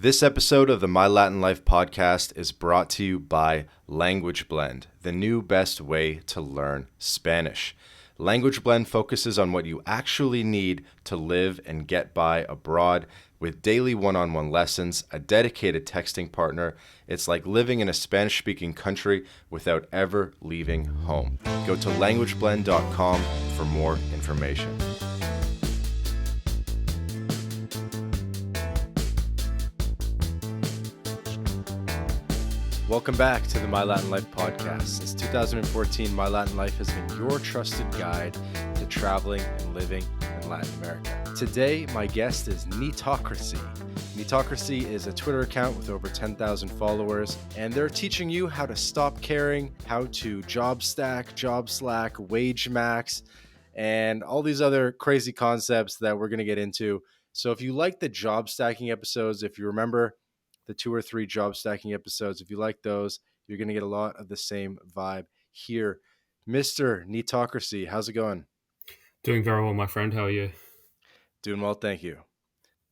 This episode of the My Latin Life podcast is brought to you by Language Blend, the new best way to learn Spanish. Language Blend focuses on what you actually need to live and get by abroad with daily one-on-one lessons, a dedicated texting partner. It's like living in a Spanish-speaking country without ever leaving home. Go to languageblend.com for more information. Welcome back to the My Latin Life podcast. Since 2014, My Latin Life has been your trusted guide to traveling and living in Latin America. Today, my guest is Neetocracy. Neetocracy is a Twitter account with over 10,000 followers, and they're teaching you how to stop caring, how to job stack, job slack, wage max, and all these other crazy concepts that we're going to get into. So if you like the job stacking episodes, if you remember the 2 or 3 job stacking episodes, if you like those, you're going to get a lot of the same vibe here. Mr. Neetocracy, how's it going? Doing very well, my friend. How are you? Doing well, thank you.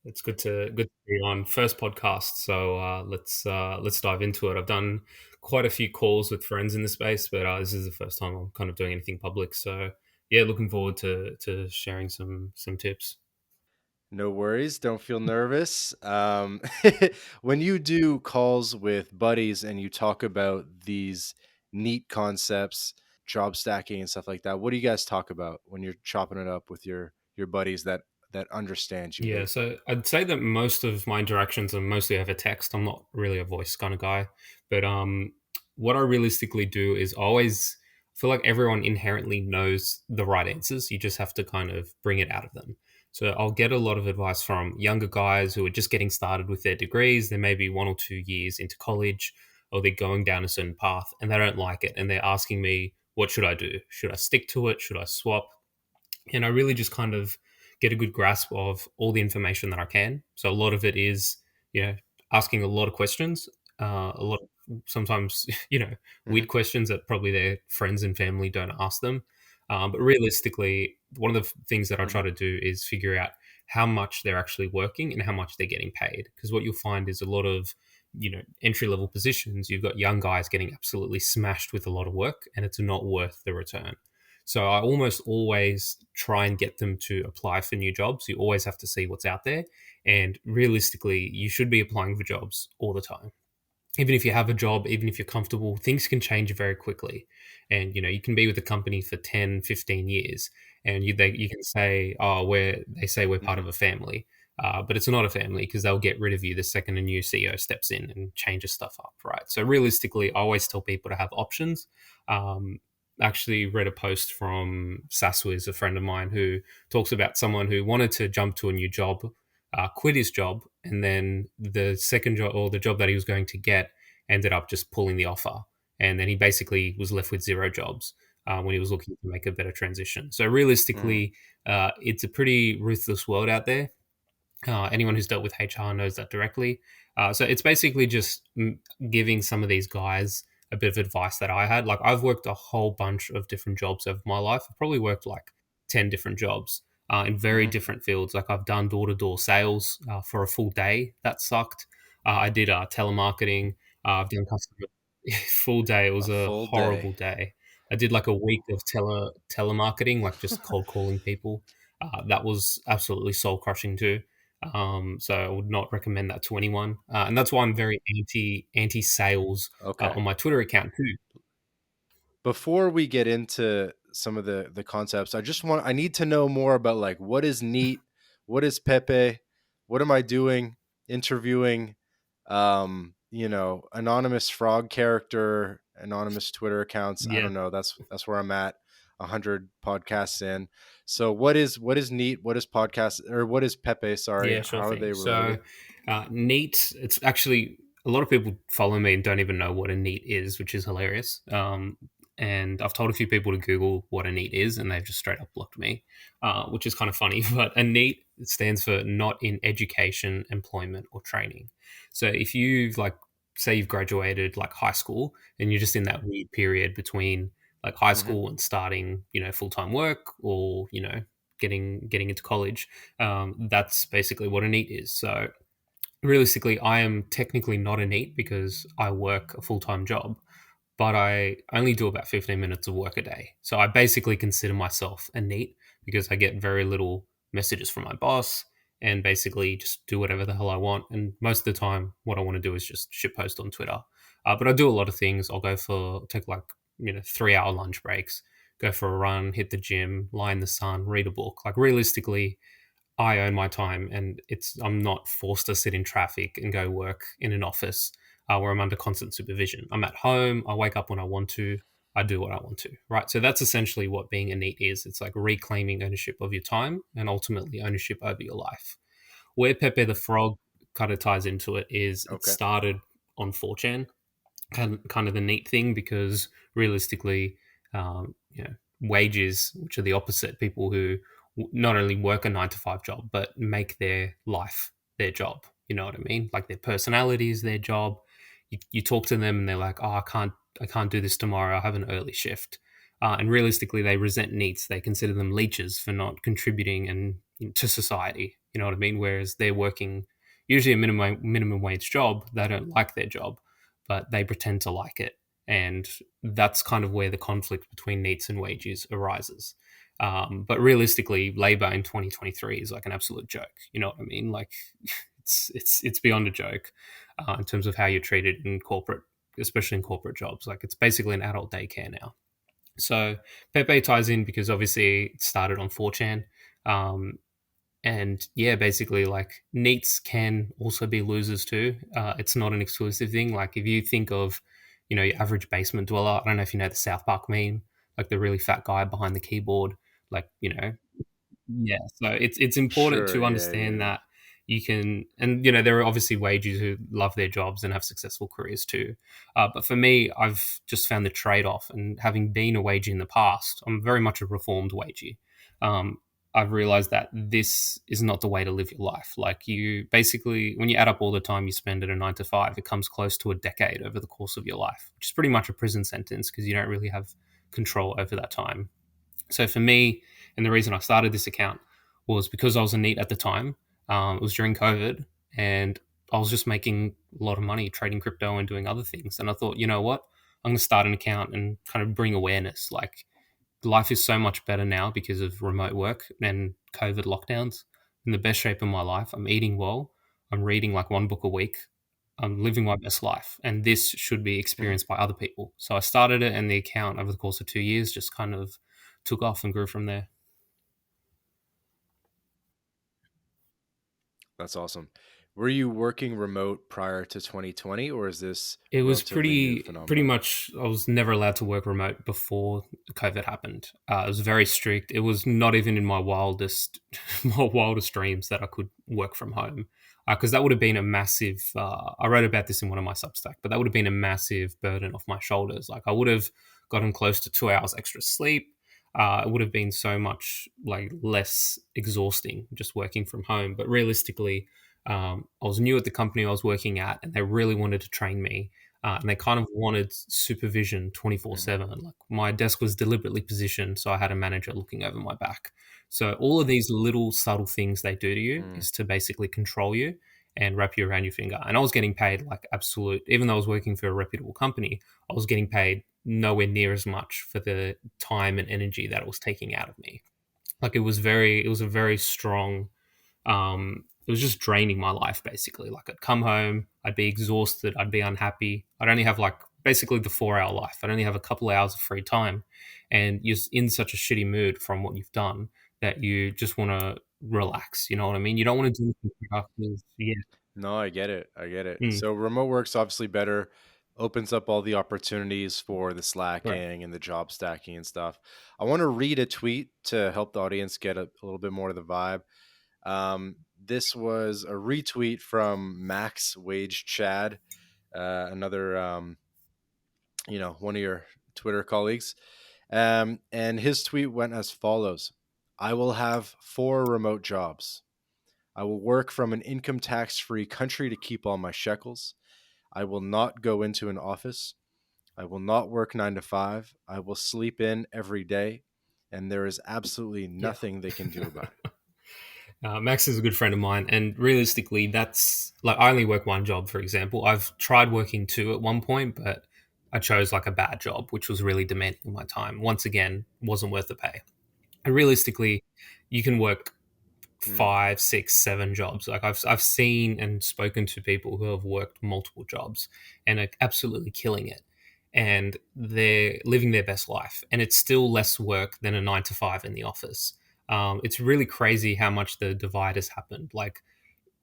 It's good to be on first podcast. So let's dive into it. I've done quite a few calls with friends in the space, but this is the first time I'm kind of doing anything public. So yeah, looking forward to sharing some tips. No worries. Don't feel nervous. When you do calls with buddies and you talk about these neat concepts, job stacking and stuff like that, what do you guys talk about when you're chopping it up with your buddies that understand you? Yeah, so I'd say that most of my interactions are mostly over text. I'm not really a voice kind of guy, but what I realistically do is always feel like everyone inherently knows the right answers. You just have to kind of bring it out of them. So I'll get a lot of advice from younger guys who are just getting started with their degrees. They're maybe 1 or 2 years into college, or they're going down a certain path and they don't like it, and they're asking me, "What should I do? Should I stick to it? Should I swap?" And I really just kind of get a good grasp of all the information that I can. So a lot of it is, asking a lot of questions, a lot of sometimes, Mm-hmm. weird questions that probably their friends and family don't ask them. But realistically, one of the things that I try Mm-hmm. to do is figure out how much they're actually working and how much they're getting paid. Because what you'll find is a lot of, entry level positions, you've got young guys getting absolutely smashed with a lot of work and it's not worth the return. So I almost always try and get them to apply for new jobs. You always have to see what's out there. And realistically, you should be applying for jobs all the time. Even if you have a job, even if you're comfortable, things can change very quickly. And, you can be with a company for 10, 15 years and you can say, oh, they say we're part Mm-hmm. of a family. But it's not a family because they'll get rid of you the second a new CEO steps in and changes stuff up, right? So realistically, I always tell people to have options. I actually read a post from Saswiz, a friend of mine, who talks about someone who wanted to jump to a new job, quit his job, and then the second job or the job that he was going to get ended up just pulling the offer. And then he basically was left with 0 jobs when he was looking to make a better transition. So Mm-hmm. realistically, it's a pretty ruthless world out there. Anyone who's dealt with HR knows that directly. So it's basically just giving some of these guys a bit of advice that I had. Like I've worked a whole bunch of different jobs over my life. I've probably worked like 10 different jobs in very Mm-hmm. different fields. Like I've done door to door sales for a full day. That sucked. I did telemarketing. I've done customer full day. It A was a full horrible day. day. I did like a week of telemarketing, like just cold calling people. That was absolutely soul crushing too. So I would not recommend that to anyone, and that's why I'm very anti sales Okay. on my Twitter account too. Before we get into some of the concepts, I need to know more about like what is NEET, what is PEPE, what am I doing interviewing anonymous frog character, anonymous Twitter accounts. I Yeah, don't know. That's where I'm at 100 podcasts in. So what is NEET, what is podcast or what is PEPE, sorry, yeah, sure how are thing. they So related? NEET, it's actually a lot of people follow me and don't even know what a NEET is, which is hilarious. And I've told a few people to Google what a NEET is, and they've just straight up blocked me, which is kind of funny. But a NEET stands for Not in Education, Employment, or Training. So if you've like, say you've graduated like high school, and you're just in that weird period between like high Mm-hmm. school and starting, full time work, or getting into college, that's basically what a NEET is. So realistically, I am technically not a NEET because I work a full time job, but I only do about 15 minutes of work a day. So I basically consider myself a NEET because I get very little messages from my boss and basically just do whatever the hell I want. And most of the time, what I want to do is just shitpost on Twitter. But I do a lot of things. I'll take like, 3 hour lunch breaks, go for a run, hit the gym, lie in the sun, read a book. Like realistically, I own my time, and I'm not forced to sit in traffic and go work in an office where I'm under constant supervision. I'm at home. I wake up when I want to. I do what I want to. Right. So that's essentially what being a NEET is. It's like reclaiming ownership of your time and ultimately ownership over your life. Where Pepe the Frog kind of ties into it is it Okay. started on 4chan, kind of the neat thing because realistically, wages, which are the opposite, people who not only work a 9 to 5 job but make their life their job. You know what I mean? Like their personality is their job. You talk to them and they're like, "Oh, I can't do this tomorrow. I have an early shift." And realistically, they resent NEETs. They consider them leeches for not contributing to society. You know what I mean? Whereas they're working usually a minimum wage job. They don't like their job, but they pretend to like it. And that's kind of where the conflict between NEETs and wages arises. But realistically, labor in 2023 is like an absolute joke. You know what I mean? Like it's beyond a joke in terms of how you're treated in corporate, especially in corporate jobs. Like it's basically an adult daycare now. So Pepe ties in because obviously it started on 4chan. Um, and yeah, basically, like NEETs can also be losers too. It's not an exclusive thing. Like if you think of, your average basement dweller. I don't know if you know the South Park meme, like the really fat guy behind the keyboard. Like yeah, so it's important Sure. to Yeah. understand Yeah. that you can, and there are obviously wages who love their jobs and have successful careers too. But for me, I've just found the trade off, and having been a wagey in the past, I'm very much a reformed wagey. Um, I've realized that this is not the way to live your life. Like you basically, when you add up all the time you spend at a 9 to 5, it comes close to a decade over the course of your life, which is pretty much a prison sentence because you don't really have control over that time. So for me, and the reason I started this account was because I was a NEET at the time. It was during COVID, and I was just making a lot of money trading crypto and doing other things. And I thought, you know what? I'm going to start an account and kind of bring awareness. Like life is so much better now because of remote work and COVID lockdowns. In the best shape of my life. I'm eating well. I'm reading like one book a week. I'm living my best life, and this should be Mhm. experienced by other people. So I started it, and the account over the course of 2 years just kind of took off and grew from there. That's awesome. Were you working remote prior to 2020, or is this It was relatively new pretty phenomenon? much. I was never allowed to work remote before COVID happened. It was very strict. It was not even in my wildest my wildest dreams that I could work from home, because that would have been a massive. I wrote about this in one of my Substack, but that would have been a massive burden off my shoulders. Like I would have gotten close to 2 hours extra sleep. It would have been so much like less exhausting just working from home. But realistically, I was new at the company I was working at, and they really wanted to train me, and they kind of wanted supervision Hmm. 24/7. Like my desk was deliberately positioned so I had a manager looking over my back. So all of these little subtle things they do to you Mm. is to basically control you and wrap you around your finger. And I was getting paid like absolute, even though I was working for a reputable company, I was getting paid nowhere near as much for the time and energy that it was taking out of me. Like it was a very strong, it was just draining my life basically. Like I'd come home, I'd be exhausted, I'd be unhappy. I'd only have like basically the 4 hour life. I'd only have a couple of hours of free time, and you're in such a shitty mood from what you've done that you just want to relax. You know what I mean? You don't want to do anything productive. Yeah, No, I get it. I get it. mm, So remote work's obviously better, opens up all the opportunities for the correct. slacking and the job stacking and stuff. I want to read a tweet to help the audience get a little bit more of the vibe. This was a retweet from Max Wage Chad, another, one of your Twitter colleagues. And his tweet went as follows: I will have 4 remote jobs. I will work from an income tax free country to keep all my shekels. I will not go into an office. I will not work 9 to 5. I will sleep in every day. And there is absolutely Yeah. nothing they can do about it. Max is a good friend of mine, and realistically, that's like I only work one job. For example, I've tried working two at one point, but I chose like a bad job, which was really demanding of my time. Once again, wasn't worth the pay. And realistically, you can work Mm, 5, 6, 7 jobs. Like I've seen and spoken to people who have worked multiple jobs and are absolutely killing it, and they're living their best life, and it's still less work than a 9 to 5 in the office. It's really crazy how much the divide has happened. Like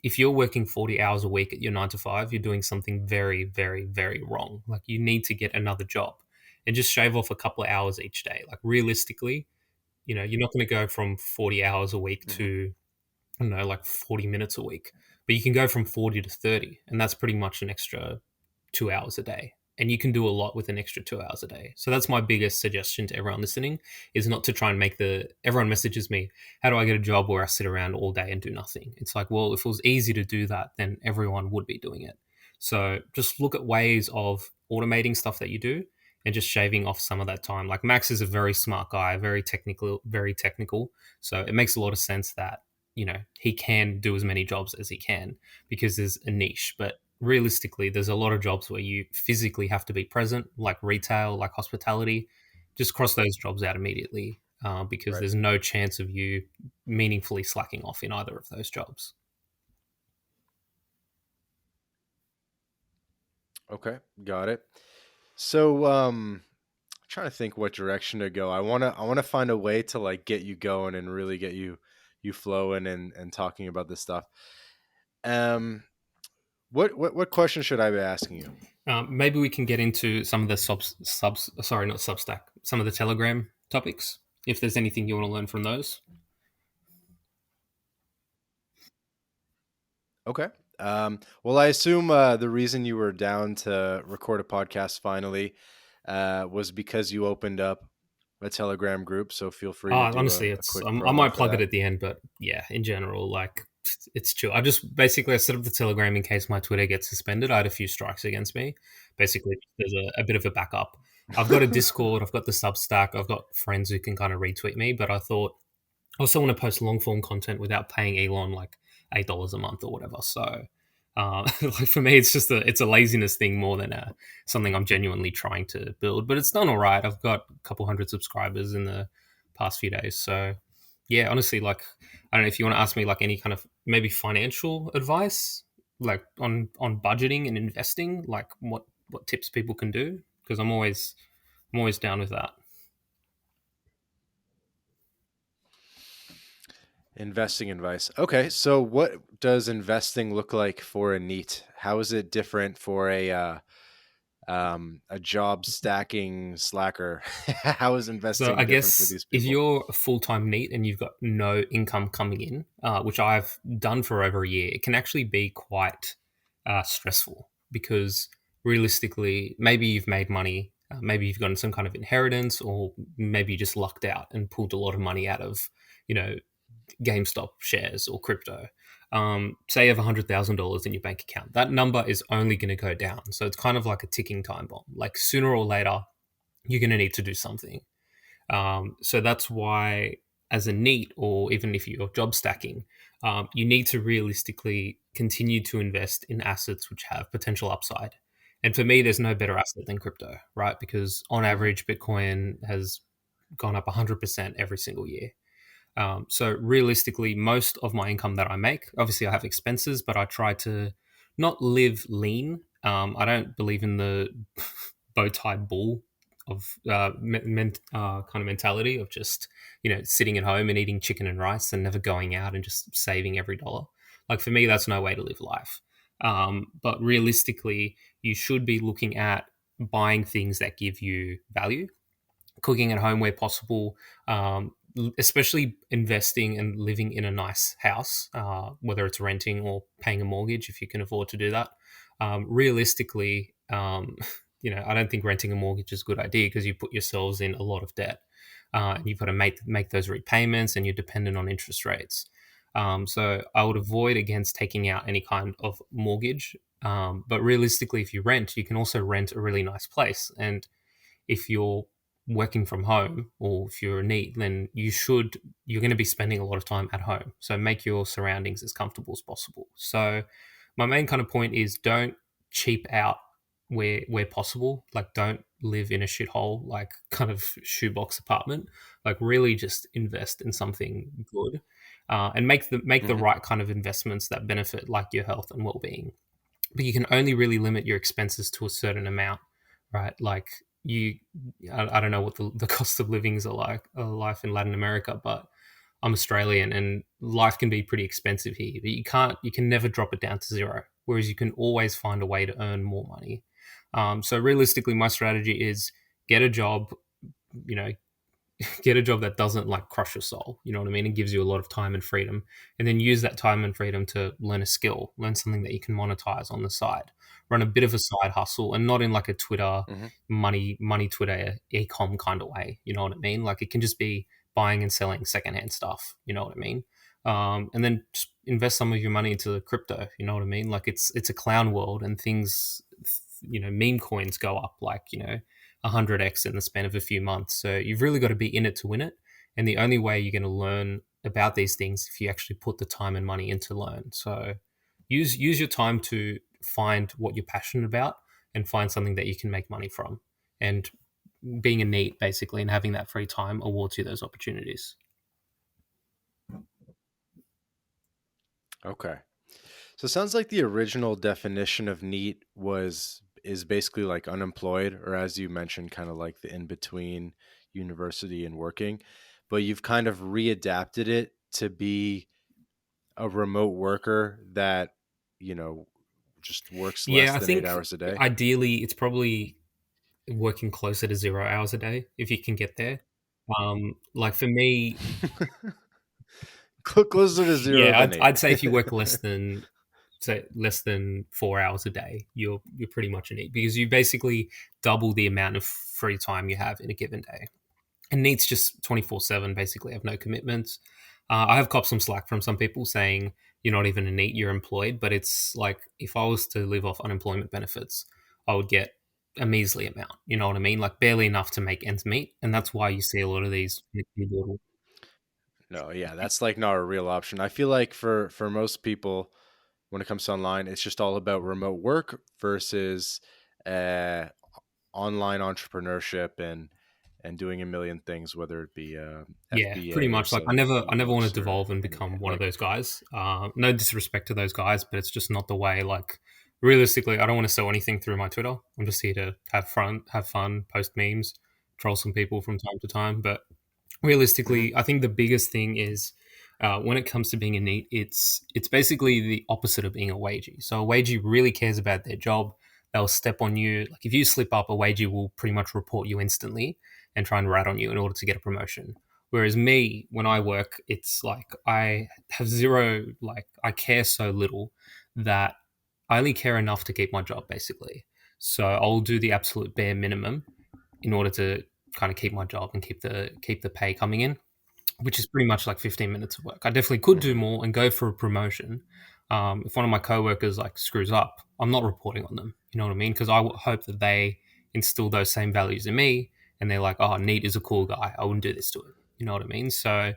if you're working 40 hours a week at your 9 to 5, you're doing something very, very, very wrong. Like you need to get another job and just shave off a couple of hours each day. Like realistically, you're not going to go from 40 hours a week mhm. to I don't know, like 40 minutes a week. But you can go from 40 to 30, and that's pretty much an extra 2 hours a day. And you can do a lot with an extra 2 hours a day. So that's my biggest suggestion to everyone listening is not to try and make everyone messages me, how do I get a job where I sit around all day and do nothing? It's like, well, if it was easy to do that, then everyone would be doing it. So just look at ways of automating stuff that you do and just shaving off some of that time. Like Max is a very smart guy, very technical, very technical. So it makes a lot of sense that he can do as many jobs as he can because there's a niche. But realistically, there's a lot of jobs where you physically have to be present, like retail, like hospitality. Just cross those jobs out immediately, because Right. there's no chance of you meaningfully slacking off in either of those jobs. Okay, got it. So, trying to think what direction to go. I wanna find a way to like get you going and really get you flowing and talking about this stuff. Um, what question should I be asking you? Maybe we can get into some of the sorry, not Substack, some of the Telegram topics. If there's anything you want to learn from those. Okay. Well, I assume the reason you were down to record a podcast finally was because you opened up a Telegram group. So feel free Oh, to do honestly, a it's quick I promo might for plug it that. at the end, but yeah, in general, like it's chill. I set up the Telegram in case my Twitter gets suspended. I had a few strikes against me. Basically, there's a bit of a backup. I've got a Discord, I've got the Substack, I've got friends who can kind of retweet me, but I thought I also want to post long form content without paying Elon like $8 a month or whatever. So, like for me, it's a laziness thing more than something I'm genuinely trying to build. But it's done all right. I've got a couple hundred subscribers in the past few days. So, yeah, honestly, like I don't know if you want to ask me like any kind of maybe financial advice, like on budgeting and investing, like what tips people can do, because I'm always down with that. Investing advice. Okay, so what does investing look like for a NEET? How is it different for a job stacking slacker? How is So investing I different for guess these if people? you're a full-time NEET and you've got no income coming in, which I've done for over a year, it can actually be quite stressful because realistically, maybe you've made money, maybe you've gotten some kind of inheritance, or maybe you just lucked out and pulled a lot of money out of, you know, GameStop shares or crypto. Say you have $100,000 in your bank account, that number is only going to go down. So it's kind of like a ticking time bomb. Like sooner or later, you're going to need to do something. So that's why, as a NEET, or even if you're job stacking, you need to realistically continue to invest in assets which have potential upside. And for me, there's no better asset than crypto, right? Because on Hmm. average, Bitcoin has gone up 100% every single year. So realistically, most of my income that I make, obviously I have expenses, but I try to not live lean. I don't believe in the bow tie bull of kind of mentality of just sitting at home and eating chicken and rice and never going out and just saving every dollar. Like for me, that's no way to live life. But realistically, you should be looking at buying things that give you value, cooking at home where possible, especially investing and living in a nice house, whether it's renting or paying a mortgage if you can afford to do that. Realistically, I don't think renting a mortgage is a good idea because you put yourselves in a lot of debt, and you've got to make those repayments, and you're dependent on interest rates. So I would avoid against taking out any kind of mortgage. But realistically, if you rent, you can also rent a really nice place, and if you're working from home, or if you're a NEET, then you're going to be spending a lot of time at home. So make your surroundings as comfortable as possible. So my main kind of point is don't cheap out where possible. Like don't live in a shithole, like kind of shoebox apartment. Like really just invest in something good, and make the Hmm. right kind of investments that benefit like your health and well being. But you can only really limit your expenses to a certain amount, right? Like I don't know what the cost of livings are like life in Latin America, but I'm Australian and life can be pretty expensive here. But you can never drop it down to zero. Whereas you can always find a way to earn more money. So realistically, my strategy is get a job, you know, get a job that doesn't like crush your soul, you know what I mean, and gives you a lot of time and freedom, and then use that time and freedom to learn a skill, learn something that you can monetize on the side, run a bit of a side hustle, and not in like a Twitter Hmm. money Twitter e-com kind of way, you know what I mean? Like it can just be buying and selling secondhand stuff, you know what I mean? And then just invest some of your money into crypto, you know what I mean? Like it's a clown world, and things, you know, meme coins go up like, you know, 100x in the span of a few months. So you've really got to be in it to win it. And the only way you're going to learn about these things if you actually put the time and money into learn. So use your time to find what you're passionate about and find something that you can make money from. And being a NEET basically and having that free time awards you those opportunities. Okay. So it sounds like the original definition of neat is basically like unemployed, or as you mentioned, kind of like the in between university and working, but you've kind of readapted it to be a remote worker that, you know, just works less Yeah, I than eight think hours a day. ideally it's probably working closer to 0 hours a day if you can get there. Like for me, Closer to zero yeah, than eight. I'd say if you work less than 4 hours a day, you're pretty much in it because you basically double the amount of free time you have in a given day. And NEET's just 24/7. Basically, have no commitments. I have copped some slack from some people saying you're not even a NEET, you're employed. But it's like if I was to live off unemployment benefits, I would get a measly amount. You know what I mean? Like barely enough to make ends meet. And that's why you see a lot of these little. No, yeah, that's like not a real option. I feel like for most people, when it comes to online, it's just all about remote work versus uh, online entrepreneurship and doing a million things, whether it be Yeah, pretty FBA or much. Like setting up I never want to ebooks or devolve and any become one of like. those guys. No disrespect to those guys, but it's just not the way. Like realistically, I don't want to sell anything through my Twitter. I'm just here to have fun, post memes, troll some people from time to time. But Mhm. realistically, I think the biggest thing is when it comes to being a NEET, it's basically the opposite of being a wagey. So a wagey really cares about their job. They'll step on you. Like if you slip up, a wagey will pretty much report you instantly and try and rat on you in order to get a promotion. Whereas me, when I work, it's like I have zero, like I care so little that I only care enough to keep my job basically. So I'll do the absolute bare minimum in order to kind of keep my job and keep the pay coming in, which is pretty much like 15 minutes of work. I definitely could do Mhm. more and go for a promotion. If one of my coworkers like screws up, I'm not reporting on them. You know what I mean? Because hope that they instill those same values in me, and they're like, "Oh, Neat is a cool guy. I wouldn't do this to him." You know what I mean? So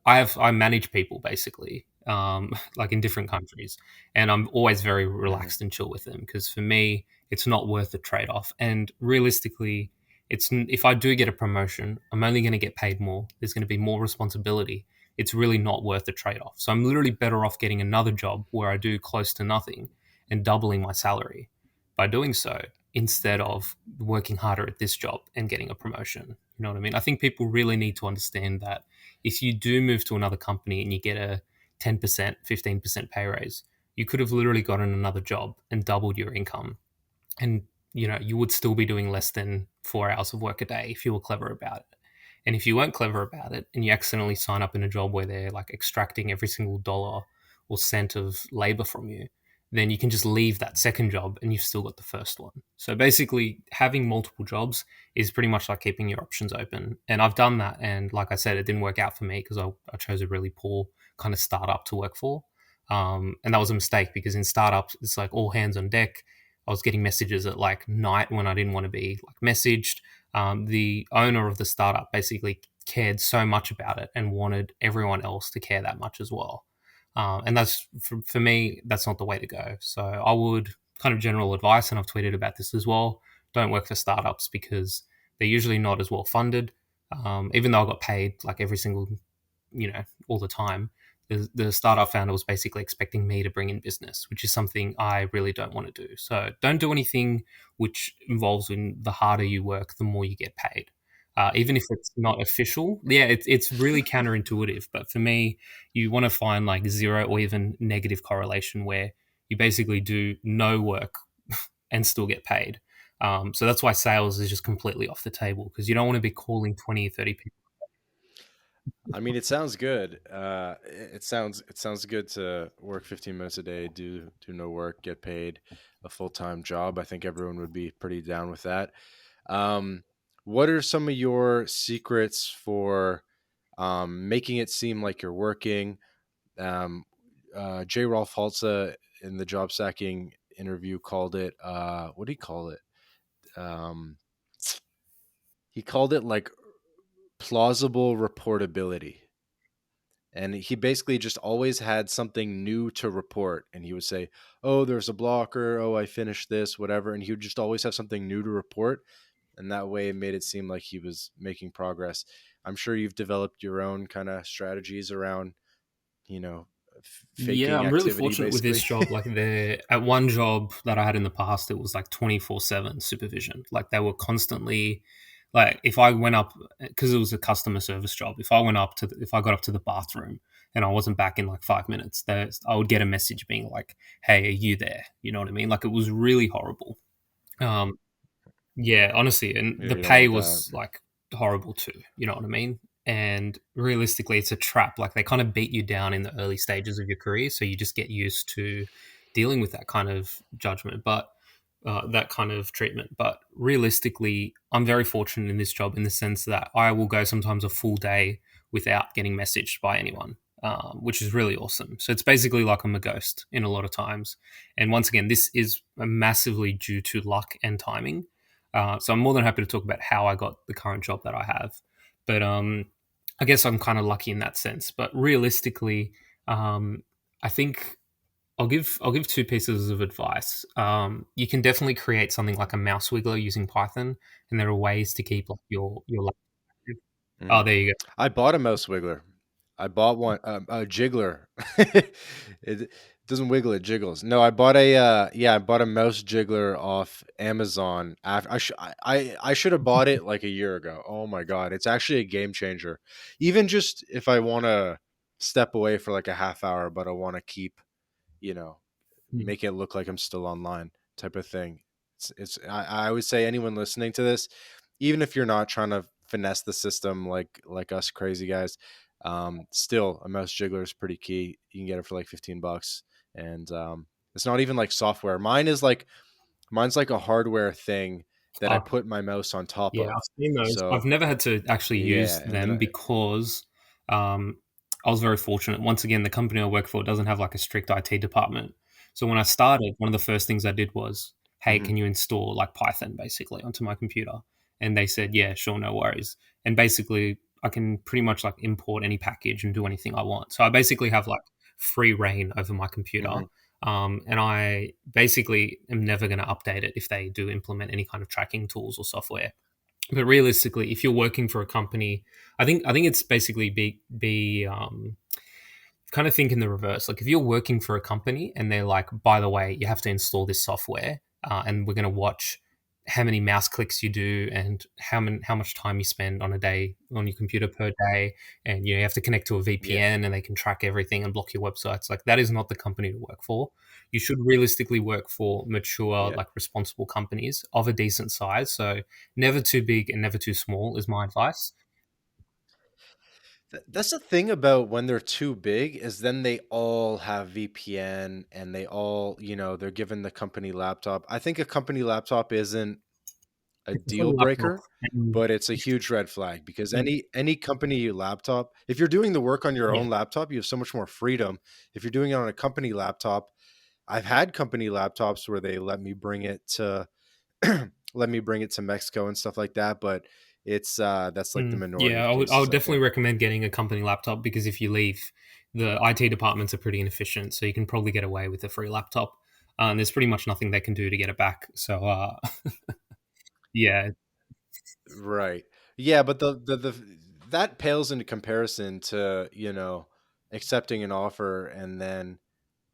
I manage people basically, like in different countries, and I'm always very Mhm. relaxed and chill with them because for me, it's not worth the trade off. And realistically, if I do get a promotion, I'm only going to get paid more. There's going to be more responsibility. It's really not worth the trade off. So I'm literally better off getting another job where I do close to nothing and doubling my salary by doing so instead of working harder at this job and getting a promotion. You know what I mean? I think people really need to understand that if you do move to another company and you get a 10%, 15% pay raise, you could have literally gotten another job and doubled your income, and you would still be doing less than 4 hours of work a day if you were clever about it. And if you weren't clever about it and you accidentally sign up in a job where they're like extracting every single dollar or cent of labor from you, then you can just leave that second job and you've still got the first one. So basically, having multiple jobs is pretty much like keeping your options open. And I've done that. And like I said, it didn't work out for me because I chose a really poor kind of startup to work for. And that was a mistake because in startups, it's like all hands on deck. I was getting messages at like night when I didn't want to be like messaged. the owner of the startup basically cared so much about it and wanted everyone else to care that much as well. And that's for me, that's not the way to go. So I would kind of general advice, and I've tweeted about this as well. Don't work for startups because they're usually not as well funded. Even though I got paid like every single, all the time, the startup founder was basically expecting me to bring in business, which is something I really don't want to do. So don't do anything which involves in the harder you work, the more you get paid. Even if it's not official, yeah, it's really counterintuitive. But for me, you want to find like zero or even negative correlation where you basically do no work and still get paid. So that's why sales is just completely off the table because you don't want to be calling 20, 30 people. I mean, it sounds good. It sounds good to work 15 minutes a day, do no work, get paid a full-time job. I think everyone would be pretty down with that. Um, what are some of your secrets for making it seem like you're working? Um, J. Rolf Halza in the job stacking interview called it. What do he call it? Um, he called it like plausible reportability. And he basically just always had something new to report. And he would say, "Oh, there's a blocker. Oh, I finished this, whatever." And he would just always have something new to report. And that way it made it seem like he was making progress. I'm sure you've developed your own kind of strategies around, you know, Yeah, faking I'm really activity, fortunate with this basically. job. Like, there at one job that I had in the past, it was like 24/7 supervision. Like, they were constantly, like, if I went up, because it was a customer service job, if I got up to the bathroom and I wasn't back in like 5 minutes, I would get a message being like, "Hey, are you there?" You know what I mean? Like, it was really horrible. Um, yeah, honestly, and Yeah, the you don't pay want that. was like horrible too. You know what I mean? And realistically, it's a trap. Like, they kind of beat you down in the early stages of your career, so you just get used to dealing with that kind of judgment, but that kind of treatment. But realistically, I'm very fortunate in this job in the sense that I will go sometimes a full day without getting messaged by anyone. Which is really awesome. So it's basically like I'm a ghost in a lot of times. And once again, this is massively due to luck and timing. So I'm more than happy to talk about how I got the current job that I have. But I guess I'm kind of lucky in that sense. But realistically, I think I'll give two pieces of advice. You can definitely create something like a mouse wiggler using Python, and there are ways to keep like your lab active. Oh, Mm. there you go. I bought a mouse wiggler. I bought one, a jiggler. It doesn't wiggle; it jiggles. No, I bought I bought a mouse jiggler off Amazon. After I should have bought it like a year ago. Oh my god, it's actually a game changer. Even just if I want to step away for like a half hour, but I want to keep, you know, Mm. make it look like I'm still online type of thing. I would say anyone listening to this, even if you're not trying to finesse the system like us crazy guys, still a mouse jiggler is pretty key. You can get it for like $15, and it's not even like software. Mine's like a hardware thing that I Uh, put my mouse on top Yeah, of. I've seen those. I've So never had to actually use yeah, and then them because um, I was very fortunate. Once again, the company I work for doesn't have like a strict IT department. So when I started, one of the first things I did was, "Hey, mhm, can you install like Python basically onto my computer?" And they said, "Yeah, sure, no worries." And basically, I can pretty much like import any package and do anything I want. So I basically have like free reign over my computer. mhm. And I basically am never going to update it if they do implement any kind of tracking tools or software. But realistically, if you're working for a company, I think it's basically be kind of think in the reverse. Like, if you're working for a company and they're like, "By the way, you have to install this software, and we're going to watch how many mouse clicks you do and how much time you spend on a day on your computer per day, and you have to connect to a Yeah, VPN and they can track everything and block your websites." Like, that is not the company to work for. You should realistically work for mature, yeah. like responsible companies of a decent size. So never too big and never too small is my advice. That's the thing about when they're too big is then they all have VPN and they all, they're given the company laptop. I think a company laptop isn't a It's a deal full laptop, breaker, and but it's a huge red flag because yeah, any company laptop, if you're doing the work on your yeah. own laptop, you have so much more freedom. If you're doing it on a company laptop, I've had company laptops where they let me bring it to let me bring it to Mexico and stuff like that. But it's that's like the minority Yeah, of I cases, would I definitely think. recommend getting a company laptop because if you leave, the IT departments are pretty inefficient, so you can probably get away with a free laptop. And there's pretty much nothing they can do to get it back. So, yeah, Right. Yeah, but the that pales into comparison to, accepting an offer and then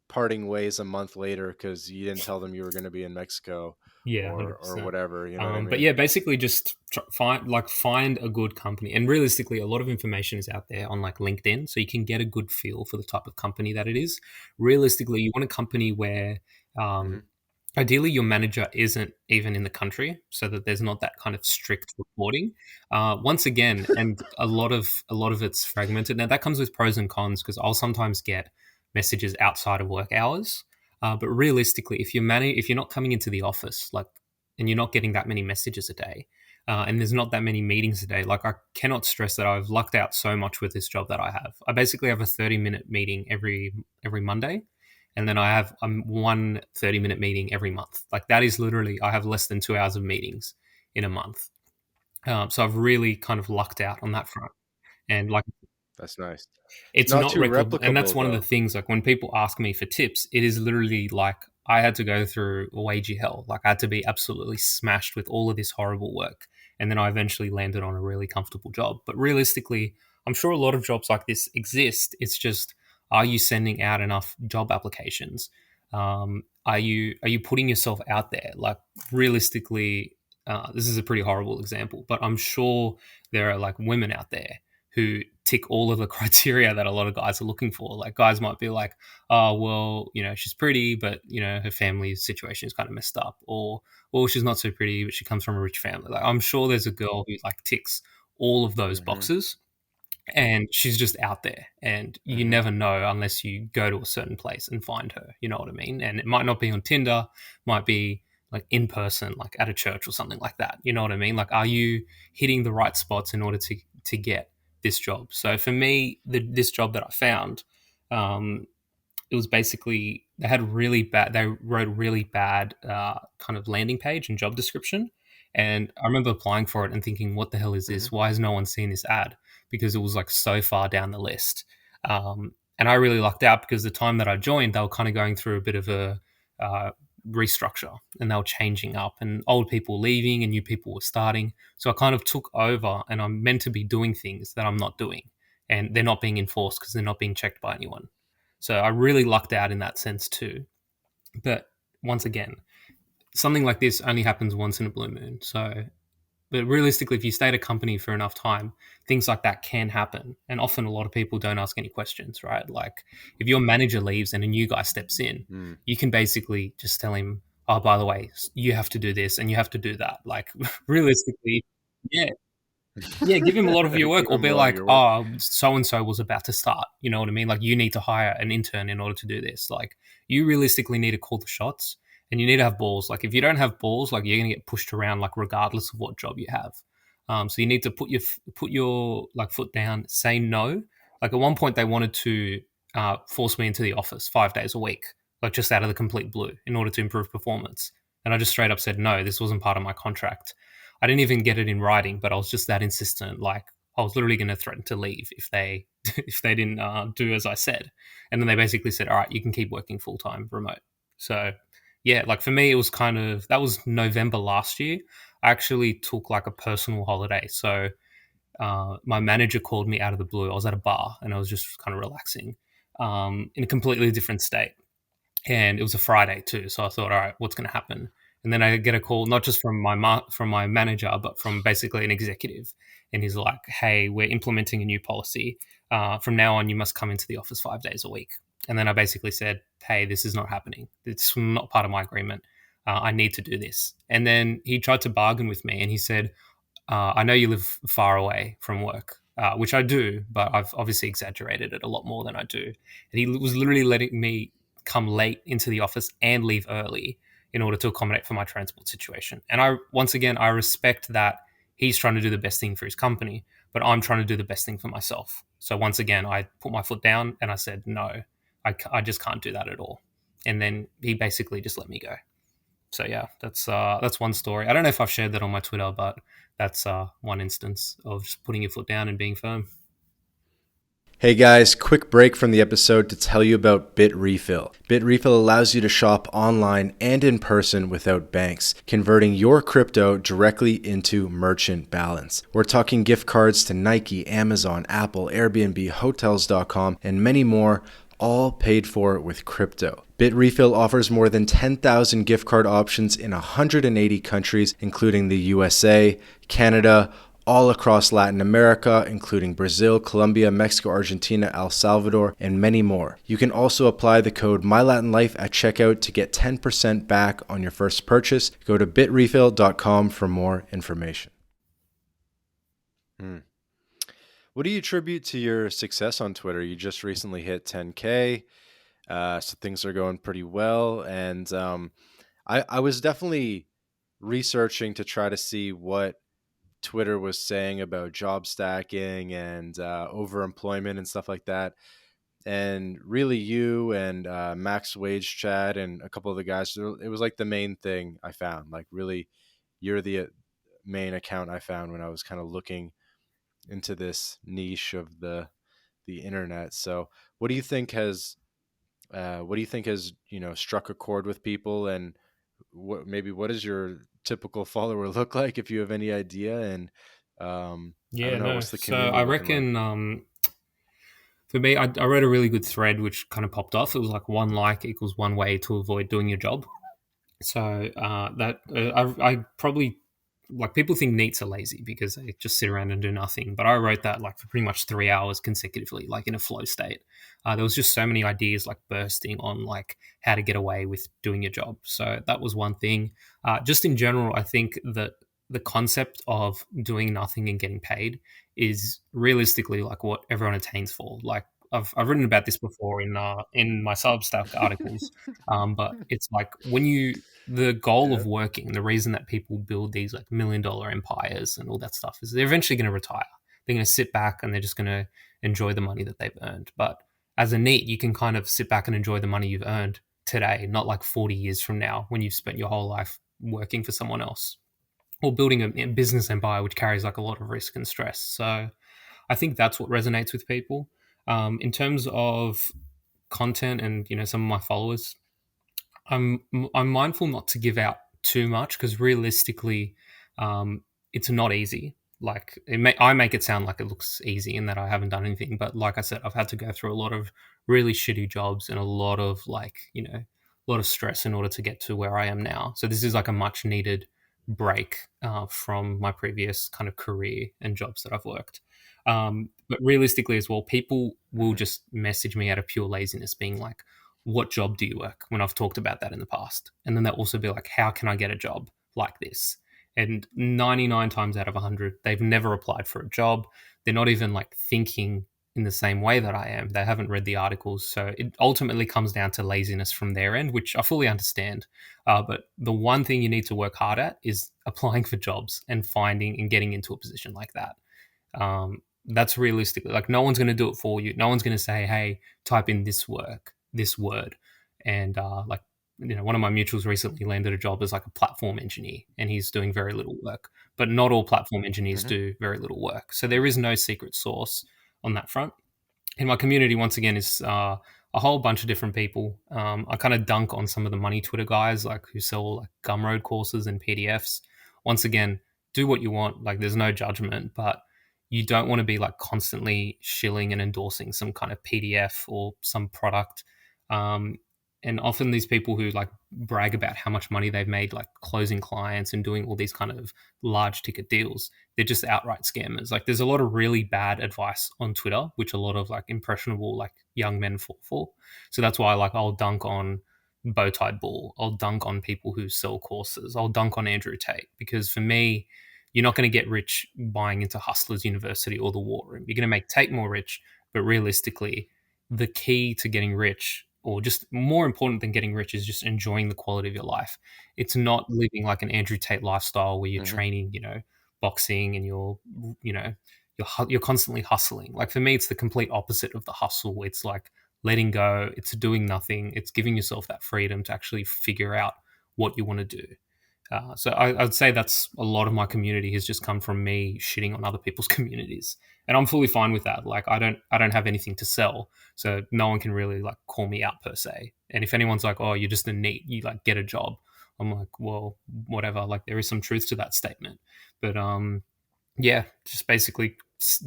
parting ways a month later because you didn't tell them you were going to be in Mexico, yeah, or 100%. whatever. You know what I But mean? yeah, basically just find a good company, and realistically, a lot of information is out there on like LinkedIn, so you can get a good feel for the type of company that it is. Realistically, you want a company where um, Hmm. ideally your manager isn't even in the country so that there's not that kind of strict reporting once again, and a lot of it's fragmented. Now that comes with pros and cons because I'll sometimes get messages outside of work hours, but realistically if you're not coming into the office like and you're not getting that many messages a day, and there's not that many meetings a day, like I cannot stress that I've lucked out so much with this job that I basically have a 30-minute meeting every Monday, and then I have one 30-minute meeting every month. Like that is literally, I have less than 2 hours of meetings in a month. So I've really kind of lucked out on that front. And like That's nice. it's Not not too replicable, and that's replicable one of the though. things. Like when people ask me for tips, it is literally like I had to go through a wagey hell. Like I had to be absolutely smashed with all of this horrible work, and then I eventually landed on a really comfortable job. But realistically, I'm sure a lot of jobs like this exist. It's just, are you sending out enough job applications? Are you putting yourself out there? Like realistically, this is a pretty horrible example, but I'm sure there are like women out there who tick all of the criteria that a lot of guys are looking for. Like guys might be like, oh well, she's pretty, but her family situation is kind of messed up, or well, she's not so pretty, but she comes from a rich family. Like I'm sure there's a girl who like ticks all of those Hmm. boxes, and she's just out there, and you Hmm. never know unless you go to a certain place and find her. You know what I mean? And it might not be on Tinder, might be like in person, like at a church or something like that. You know what I mean? Like, are you hitting the right spots in order to get this job? So for me, this job that I found, um, it was basically they wrote really bad kind of landing page and job description, and I remember applying for it and thinking, what the hell is Hmm. this? Why has no one seen this ad? Because it was like so far down the list. And I really lucked out because the time that I joined, they were kind of going through a bit of a uh, restructure, and they were changing up, and old people leaving and new people were starting. So I kind of took over, and I'm meant to be doing things that I'm not doing, and they're not being enforced because they're not being checked by anyone. So I really lucked out in that sense too. But once again, something like this only happens once in a blue moon. So, but realistically, if you stay at a company for enough time, things like that can happen. And often a lot of people don't ask any questions, right? Like if your manager leaves and a new guy steps in, Mm. you can basically just tell him, oh, by the way, you have to do this and you have to do that. Like realistically, yeah, yeah, give him a lot of your work, Give or them a be lot of like, your work. oh, so and so was about to start. You know what I mean? Like, you need to hire an intern in order to do this. Like, you realistically need to call the shots, and you need to have balls. Like, if you don't have balls, like you're gonna get pushed around, like regardless of what job you have. So you need to put your like foot down, say no. Like at one point, they wanted to force me into the office 5 days a week, like just out of the complete blue, in order to improve performance. And I just straight up said no. This wasn't part of my contract. I didn't even get it in writing, but I was just that insistent. Like I was literally going to threaten to leave if they if they didn't do as I said. And then they basically said, "All right, you can keep working full time remote." So yeah, like for me, it was kind of that was November last year. I actually took like a personal holiday. So my manager called me out of the blue. I was at a bar and I was just kind of relaxing in a completely different state, and it was a Friday too. So I thought, all right, what's going to happen? And then I get a call not just from from my manager, but from basically an executive, and he's like, "Hey, we're implementing a new policy. From now on, you must come into the office 5 days a week." And then I basically said, "Hey, this is not happening. It's not part of my agreement. I need to do this." And then he tried to bargain with me, and he said, I know you live far away from work, which I do, but I've obviously exaggerated it a lot more than I do. And he was literally letting me come late into the office and leave early in order to accommodate for my transport situation. And once again, I respect that he's trying to do the best thing for his company, but I'm trying to do the best thing for myself. So once again, I put my foot down and I said, no, I just can't do that at all. And then he basically just let me go. So yeah, that's one story. I don't know if I've shared that on my Twitter, but that's one instance of just putting your foot down and being firm. Hey guys, quick break from the episode to tell you about Bitrefill. Bitrefill allows you to shop online and in person without banks, converting your crypto directly into merchant balance. We're talking gift cards to Nike, Amazon, Apple, Airbnb, Hotels.com, and many more, all paid for with crypto. Bitrefill offers more than 10,000 gift card options in 180 countries, including the USA, Canada, all across Latin America, including Brazil, Colombia, Mexico, Argentina, El Salvador, and many more. You can also apply the code MyLatinLife at checkout to get 10% back on your first purchase. Go to bitrefill.com for more information. What do you attribute to your success on Twitter? You just recently hit 10K, so things are going pretty well. And I was definitely researching to try to see what Twitter was saying about job stacking and overemployment and stuff like that. And really, you and Max Wage Chad and a couple of the guys, it was like the main thing I found. Like, really, you're the main account I found when I was kind of looking into this niche of the internet. So, what do you think has struck a chord with people, and what does your typical follower look like, if you have any idea? And I Yeah, don't know, no. what's the So community I looking like? reckon for me, I read a really good thread which kind of popped off. It was like one like equals one way to avoid doing your job. So that I probably like people think NEETs are lazy because they just sit around and do nothing. But I wrote that like for pretty much 3 hours consecutively, like in a flow state. There was just so many ideas like bursting on like how to get away with doing your job. So that was one thing. Just in general, I think that the concept of doing nothing and getting paid is realistically like what everyone attains for. Like I've written about this before in my Substack articles, but it's like when you the goal Yeah. of working, the reason that people build these like $1 million empires and all that stuff is they're eventually going to retire. They're going to sit back and they're just going to enjoy the money that they've earned. But as a NEET, you can kind of sit back and enjoy the money you've earned today, not like 40 years from now when you've spent your whole life working for someone else or building a business empire, which carries like a lot of risk and stress. So I think that's what resonates with people. In terms of content and some of my followers, I'm mindful not to give out too much because realistically, it's not easy. Like I make it sound like it looks easy and that I haven't done anything, but like I said, I've had to go through a lot of really shitty jobs and a lot of a lot of stress in order to get to where I am now. So this is like a much needed break from my previous kind of career and jobs that I've worked. But realistically as well, people will Mm-hmm. just message me out of pure laziness, being like, what job do you work, when I've talked about that in the past. And then they'll also be like, how can I get a job like this? And 99 times out of 100, they've never applied for a job. They're not even like thinking in the same way that I am. They haven't read the articles. So it ultimately comes down to laziness from their end, which I fully understand. But the one thing you need to work hard at is applying for jobs and finding and getting into a position like that. That's realistically like no one's going to do it for you. No one's going to say, "Hey, type in this word," and one of my mutuals recently landed a job as like a platform engineer, and he's doing very little work. But not all platform engineers Mm-hmm. do very little work, so there is no secret sauce on that front. In my community, once again, is a whole bunch of different people. I kind of dunk on some of the money Twitter guys, like who sell like Gumroad courses and PDFs. Once again, do what you want. Like, there's no judgment, but you don't want to be like constantly shilling and endorsing some kind of PDF or some product. Um, and often these people who like brag about how much money they've made, like closing clients and doing all these kind of large ticket deals, they're just outright scammers. Like there's a lot of really bad advice on Twitter, which a lot of like impressionable like young men fall for. So that's why like I'll dunk on Bowtie Bull, I'll dunk on people who sell courses, I'll dunk on Andrew Tate, because for me, you're not going to get rich buying into Hustlers University or the War Room. You're going to make Tate more rich, but realistically, the key to getting rich, or just more important than getting rich, is just enjoying the quality of your life. It's not living like an Andrew Tate lifestyle where you're Mm-hmm. training, boxing, and you're constantly hustling. Like for me, it's the complete opposite of the hustle. It's like letting go. It's doing nothing. It's giving yourself that freedom to actually figure out what you want to do. So I'd say that's a lot of my community has just come from me shitting on other people's communities, and I'm fully fine with that. Like I don't have anything to sell, so no one can really like call me out per se. And if anyone's like, "Oh, you're just a NEET, you like get a job," I'm like, "Well, whatever." Like there is some truth to that statement, but yeah, just basically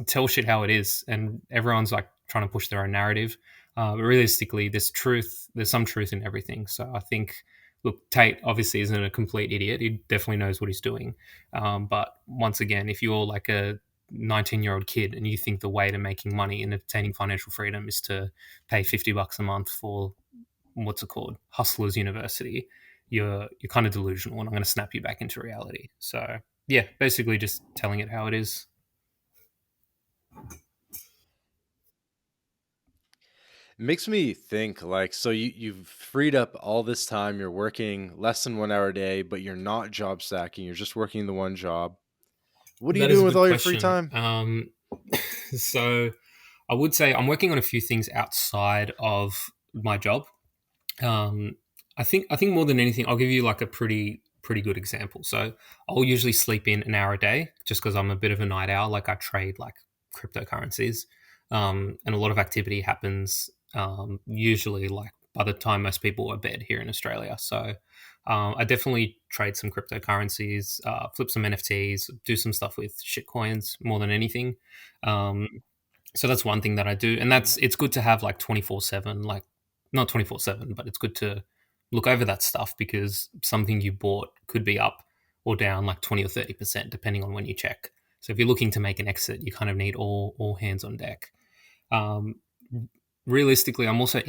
tell shit how it is, and everyone's like trying to push their own narrative. But realistically, there's truth. There's some truth in everything. So I think, look, Tate obviously isn't a complete idiot. He definitely knows what he's doing. But once again, if you're like a 19-year-old kid and you think the way to making money and obtaining financial freedom is to pay $50 a month for what's it called, Hustlers University, you're kind of delusional, and I'm going to snap you back into reality. So yeah, basically just telling it how it is. It makes me think like, so you've freed up all this time, you're working less than 1 hour a day, but you're not job stacking, you're just working the one job. What are you That is doing a with good all your free question. time? So I would say I'm working on a few things outside of my job. Um, I think more than anything, I'll give you like a pretty good example. So I'll usually sleep in an hour a day just because I'm a bit of a night owl. Like I trade like cryptocurrencies, and a lot of activity happens usually like by the time most people are bed here in Australia. So I definitely trade some cryptocurrencies, flip some NFTs, do some stuff with shitcoins more than anything. Um, so that's one thing that I do, and Mhm. it's good to have like 24/7, like not 24/7, but it's good to look over that stuff because something you bought could be up or down like 20 or 30% depending on when you check. So if you're looking to make an exit, you kind of need all hands on deck. Um, realistically, I'm also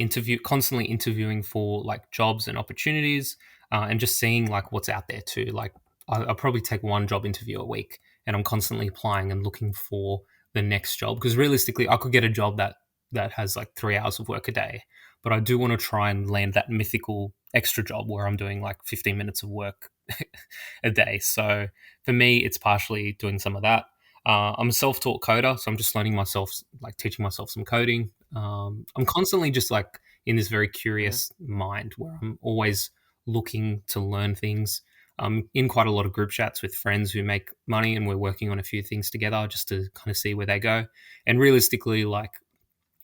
constantly interviewing for like jobs and opportunities, and just seeing like what's out there too. Like I'll probably take one job interview a week, and I'm constantly applying and looking for the next job because realistically, I could get a job that has like 3 hours of work a day, but I do want to try and land that mythical extra job where I'm doing like 15 minutes of work a day. So for me, it's partially doing some of that. I'm a self-taught coder, so I'm just learning myself, like teaching myself some coding. I'm constantly just like in this very Mhm. curious mind where I'm always looking to learn things. I'm in quite a lot of group chats with friends who make money, and we're working on a few things together just to kind of see where they go. And realistically, like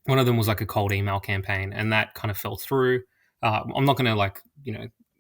one of them was like a cold email campaign, and that kind of fell through. I'm not going to like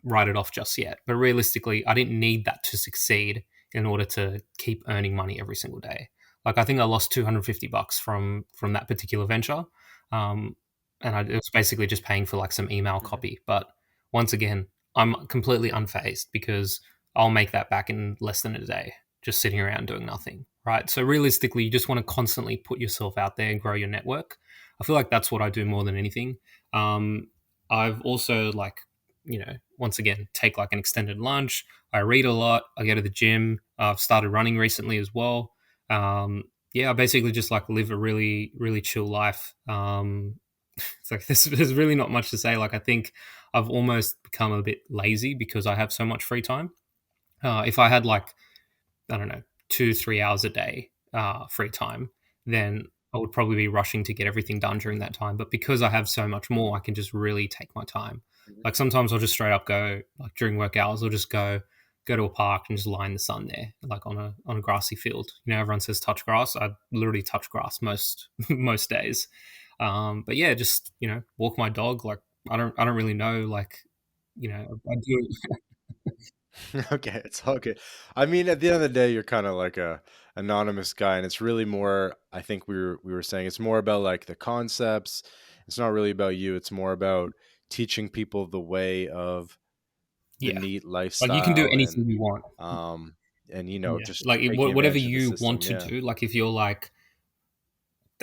write it off just yet, but realistically, I didn't need that to succeed in order to keep earning money every single day. Like I think I lost $250 from that particular venture, um, and it was basically just paying for like some email Mhm. copy. But once again, I'm completely unfazed because I'll make that back in less than a day, just sitting around doing nothing. Right. So realistically, you just want to constantly put yourself out there and grow your network. I feel like that's what I do more than anything. I've also like, once again, take like an extended lunch. I read a lot. I go to the gym. I've started running recently as well. Yeah, I basically just like live a really, really chill life. It's like there's really not much to say. Like I think I've almost become a bit lazy because I have so much free time. If I had like I don't know, 2 3 hours a day free time, then I would probably be rushing to get everything done during that time. But because I have so much more, I can just really take my time. Mhm. Like sometimes I'll just straight up go like during work hours, I'll just go to a park and just lie in the sun there, like on a grassy field. Everyone says touch grass. I literally touch grass most most days. But yeah, just walk my dog. Like I don't really know. Like I do. Okay, it's all good. I mean, at the end of the day, you're kind of like a anonymous guy, and it's really more. I think we were saying it's more about like the concepts. It's not really about you. It's more about teaching people the way of the Yeah, neat like you can do lifestyle anything you want. um Yeah, just like taking whatever advantage of the you want system. to Yeah. do. Like if you're like,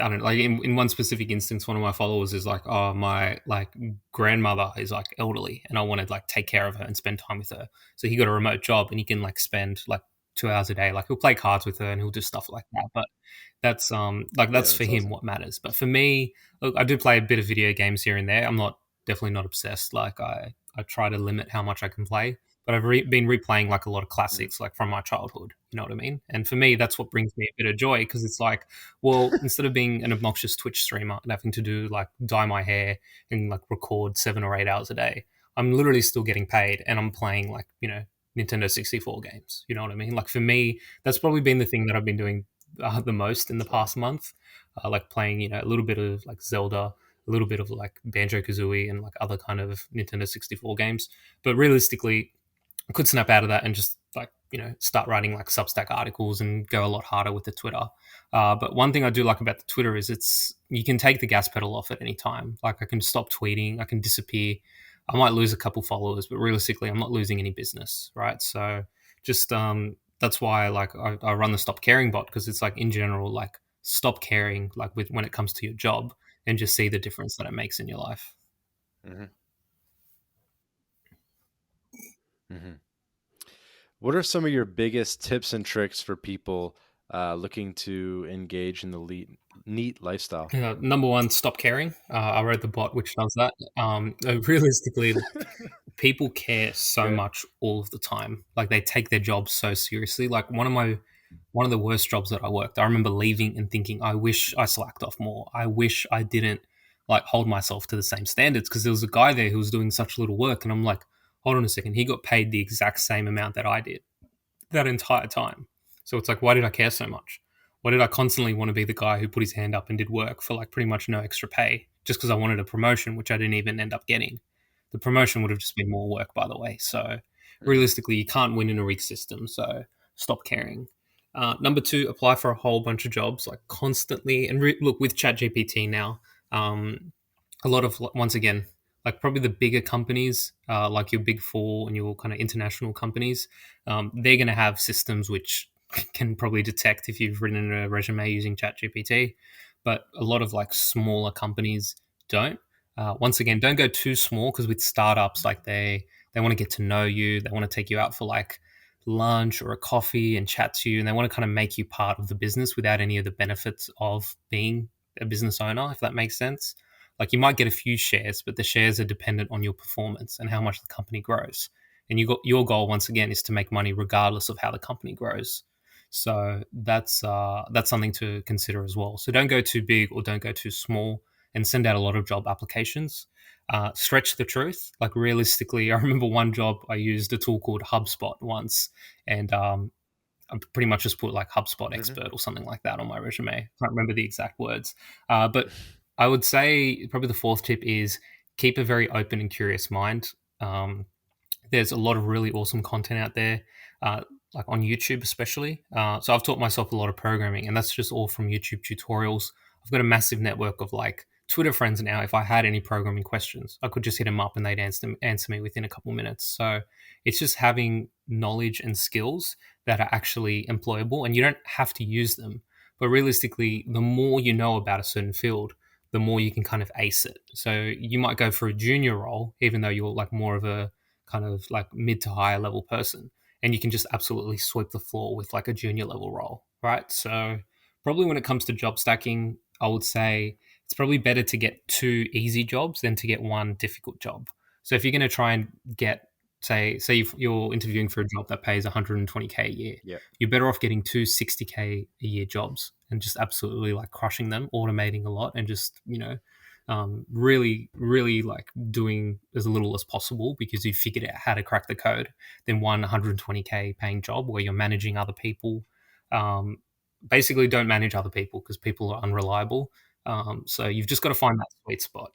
I don't know, like in one specific instance, one of my followers is like, oh, my like grandmother is like elderly, and I want to like take care of her and spend time with her. So he got a remote job, and he can like spend like 2 hours a day. Like he'll play cards with her, and he'll do stuff like that. But that's like Yeah, that's for that's him awesome. what matters. But for me, look, I do play a bit of video games here and there. I'm not definitely not obsessed. Like I try to limit how much I can play. But I've been replaying like a lot of Mhm. classics like from my childhood. You know what I mean? And for me, that's what brings me a bit of joy because it's like, well, instead of being an obnoxious Twitch streamer and having to do like dye my hair and like record 7 or 8 hours a day, I'm literally still getting paid, and I'm playing like Nintendo 64 games. You know what I mean? Like for me, that's probably been the thing that I've been doing the most in the Sure. past month, like playing a little bit of like Zelda, a little bit of like Banjo Kazooie, and like other kind of Nintendo 64 games. But realistically, I could snap out of that and just like start writing like Substack articles and go a lot harder with the Twitter. But one thing I do like about the Twitter is you can take the gas pedal off at any time. Like I can stop tweeting, I can disappear. I might lose a couple followers, but realistically, I'm not losing any business, right? So just that's why like I run the Stop Caring bot, because it's like in general like stop caring like when it comes to your job and just see the difference that it makes in your life. Hmm. Hmm. What are some of your biggest tips and tricks for people looking to engage in the neat lifestyle? Number one, stop caring. I wrote the bot which does that. Realistically, people care so Okay. much all of the time. Like they take their job so seriously. Like one of the worst jobs that I worked, I remember leaving and thinking, I wish I slacked off more. I wish I didn't like hold myself to the same standards, because there was a guy there who was doing such little work, and I'm like, hold on a second, he got paid the exact same amount that I did that entire time. So it's like, why did I care so much? Why did I constantly want to be the guy who put his hand up and did work for like pretty much no extra pay just because I wanted a promotion, which I didn't even end up getting? The promotion would have just been more work, by the way. So Hmm. realistically, you can't win in a rig system. So stop caring. Number two, apply for a whole bunch of jobs like constantly. And look, with ChatGPT now, a lot of, once again, like probably the bigger companies, like your big four and your kind of international companies, they're going to have systems which can probably detect if you've written a resume using ChatGPT. But a lot of like smaller companies don't. Once again, don't go too small, because with startups, like they want to get to know you, they want to take you out for like lunch or a coffee and chat to you, and they want to kind of make you part of the business without any of the benefits of being a business owner, if that makes sense. Like you might get a few shares, but the shares are dependent on your performance and how much the company grows. And your goal once again is to make money regardless of how the company grows. So that's something to consider as well. So don't go too big or don't go too small, and send out a lot of job applications. Stretch the truth. Like realistically, I remember one job I used a tool called HubSpot once, and I pretty much just put like HubSpot Hmm. expert or something like that on my resume. I can't remember the exact words, but I would say probably the fourth tip is keep a very open and curious mind. Um, there's a lot of really awesome content out there, like on YouTube especially. So I've taught myself a lot of programming, and that's just all from YouTube tutorials. I've got a massive network of like Twitter friends now. If I had any programming questions, I could just hit them up and they'd answer me within a couple minutes. So it's just having knowledge and skills that are actually employable, and you don't have to use them. But realistically, the more you know about a certain field, the more you can kind of ace it. So you might go for a junior role, even though you're like more of a kind of like mid to higher level person, and you can just absolutely sweep the floor with like a junior level role, right? So probably when it comes to job stacking, I would say it's probably better to get two easy jobs than to get one difficult job. So if you're going to try and get, say you're interviewing for a job that pays 120K a year, Yeah. you're better off getting two 60K a year jobs and just absolutely like crushing them, automating a lot, and just really, really like doing as little as possible because you figured out how to crack the code, than one 120K paying job where you're managing other people. Um, Basically, don't manage other people because people are unreliable. So you've just got to find that sweet spot.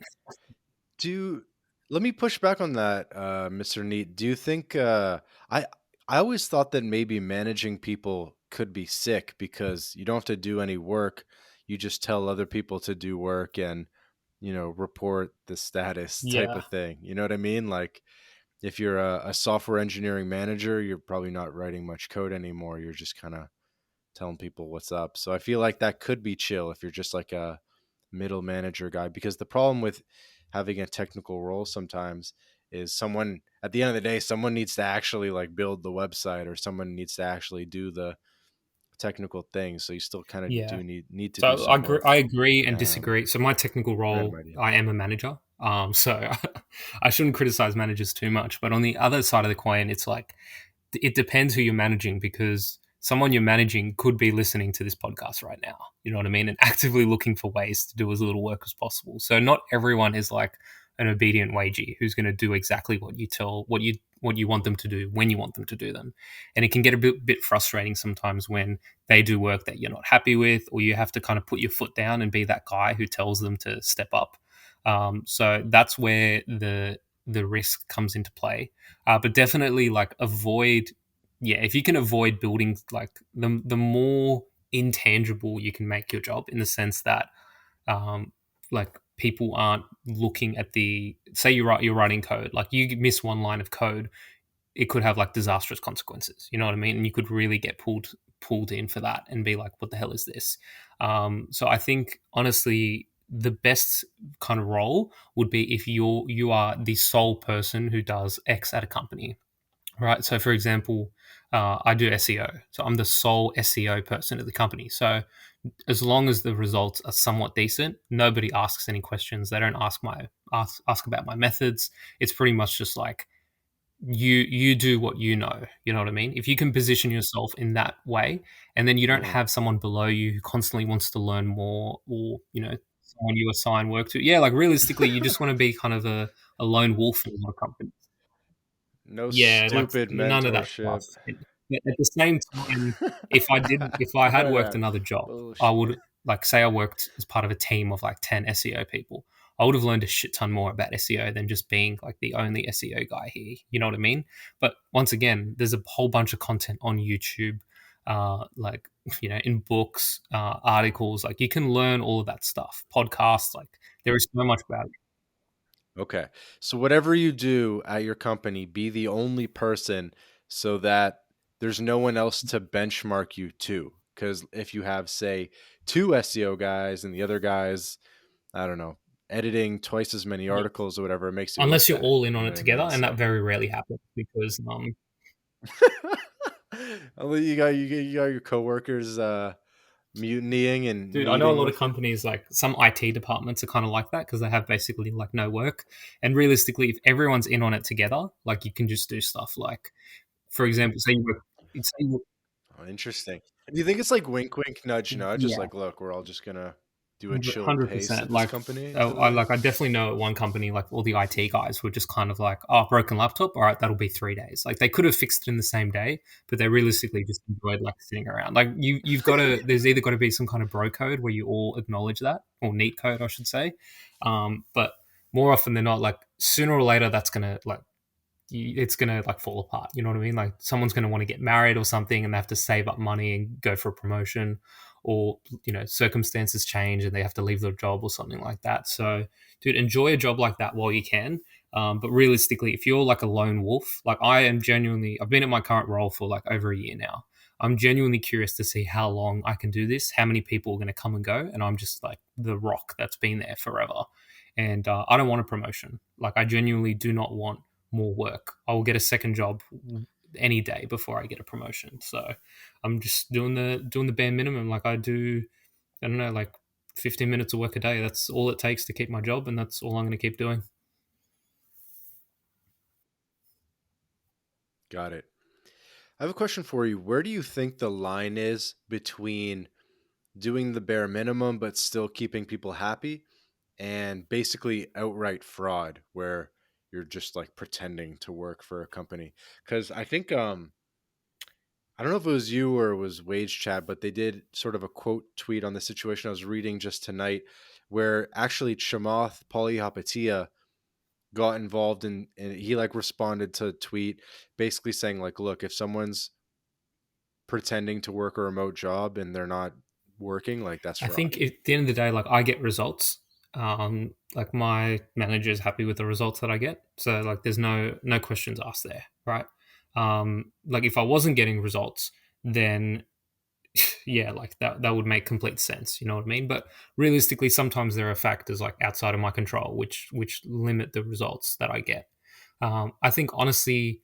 Do Let me push back on that, Mr. Neat. Do you think I I always thought that maybe managing people could be sick because you don't have to do any work. You just tell other people to do work and, report the status type Yeah. of thing. You know what I mean? Like if you're a software engineering manager, you're probably not writing much code anymore. You're just kind of telling people what's up. So I feel like that could be chill if you're just like a middle manager guy, because the problem with having a technical role sometimes is someone at the end of the day, someone needs to actually like build the website or someone needs to actually do the technical things. So you still kind of Yeah. do need to do So some work. I agree and Um, disagree. So my technical Random role, idea. I am a manager. So I shouldn't criticize managers too much. But on the other side of the coin, it's like it depends who you're managing, because someone you're managing could be listening to this podcast right now. You know what I mean? And actively looking for ways to do as little work as possible. So not everyone is like an obedient wagey who's going to do exactly what you want them to do when you want them to do them. And it can get a bit frustrating sometimes when they do work that you're not happy with, or you have to kind of put your foot down and be that guy who tells them to step up. So that's where the risk comes into play. But definitely like avoid, yeah, if you can avoid building like the more intangible you can make your job, in the sense that like people aren't looking at the, say you're writing code, like you miss one line of code, it could have like disastrous consequences. You know what I mean? And you could really get pulled in for that and be like, what the hell is this? So I think honestly, the best kind of role would be if you are the sole person who does X at a company, right? So for example, I do SEO, so I'm the sole SEO person at the company. So as long as the results are somewhat decent, nobody asks any questions. They don't ask about my methods. It's pretty much just like, you do what you know what I mean? If you can position yourself in that way, and then you don't Mhm. have someone below you who constantly wants to learn more, or someone you assign work to. Yeah, like realistically you just want to be kind of a lone wolf in a lot of companies. No Yeah, like stupid none of that stuff. mentorship. But at the same time, if I had None of worked that another job, I bullshit. would, like, say I worked as part of a team of like 10 SEO people. I would have learned a shit ton more about SEO than just being like the only SEO guy here. You know what I mean? But once again, there's a whole bunch of content on YouTube, like in books, articles. Like you can learn all of that stuff. Podcasts, like there is so much about it. Okay. So whatever you do at your company, be the only person so that there's no one else to benchmark you to. Because if you have, say, two SEO guys and the other guys, I don't know, editing twice as many Yeah. articles or whatever, it makes you look Unless you're bad. all in You on know it what I together, mean? and that So very rarely happens because you got your coworkers mutinying and dude, I know a meeting lot of with it. companies, like some IT departments are kind of like that because they have basically like no work. And realistically, if everyone's in on it together, like you can just do stuff like, for example, say you work, Oh, interesting. Do you think it's like wink, wink, nudge, nudge? Just yeah, like, look, we're all just gonna do a chill pace 100%. at this Like, company I today. like, I definitely know at one company, like all the IT guys were just kind of like, oh, broken laptop. All right, that'll be 3 days. Like they could have fixed it in the same day, but they realistically just enjoyed like sitting around. Like you've got to, there's either got to be some kind of bro code where you all acknowledge that, or neat code, I should say. But more often than not, like sooner or later, that's gonna like it's gonna like fall apart. You know what I mean? Like someone's gonna want to get married or something, and they have to save up money and go for a promotion, or circumstances change and they have to leave their job or something like that. So, dude, enjoy a job like that while you can. But realistically, if you're like a lone wolf, like I am genuinely, I've been in my current role for like over a year now. I'm genuinely curious to see how long I can do this, how many people are going to come and go, and I'm just like the rock that's been there forever. And I don't want a promotion. Like I genuinely do not want more work. I will get a second job any day before I get a promotion. So I'm just doing the bare minimum. Like I do, I don't know, like 15 minutes of work a day. That's all it takes to keep my job, and that's all I'm going to keep doing. Got it. I have a question for you. Where do you think the line is between doing the bare minimum but still keeping people happy and basically outright fraud where you're just like pretending to work for a company? Because I think I don't know if it was you or it was Wage Chat, but they did sort of a quote tweet on the situation I was reading just tonight, where actually Chamath Palihapitiya got involved and he like responded to a tweet basically saying like, look, if someone's pretending to work a remote job and they're not working, like that's I fraud. think at the end of the day, like I get results. Like my manager is happy with the results that I get, so like there's no questions asked there, right? Like if I wasn't getting results, then yeah, like that would make complete sense. You know what I mean? But realistically, sometimes there are factors like outside of my control which limit the results that I get. I think honestly,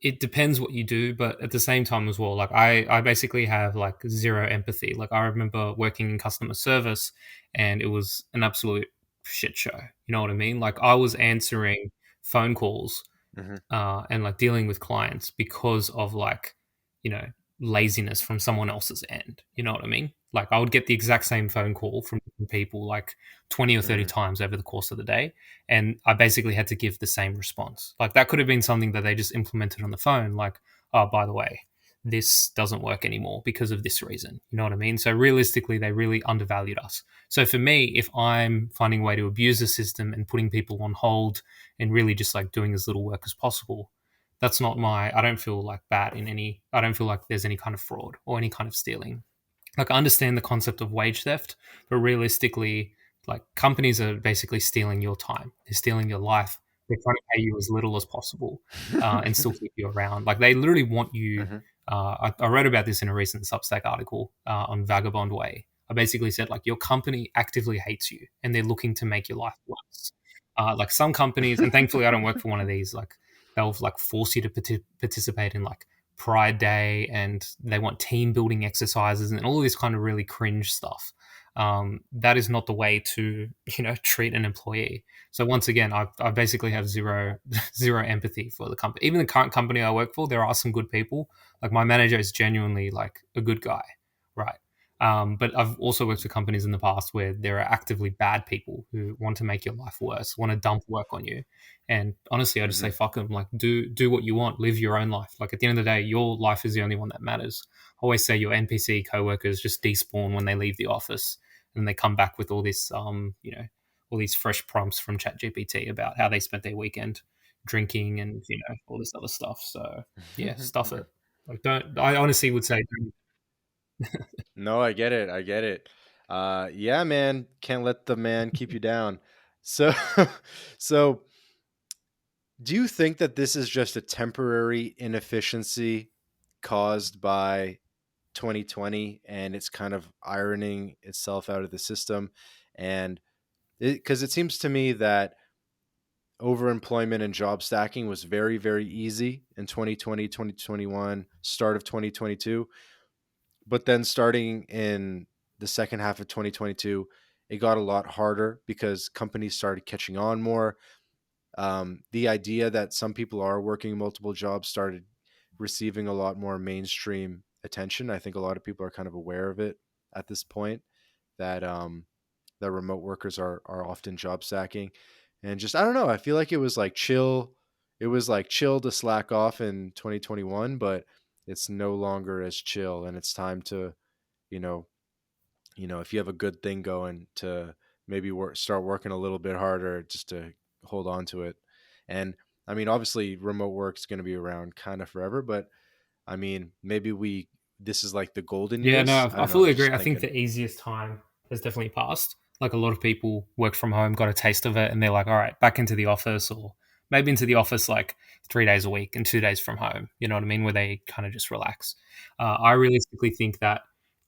it depends what you do, but at the same time as well, like I basically have like zero empathy. Like I remember working in customer service, and it was an absolute shit show. You know what I mean? Like I was answering phone calls Hmm. and like dealing with clients because of like you know laziness from someone else's end. You know what I mean? Like I would get the exact same phone call from from people like 20 or 30 Mhm. times over the course of the day. And I basically had to give the same response. Like that could have been something that they just implemented on the phone, like, oh, by the way, this doesn't work anymore because of this reason. You know what I mean? So realistically, they really undervalued us. So for me, if I'm finding a way to abuse the system and putting people on hold and really just like doing as little work as possible, that's not I don't feel like bad in any, I don't feel like there's any kind of fraud or any kind of stealing. Like I understand the concept of wage theft, but realistically, like companies are basically stealing your time. They're stealing your life. They're trying to pay you as little as possible and still keep you around. Like they literally want you. Mhm. I wrote about this in a recent Substack article on Vagabond Way. I basically said like your company actively hates you and they're looking to make your life worse. Like some companies, and thankfully I don't work for one of these. Like they'll like force you to participate in like Pride Day, and they want team building exercises and all this kind of really cringe stuff. That is not the way to treat an employee. So once again, I basically have zero zero empathy for the company. Even the current company I work for, there are some good people. Like my manager is genuinely like a good guy, right? But I've also worked for companies in the past where there are actively bad people who want to make your life worse, want to dump work on you. And honestly, I just say Mhm. fuck them. Like do what you want, live your own life. Like at the end of the day, your life is the only one that matters. I always say your NPC coworkers just despawn when they leave the office, and they come back with all this all these fresh prompts from ChatGPT about how they spent their weekend drinking and all this other stuff. So yeah, stuff it. Like don't. I honestly would say don't. No, I get it. I get it. Yeah, man, can't let the man keep you down. So, so do you think that this is just a temporary inefficiency caused by 2020 and it's kind of ironing itself out of the system? And because it seems to me that overemployment and job stacking was very, very easy in 2020, 2021, start of 2022. But then starting in the second half of 2022, it got a lot harder because companies started catching on more. The idea that some people are working multiple jobs started receiving a lot more mainstream attention. I think a lot of people are kind of aware of it at this point that that remote workers are often job stacking, and just I don't know. I feel like it was like chill. It was like chill to slack off in 2021, but it's no longer as chill, and it's time to you know if you have a good thing going to maybe start working a little bit harder just to hold on to it. And I mean, obviously, remote work is going to be around kind of forever, but I mean, maybe this is like the golden Yeah, years. no, I I don't know. fully I'm agree. just I think thinking. the easiest time has definitely passed. Like a lot of people work from home, got a taste of it, and they're like, all right, back into the office, or maybe into the office like 3 days a week and 2 days from home. You know what I mean? Where they kind of just relax. I realistically think that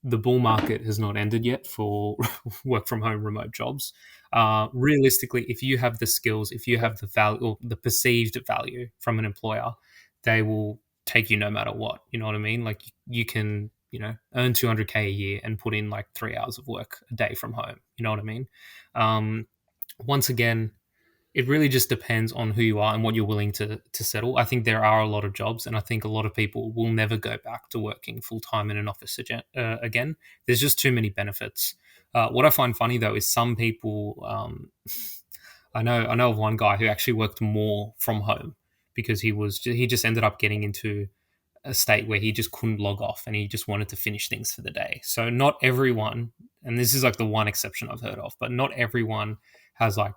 the bull market has not ended yet for work from home remote jobs. Realistically, if you have the skills, if you have the value or the perceived value from an employer, they will take you no matter what. You know what I mean? Like you can, earn 200K a year and put in like 3 hours of work a day from home. You know what I mean? Um, Once again, it really just depends on who you are and what you're willing to settle. I think there are a lot of jobs, and I think a lot of people will never go back to working full time in an office again. There's just too many benefits. What I find funny though is some people. I know of one guy who actually worked more from home because he just ended up getting into a state where he just couldn't log off and he just wanted to finish things for the day. So not everyone, and this is like the one exception I've heard of, but not everyone has like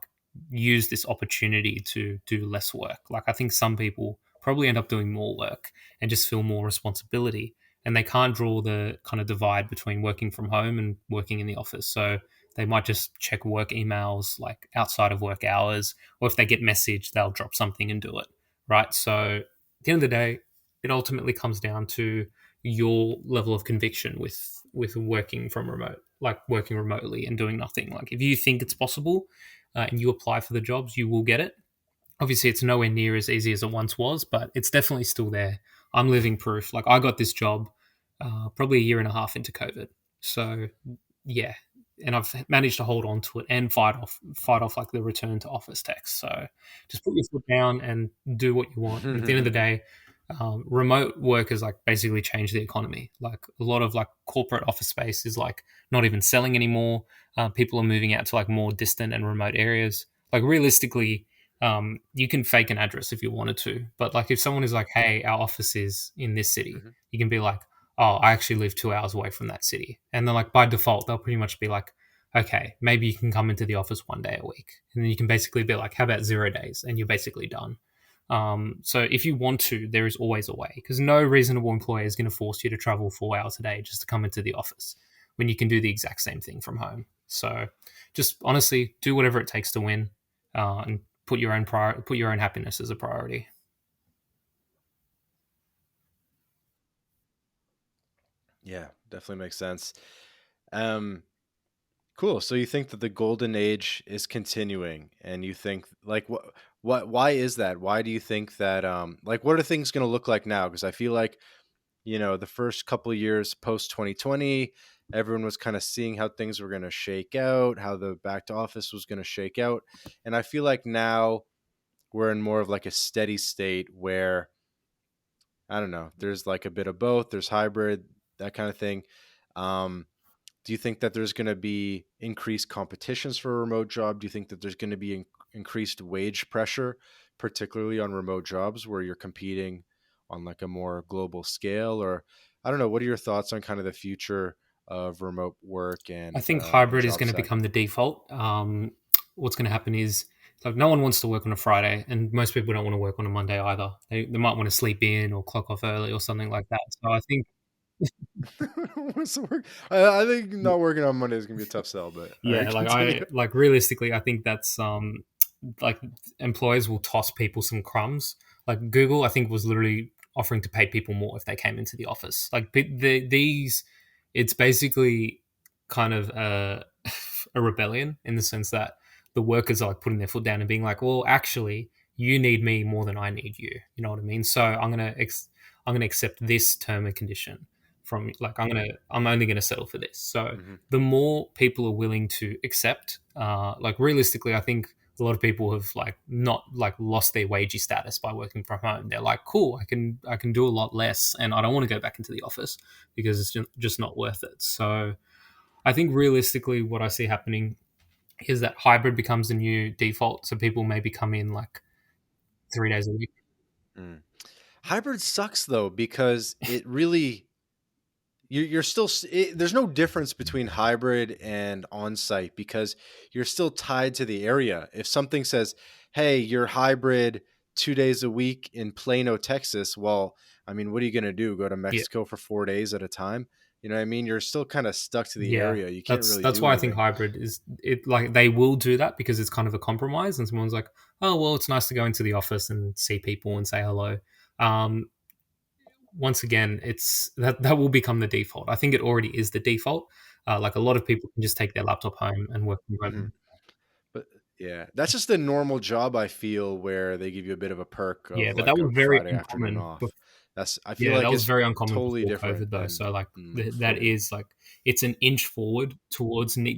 used this opportunity to do less work. Like I think some people probably end up doing more work and just feel more responsibility, and they can't draw the kind of divide between working from home and working in the office. So they might just check work emails like outside of work hours, or if they get message, they'll drop something and do it. Right. So at the end of the day, it ultimately comes down to your level of conviction with working from remote, like working remotely and doing nothing. Like if you think it's possible and you apply for the jobs, you will get it. Obviously, it's nowhere near as easy as it once was, but it's definitely still there. I'm living proof. Like I got this job probably a year and a half into COVID, so yeah, and I've managed to hold on to it and fight off like the return to office text. So just put your foot down and do what you want. And at the end of the day, remote work has like basically changed the economy. Like a lot of like corporate office space is like not even selling anymore. People are moving out to like more distant and remote areas. Like realistically, you can fake an address if you wanted to, but like if someone is like, "Hey, our office is in this city," Hmm. you can be like, "Oh, I actually live 2 hours away from that city," and then like by default, they'll pretty much be like, "Okay, maybe you can come into the office 1 day a week," and then you can basically be like, "How about 0 days?" and you're basically done. So if you want to, there is always a way because no reasonable employer is going to force you to travel 4 hours a day just to come into the office when you can do the exact same thing from home. So just honestly do whatever it takes to win, and put your own happiness as a priority. Yeah, definitely makes sense. Um, cool. So you think that the golden age is continuing, and you think like why is that? Why do you think that like what are things going to look like now? Because I feel like the first couple of years post 2020, everyone was kind of seeing how things were going to shake out, how the back to office was going to shake out, and I feel like now we're in more of like a steady state where I don't know, there's like a bit of both, there's hybrid, that kind of thing. Um, do you think that there's going to be increased competitions for a remote job? Do you think that there's going to be increased wage pressure, particularly on remote jobs where you're competing on like a more global scale? Or I don't know, what are your thoughts on kind of the future of remote work I think and hybrid is job going to stack? become the default. What's going to happen is like no one wants to work on a Friday, and most people don't want to work on a Monday either. They might want to sleep in or clock off early or something like that. So I think What's the work? I think not working on Monday is gonna be a tough sell, but all right, yeah, like continue. I like realistically, I think that's like employers will toss people some crumbs. Like Google, I think was literally offering to pay people more if they came into the office. Like these, it's basically kind of a rebellion in the sense that the workers are like putting their foot down and being like, well, actually, you need me more than I need you. You know what I mean? So I'm gonna accept this term and condition from like I'm only gonna settle for this. So Hmm. the more people are willing to accept, like realistically, I think a lot of people have like not like lost their wagey status by working from home. They're like, cool, I can do a lot less, and I don't want to go back into the office because it's just not worth it. So I think realistically, what I see happening is that hybrid becomes the new default. So people maybe come in like 3 days a week. Mm. Hybrid sucks though because it really you're still there's no difference between hybrid and on-site because you're still tied to the area. If something says, "Hey, you're hybrid 2 days a week in Plano, Texas," well, I mean, what are you going to do? Go to Yeah, Mexico for 4 days at a time? You know what I mean? You're still kind of stuck to the yeah. area. You can't really That's do why I think anything. hybrid is it like they will do that because it's kind of a compromise and someone's like, oh well, it's nice to go into the office and see people and say hello. Um, Once again, it's that will become the default. I think it already is the default. Like a lot of people can just take their laptop home and work from Hmm. home. But yeah, that's just a normal job. I feel where they give you a bit of a perk Yeah, of but that like was a very Friday afternoon uncommon. off. That's I feel Yeah, that like was it's very uncommon totally before different COVID, though. than So, like, that for is like it's an inch forward towards Nick.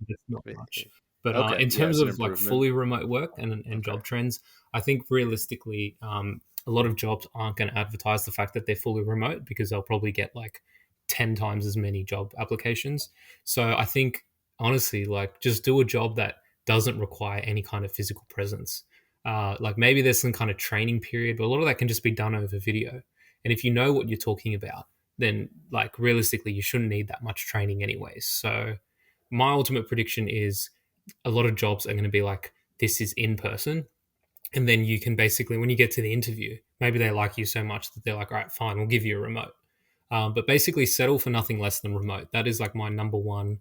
It's not much. But okay, in yeah, terms it's an of like improvement. fully remote work and Okay. job trends, I think realistically, a lot of jobs aren't going to advertise the fact that they're fully remote because they'll probably get like 10 times as many job applications. So, I think honestly, like, just do a job that doesn't require any kind of physical presence. Like maybe there's some kind of training period, but a lot of that can just be done over video. And if you know what you're talking about, then like realistically, you shouldn't need that much training anyways. So my ultimate prediction is a lot of jobs are going to be like, this is in person. And then you can basically, when you get to the interview, maybe they like you so much that they're like, all right, fine, we'll give you a remote. But basically, settle for nothing less than remote. That is like my number one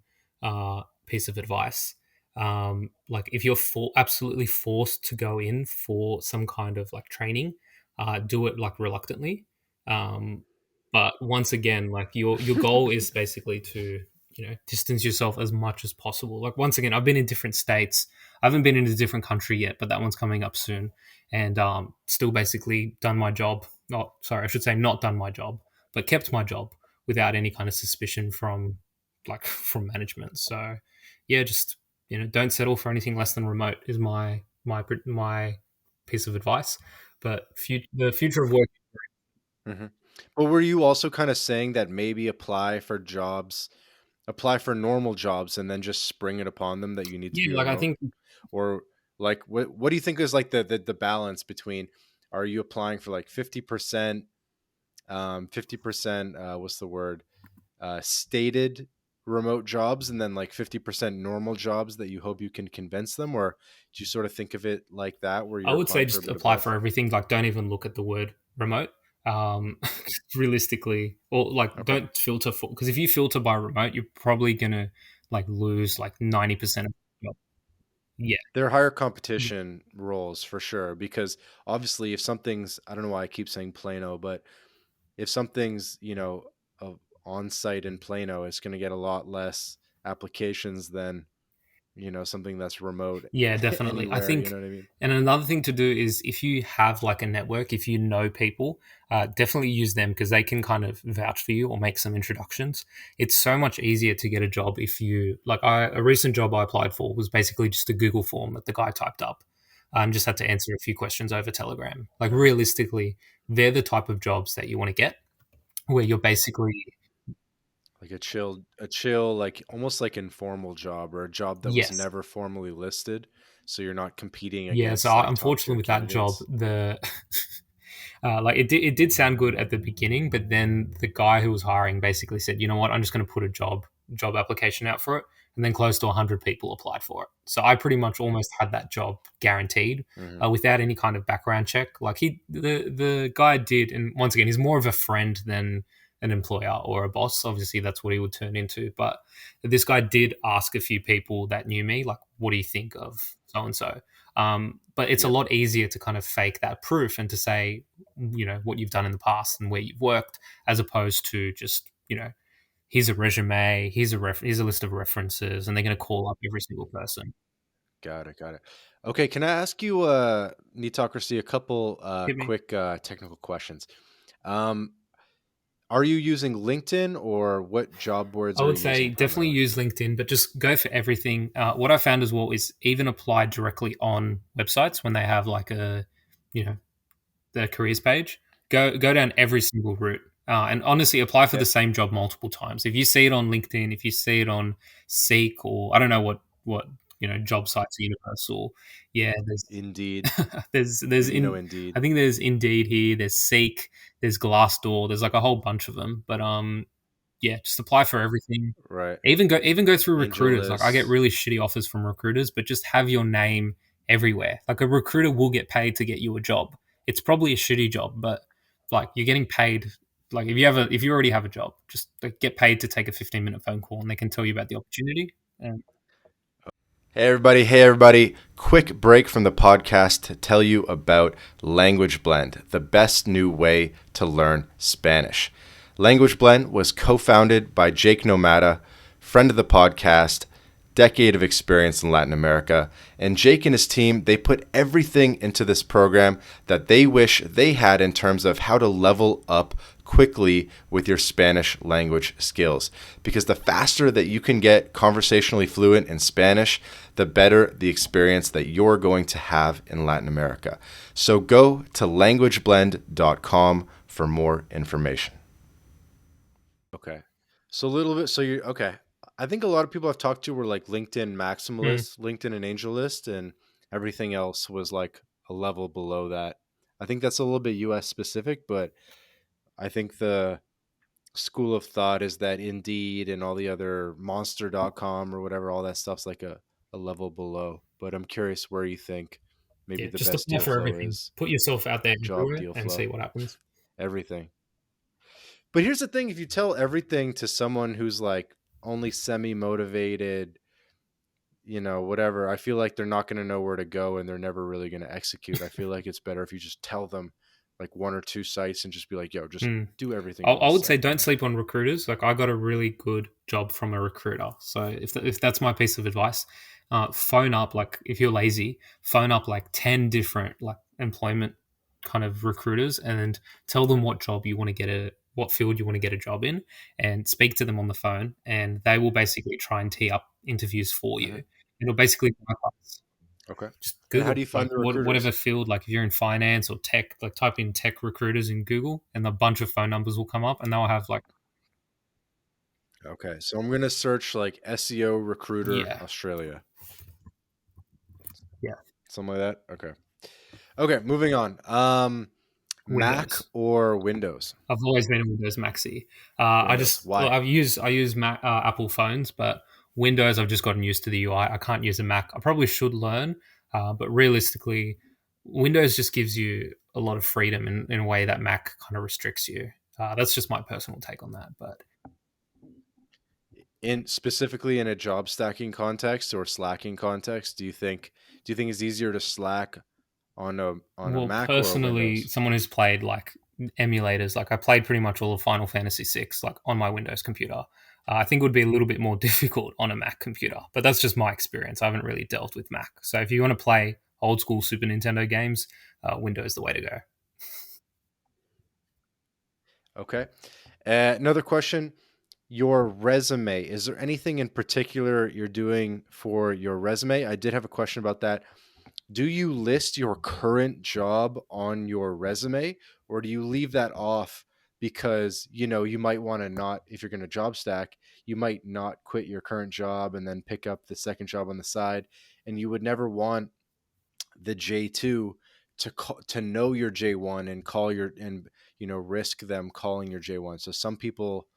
piece of advice. Like if you're absolutely forced to go in for some kind of like training, do it like reluctantly. Um, but once again, like your goal is basically to distance yourself as much as possible. Like once again, I've been in different states. I haven't been in a different country yet, but that one's coming up soon, and still basically done my job. Not sorry, I should say not done my job, but kept my job without any kind of suspicion from like from management. So yeah, just don't settle for anything less than remote is my piece of advice. But the future of work. Hmm. But were you also kind of saying that maybe apply for jobs, apply for normal jobs, and then just spring it upon them that you need to be Yeah, like I remote? think Or like what do you think is like the balance between, are you applying for like 50%, 50% what's the word, stated remote jobs, and then like 50% normal jobs that you hope you can convince them? Or do you sort of think of it like that, where I you're would say applying for a just bit of apply for both? everything. Like, don't even look at the word remote. Um, realistically, or like, Okay. don't filter for, because if you filter by remote, you're probably gonna like lose like 90% of the job. Yeah, There are higher competition roles for sure, because obviously if something's, I don't know why I keep saying Plano, but if something's, on site in Plano, it's going to get a lot less applications than, something that's remote yeah, definitely. I anywhere. You know think, what I mean? and another thing to do is if you have like a network, if you know people, definitely use them because they can kind of vouch for you or make some introductions. It's so much easier to get a job if you like. A recent job I applied for was basically just a Google form that the guy typed up. Just had to answer a few questions over Telegram. Like realistically, they're the type of jobs that you want to get where you're basically Like a chill, like almost like informal job, or a job that was yes. never formally listed. So you're not competing Yeah, so against like top unfortunately tier with that job, candidates. the like it did sound good at the beginning, but then the guy who was hiring basically said, "You know what? I'm just going to put a job application out for it," and then close to 100 people applied for it. So I pretty much almost had that job guaranteed Hmm. without any kind of background check. Like the guy did, and once again, he's more of a friend than an employer or a boss. Obviously, that's what he would turn into. But this guy did ask a few people that knew me, like, "What do you think of so and so?" But it's a Yep. lot easier to kind of fake that proof and to say, what you've done in the past and where you've worked, as opposed to just, here's a resume, here's a list of references, and they're going to call up every single person. Got it. Got it. Okay. Can I ask you, Neetocracy, a couple Hit me. quick technical questions? Um, are you using LinkedIn, or what job boards I are would you say using definitely primarily? use LinkedIn, but just go for everything. What I found as well is even apply directly on websites when they have like you know, the careers page, go down every single route, and honestly apply for the Okay. same job multiple times. If you see it on LinkedIn, if you see it on Seek, or I don't know what job sites are universal. Yeah, there's Indeed. there's You know, in Indeed. I think there's Indeed here, there's Seek, there's Glassdoor, there's like a whole bunch of them. But yeah, just apply for everything. Right. Even go through Angel recruiters. Like I get List. really shitty offers from recruiters, but just have your name everywhere. Like a recruiter will get paid to get you a job. It's probably a shitty job, but like you're getting paid. Like if you already have a job, just like, get paid to take a 15-minute phone call, and they can tell you about the opportunity. And Hey, everybody. Hey, everybody. Quick break from the podcast to tell you about Language Blend, the best new way to learn Spanish. Language Blend was co founded by Jake Nomada, friend of the podcast, decade of experience in Latin America. And Jake and his team, they put everything into this program that they wish they had in terms of how to level up quickly with your Spanish language skills. Because the faster that you can get conversationally fluent in Spanish, the better the experience that you're going to have in Latin America. So go to languageblend.com for more information. Okay. So a little bit. So you're okay. I think a lot of people I've talked to were like LinkedIn mm, maximalists, LinkedIn and AngelList, and everything else was like a level below that. I think that's a little bit US specific, but I think the school of thought is that Indeed and all the other monster.com or whatever, all that stuff's like a level below. But I'm curious where you think maybe yeah, the just best apply deal for flow everything. is. Put yourself out there Job everywhere deal and see flow, what happens. everything. But here's the thing, if you tell everything to someone who's like only semi motivated, whatever, I feel like they're not going to know where to go, and they're never really going to execute. I feel like it's better if you just tell them like one or two sites and just be like, yo, just Mm. do everything I on I this would say site. don't sleep on recruiters. Like I got a really good job from a recruiter. So if that's my piece of advice, phone up. Like if you're lazy, phone up like 10 different like employment kind of recruiters and tell them what field you want to get a job in, and speak to them on the phone, and they will basically try and tee up interviews for Hmm. you. It'll basically bypass. Okay. Just And how do Google you find like the whatever recruiters? field, like if you're in finance or tech, like type in tech recruiters in Google, and a bunch of phone numbers will come up, and they'll have like, Okay, so I'm gonna search like SEO recruiter yeah, Australia, yeah, something like that. Okay. Okay, moving on. Mac Windows. or Windows? I've always been a Windows Maxi. Windows. Why? I use Apple phones, but Windows I've just gotten used to the UI. I can't use a Mac. I probably should learn, but realistically, Windows just gives you a lot of freedom in a way that Mac kind of restricts you. That's just my personal take on that. But In specifically in a job stacking context or slacking context, do you think it's easier to slack on a well, Mac or a personally, Windows? someone who's played like emulators, like I played pretty much all of Final Fantasy VI, like on my Windows computer. I think it would be a little bit more difficult on a Mac computer, but that's just my experience. I haven't really dealt with Mac. So if you want to play old school Super Nintendo games, Windows is the way to go. Okay. Another question. Your resume. Is there anything in particular you're doing for your resume? I did have a question about that. Do you list your current job on your resume, or do you leave that off because you might want to not, if you're going to job stack, you might not quit your current job and then pick up the second job on the side, and you would never want the J2 to know your J1 and call your and risk them calling your J1. So some people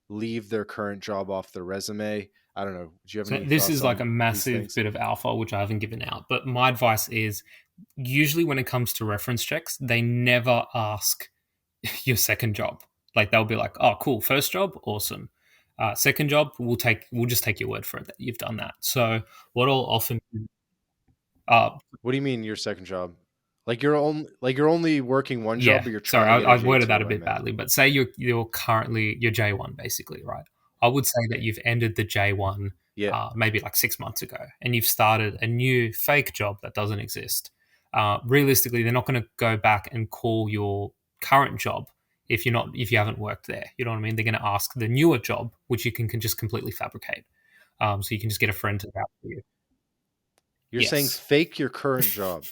leave their current job off their resume. I don't know. Do you have So any this thoughts is like on a these massive things? bit of alpha, which I haven't given out. But my advice is usually when it comes to reference checks, they never ask your second job. Like they'll be like, "Oh, cool, first job, awesome. Second job, we'll just take your word for it that you've done that." So what I'll often, uh, What do you mean your second job? Like you're only working one job, yeah, but you're sorry, trying to get a I worded that a J2. I bit meant. badly, but say you're currently you're J1 basically, right? I would say that you've ended the J1 Yeah. maybe like 6 months ago, and you've started a new fake job that doesn't exist. Realistically, they're not going to go back and call your current job if you haven't worked there. You know what I mean? They're going to ask the newer job, which you can just completely fabricate. So you can just get a friend to that for you. You're saying Yes. fake your current job.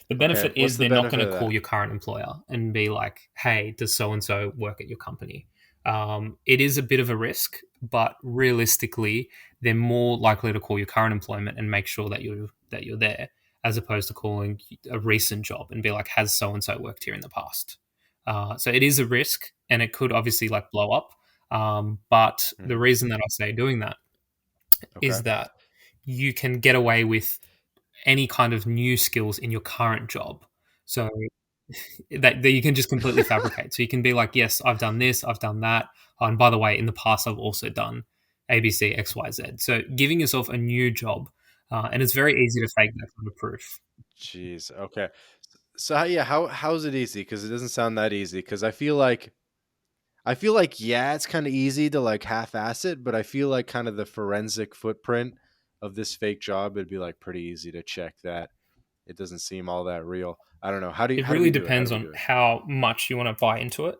The Okay. benefit What's is the they're not benefit going to of call that? your current employer and be like, hey, does so and so work at your company? It is a bit of a risk, but realistically, they're more likely to call your current employment and make sure that you're there, as opposed to calling a recent job and be like, has so and so worked here in the past? So it is a risk, and it could obviously like blow up. But the Hmm. reason that I say doing that Okay. is that you can get away with any kind of new skills in your current job. So that you can just completely fabricate. So you can be like, yes, I've done this, I've done that. Oh, and by the way, in the past, I've also done ABC, XYZ. So giving yourself a new job, and it's very easy to fake that kind of proof. Jeez. Okay. So yeah, how's it easy? Because it doesn't sound that easy. Because I feel like yeah, it's kind of easy to like half-ass it, but I feel like kind of the forensic footprint of this fake job, it'd be like pretty easy to check that it doesn't seem all that real. I don't know. How do you, It how do really we do it? How do depends we on do it? how much you want to buy into it.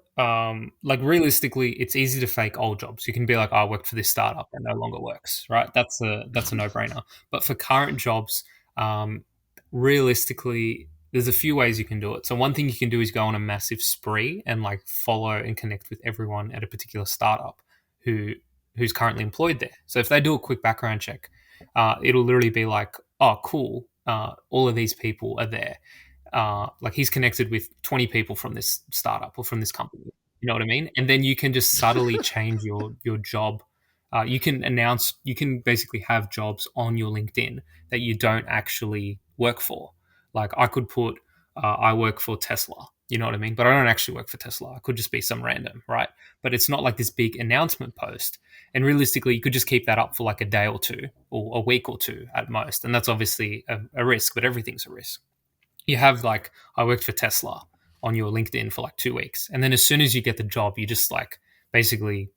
Like realistically, it's easy to fake old jobs. You can be like, oh, "I worked for this startup that no longer works," right? That's a no brainer. But for current jobs, um, realistically, there's a few ways you can do it. So one thing you can do is go on a massive spree and like follow and connect with everyone at a particular startup who who's currently employed there. So if they do a quick background check, it'll literally be like, "Oh, cool, all of these people are there." Like he's connected with 20 people from this startup or from this company. You know what I mean? And then you can just subtly change your job. You can basically have jobs on your LinkedIn that you don't actually work for. Like I could put, I work for Tesla. You know what I mean? But I don't actually work for Tesla. I could just be some random, right? But it's not like this big announcement post. And realistically, you could just keep that up for like a day or two or a week or two at most. And that's obviously a risk, but everything's a risk. You have like, I worked for Tesla on your LinkedIn for like 2 weeks, and then as soon as you get the job, you just like basically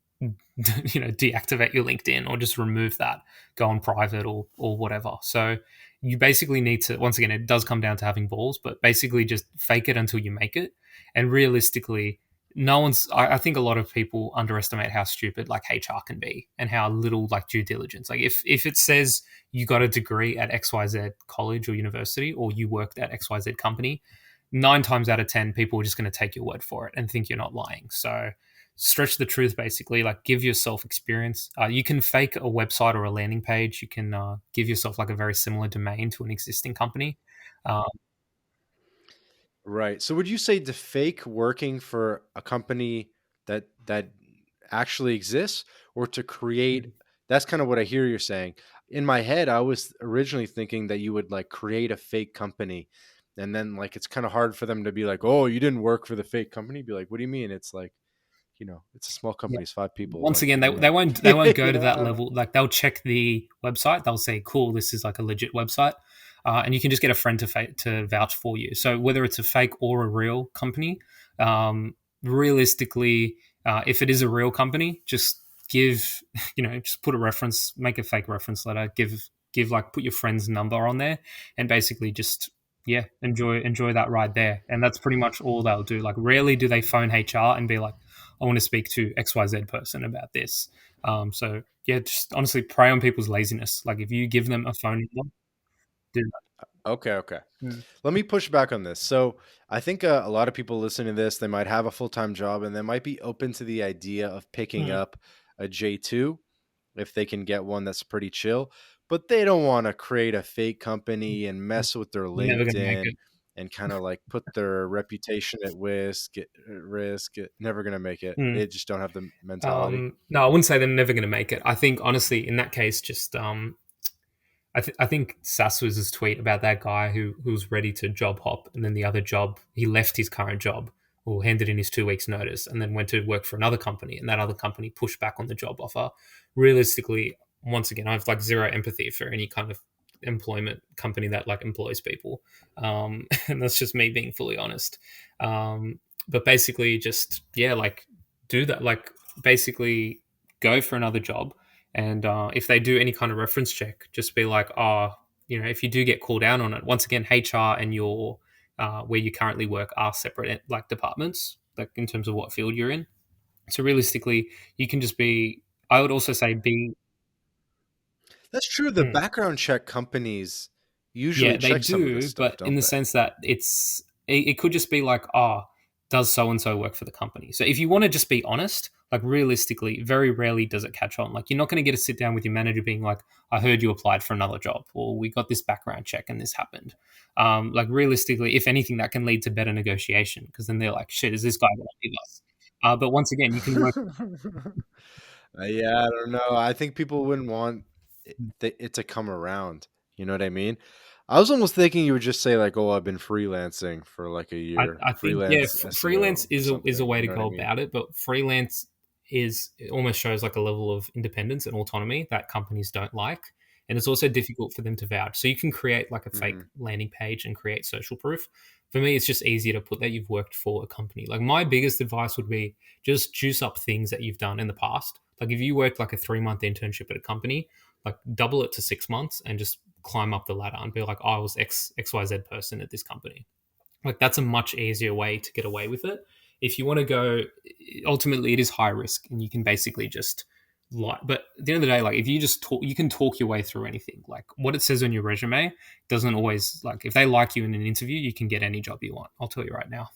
deactivate your LinkedIn or just remove that, go on private or whatever. So you basically need to, once again, it does come down to having balls, but basically just fake it until you make it. And realistically, no one's I think a lot of people underestimate how stupid like HR can be and how little like due diligence. Like if it says you got a degree at XYZ college or university or you worked at XYZ company, 9 times out of 10 people are just going to take your word for it and think you're not lying. So stretch the truth, basically, like give yourself experience. You can fake a website or a landing page. You can give yourself like a very similar domain to an existing company. uh, Right. So would you say to fake working for a company that actually exists, or to create, that's kind of what I hear you're saying. In my head, I was originally thinking that you would like create a fake company, and then like it's kind of hard for them to be like, "Oh, you didn't work for the fake company." Be like, "What do you mean?" It's like, it's a small Yeah. company, it's five people, Once like, again, they won't go to I that don't know. level. Like they'll check the website. They'll say, "Cool, this is like a legit website," and you can just get a friend to vouch for you. So whether it's a fake or a real company, realistically, if it is a real company, just give just put a reference, make a fake reference letter, give like put your friend's number on there, and basically just yeah enjoy that ride there. And that's pretty much all they'll do. Like rarely do they phone HR and be like, I want to speak to XYZ person about this. So yeah, just honestly prey on people's laziness. Like if you give them a phone number, do Okay, okay. that. Mm. Let me push back on this. So I think a lot of people listening to this, they might have a full-time job and they might be open to the idea of picking Mm. up a J2 if they can get one that's pretty chill, but they don't want to create a fake company and mess with their Never gonna make LinkedIn it. and kind of like put their reputation never going to make it. Mm. They just don't have the mentality. No, I wouldn't say they're never going to make it. I think honestly, in that case, just I think Sass was his tweet about that guy who was ready to job hop, and then the other job he left his current job or handed in his 2 weeks notice, and then went to work for another company, and that other company pushed back on the job offer. Realistically, once again, I have like zero empathy for any kind of employment company that like employs people, and that's just me being fully honest. But basically, just yeah, like do that, like basically go for another job, and if they do any kind of reference check, just be like, oh, if you do get called out on it, once again, HR and your where you currently work are separate like departments, like in terms of what field you're in. So realistically, you can just be. I would also say be. That's true. The Hmm. background check companies usually Yeah, they check some of this do, stuff, but in don't the they? sense that it could just be like, does so and so work for the company? So if you want to just be honest, like realistically, very rarely does it catch on. Like you're not going to get a sit down with your manager being like, I heard you applied for another job, or we got this background check and this happened. Like realistically, if anything, that can lead to better negotiation because then they're like, shit, is this guy going to leave us? But once again, you can work. Yeah, I don't know. I think people wouldn't want it to come around. You know what I mean? I was almost thinking you would just say like, "Oh, I've been freelancing for like a year, I think yeah, freelance freelance SEO or is a something." way You to know what I go mean? about it, but freelance is it almost shows like a level of independence and autonomy that companies don't like, and it's also difficult for them to vouch. So you can create like a fake Hmm. landing page and create social proof. For me, it's just easier to put that you've worked for a company. Like my biggest advice would be just juice up things that you've done in the past. Like if you worked like a 3 month internship at a company, like double it to 6 months and just climb up the ladder and be like, oh, I was XYZ person at this company. Like that's a much easier way to get away with it. If you want to go, ultimately it is high risk, and you can basically just lie. But at the end of the day, like if you just talk, you can talk your way through anything. Like what it says on your resume doesn't always like if they like you in an interview, you can get any job you want. I'll tell you right now.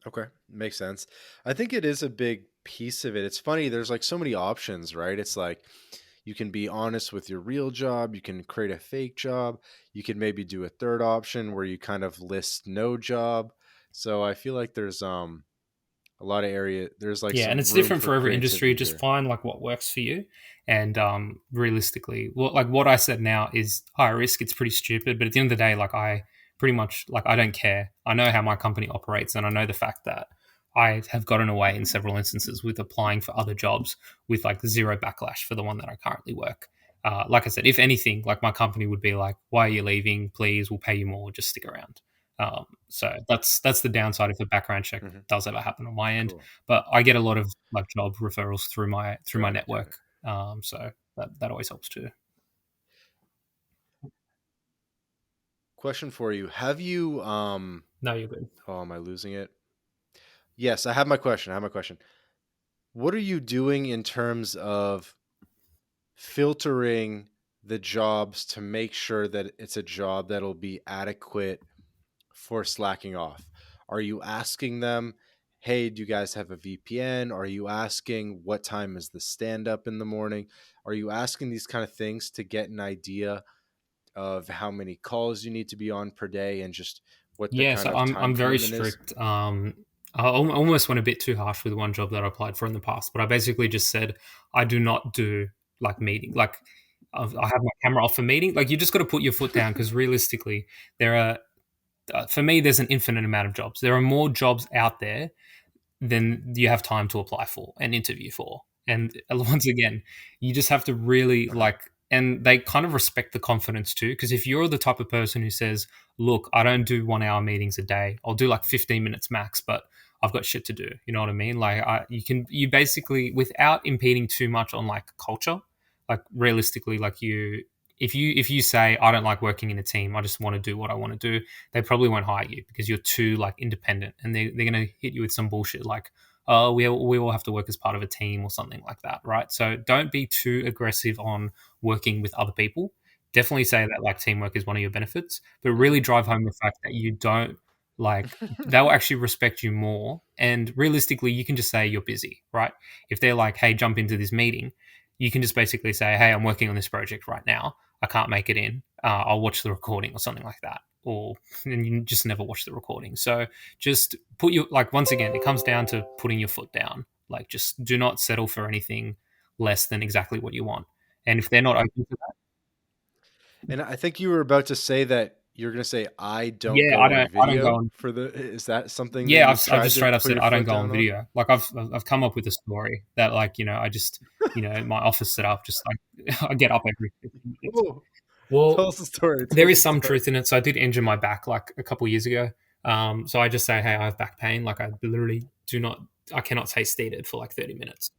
Okay, makes sense. I think it is a big piece of it. It's funny. There's like so many options, right? It's like you can be honest with your real job. You can create a fake job. You can maybe do a third option where you kind of list no job. So I feel like there's a lot of area. There's like Yeah, and some it's room different for for every industry. creativity Just here. find like what works for you. And realistically, what I said now is high risk. It's pretty stupid, but at the end of the day, like I pretty much like I don't care. I know how my company operates, and I know the fact that I have gotten away in several instances with applying for other jobs with like zero backlash for the one that I currently work. Like I said, if anything, like my company would be like, "Why are you leaving? Please, we'll pay you more. Just stick around." So that's the downside if a background check Hmm. does ever happen on my end. Cool. But I get a lot of like job referrals through my Got it. Got it. network, so that always helps too. Question for you. Have you No, you're good. oh, am I losing it? Yes, I have my question. I have my question. What are you doing in terms of filtering the jobs to make sure that it's a job that'll be adequate for slacking off? Are you asking them, hey, do you guys have a VPN? Are you asking what time is the stand up in the morning? Are you asking these kind of things to get an idea of how many calls you need to be on per day and just what the Yeah, kind so of time I'm very commitment is? strict. I almost went a bit too harsh with one job that I applied for in the past, but I basically just said I do not do like meeting. Like I have my camera off for meeting. Like you just got to put your foot down because realistically, there are for me there's an infinite amount of jobs. There are more jobs out there than you have time to apply for and interview for. And once again, you just have to really Uh-huh. like, and they kind of respect the confidence too. Because if you're the type of person who says, look, I don't do 1 hour meetings a day, I'll do like 15 minutes max, but I've got shit to do. You know what I mean? Like, you basically, without impeding too much on like culture, like realistically, like if you say I don't like working in a team, I just want to do what I want to do, they probably won't hire you because you're too like independent, and they're going to hit you with some bullshit like, oh, we all have to work as part of a team or something like that, right? So don't be too aggressive on working with other people. Definitely say that like teamwork is one of your benefits, but really drive home the fact that you don't like, they'll actually respect you more. And realistically, you can just say you're busy, right? If they're like, hey, jump into this meeting, you can just basically say, hey, I'm working on this project right now, I can't make it in. I'll watch the recording or something like that. Or and you just never watch the recording. So just put your like once again, it comes down to putting your foot down. Like just do not settle for anything less than exactly what you want. And if they're not open to that, And I think you were about to say that you're going to say, I don't yeah, go on I don't go video on. for the, is that something that Yeah, you've I've just tried to straight up put said your I don't foot go on down on? video. Like I've come up with a story that like I just my office setup just like I get up every 15 minutes. Oh, tell Well, us the story. Tell there us is the some story. truth in it. So I did injure my back like a couple years ago. So I just say, hey, I have back pain. Like I literally I cannot stay seated for like 30 minutes.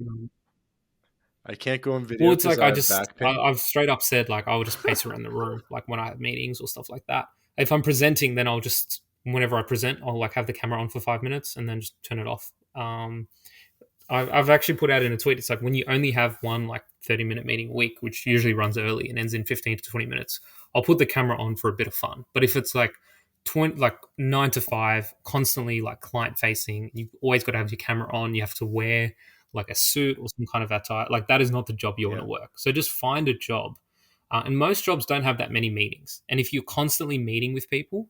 I can't go on Well, video it's because like I have back pain. I've straight up said like I'll just pace around the room like when I have meetings or stuff like that. If I'm presenting, then I'll just whenever I present, I'll like have the camera on for 5 minutes and then just turn it off. I've actually put out in a tweet. It's like when you only have one like 30-minute meeting a week, which usually runs early and ends in 15 to 20 minutes, I'll put the camera on for a bit of fun. But if it's like 20, like 9 to 5, constantly like client facing, you've always got to have your camera on. You have to wear like a suit or some kind of attire. Like that is not the job you want Yeah. to work. So just find a job. And most jobs don't have that many meetings. And if you're constantly meeting with people,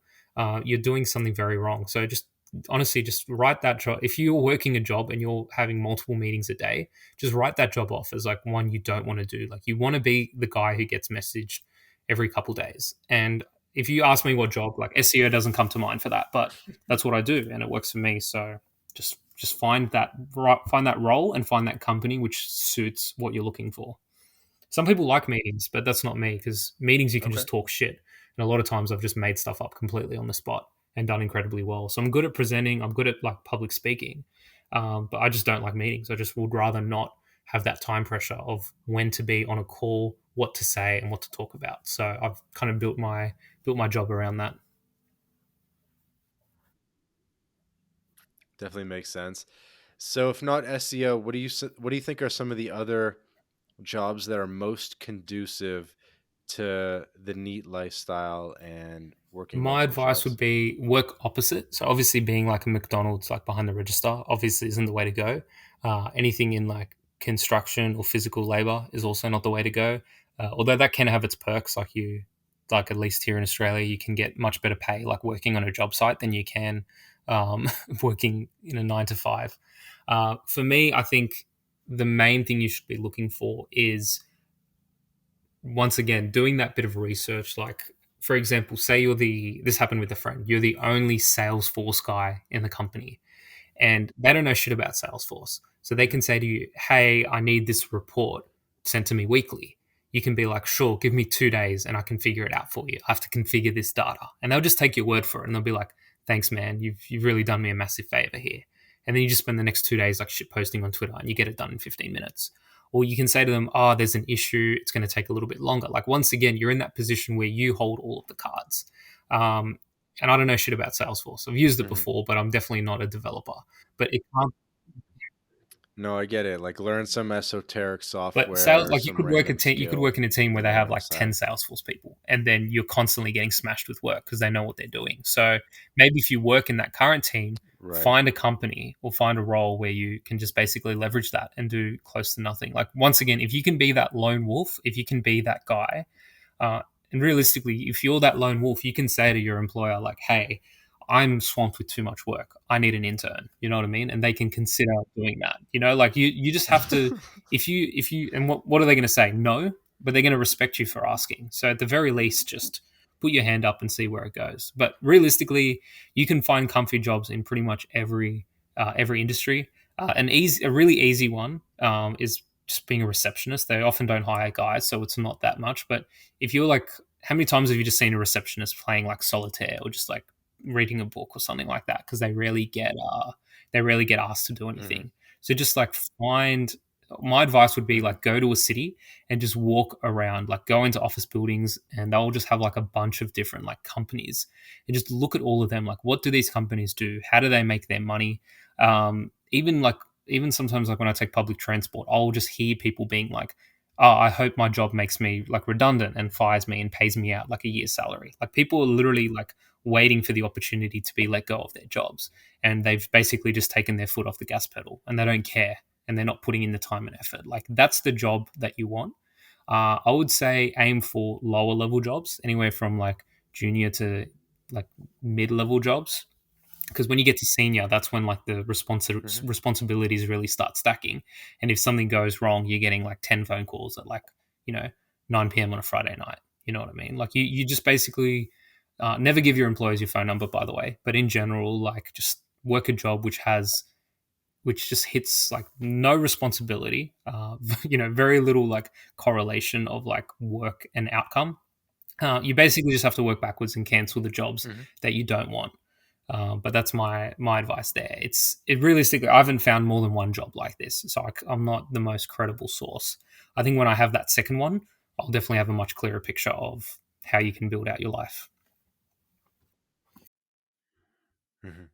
you're doing something very wrong. So just honestly just write that job. If you're working a job and you're having multiple meetings a day, just write that job off as like one you don't want to do. Like you want to be the guy who gets messaged every couple days. And if you ask me what job, like SEO doesn't come to mind for that, but that's what I do and it works for me. So just find that role and find that company which suits what you're looking for. Some people like meetings, but that's not me because meetings you can Okay. just talk shit. And a lot of times I've just made stuff up completely on the spot and done incredibly well. So I'm good at presenting. I'm good at like public speaking, but I just don't like meetings. I just would rather not have that time pressure of when to be on a call, what to say, and what to talk about. So I've kind of built my job around that. Definitely makes sense. So if not SEO, what do you think are some of the other jobs that are most conducive to the neat lifestyle and working My multiple advice would jobs? be work opposite. So obviously, being like a McDonald's, like behind the register, obviously isn't the way to go. Anything in like construction or physical labor is also not the way to go. Although that can have its perks, like at least here in Australia, you can get much better pay, like working on a job site than you can working in a 9 to 5. For me, I think the main thing you should be looking for is once again doing that bit of research. Like for example, say this happened with a friend, you're the only Salesforce guy in the company and they don't know shit about Salesforce. So they can say to you, hey, I need this report sent to me weekly. You can be like, sure, give me 2 days and I can figure it out for you. I have to configure this data. And they'll just take your word for it and they'll be like, thanks, man. You've really done me a massive favor here. And then you just spend the next 2 days like shit posting on Twitter and you get it done in 15 minutes. Or you can say to them, oh, there's an issue. It's going to take a little bit longer. Like once again, you're in that position where you hold all of the cards. And I don't know shit about Salesforce. I've used it Hmm. before, but I'm definitely not a developer. But it can't. No, I get it. Like learn some esoteric But sales, software, like you some could work a random team, you could skill, work in a team where and they then have you're like 10 set. Salesforce people, and then you're constantly getting smashed with work because they know what they're doing. So maybe if you work in that current team, Right. find a company or find a role where you can just basically leverage that and do close to nothing. Like once again, if you can be that lone wolf, if you can be that guy, uh, and realistically, if you're that lone wolf, you can say to your employer, like, hey, I'm swamped with too much work. I need an intern. You know what I mean? And they can consider doing that. You know, like you just have to, and what are they going to say? No, but they're going to respect you for asking. So at the very least, just put your hand up and see where it goes. But realistically, you can find comfy jobs in pretty much every industry. A really easy one is just being a receptionist. They often don't hire guys, so it's not that much. But if you're like, how many times have you just seen a receptionist playing like solitaire or just like reading a book or something like that? Because they rarely get asked to do Hmm. anything. So just like find. My advice would be Hmm. like go to a city and just walk around, like go into office buildings, and they'll just have like a bunch of different like companies, and just look at all of them. Like, what do these companies do? How do they make their money? Even sometimes like when I take public transport, I'll just hear people being like, oh, I hope my job makes me like redundant and fires me and pays me out like a year's salary. Like people are literally like waiting for the opportunity to be let go of their jobs. And they've basically just taken their foot off the gas pedal and they don't care and they're not putting in the time and effort. Like that's the job that you want. I would say aim for lower level jobs, anywhere from like junior to like mid level jobs, because when you get to senior, that's when like the Hmm. responsibilities really start stacking. And if something goes wrong, you're getting like 10 phone calls at like, you know, 9 p.m. on a Friday night. You know what I mean? Like you just basically never give your employers your phone number, by the way. But in general, like just work a job which just hits like no responsibility, very little like correlation of like work and outcome. You basically just have to work backwards and cancel the jobs Hmm. that you don't want. But that's my advice there. It realistically, I haven't found more than one job like this, so I'm not the most credible source. I think when I have that second one, I'll definitely have a much clearer picture of how you can build out your life. Hmm.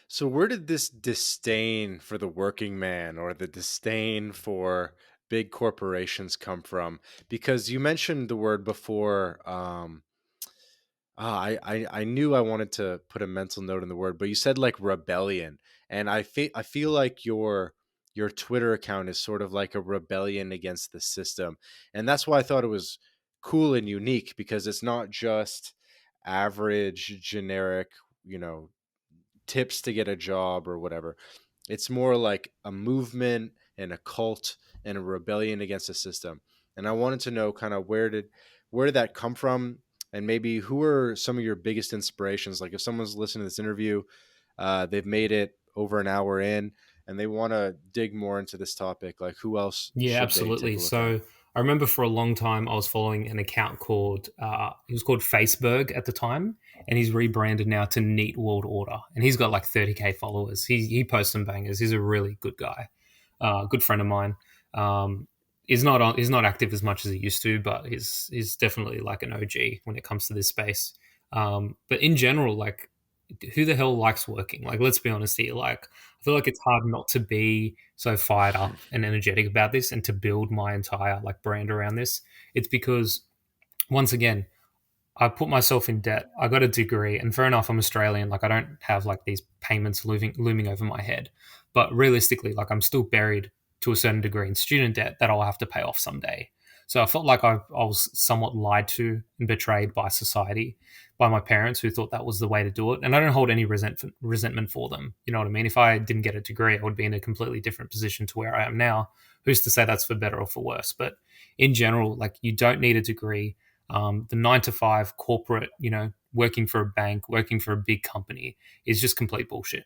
So, where did this disdain for the working man or the disdain for big corporations come from? Because you mentioned the word before. I knew I wanted to put a mental note in the word, but you said like rebellion, and I feel like your Twitter account is sort of like a rebellion against the system, and that's why I thought it was cool and unique because it's not just average generic, you know, tips to get a job or whatever. It's more like a movement and a cult and a rebellion against the system. And I wanted to know kind of where did that come from, and maybe who are some of your biggest inspirations? Like if someone's listening to this interview, they've made it over an hour in, and they want to dig more into this topic. Like who else Yeah, should they take absolutely. a look at? So I remember for a long time I was following an account called he was called Faceberg at the time, and he's rebranded now to Neat World Order, and he's got like 30K followers. He posts some bangers. He's a really good guy, good friend of mine. Um, he's not active as much as he used to, but he's definitely like an OG when it comes to this space. But in general, like who the hell likes working? Like let's be honest here. Like I feel like it's hard not to be so fired up and energetic about this and to build my entire like brand around this. It's because once again, I put myself in debt. I got a degree, and fair enough, I'm Australian. Like I don't have like these payments looming over my head, but realistically, like I'm still buried to a certain degree in student debt that I'll have to pay off someday. So I felt like I was somewhat lied to and betrayed by society, by my parents who thought that was the way to do it. And I don't hold any resentment for them. You know what I mean? If I didn't get a degree, I would be in a completely different position to where I am now. Who's to say that's for better or for worse? But in general, like you don't need a degree. The 9 to 5 corporate, working for a bank, working for a big company is just complete bullshit.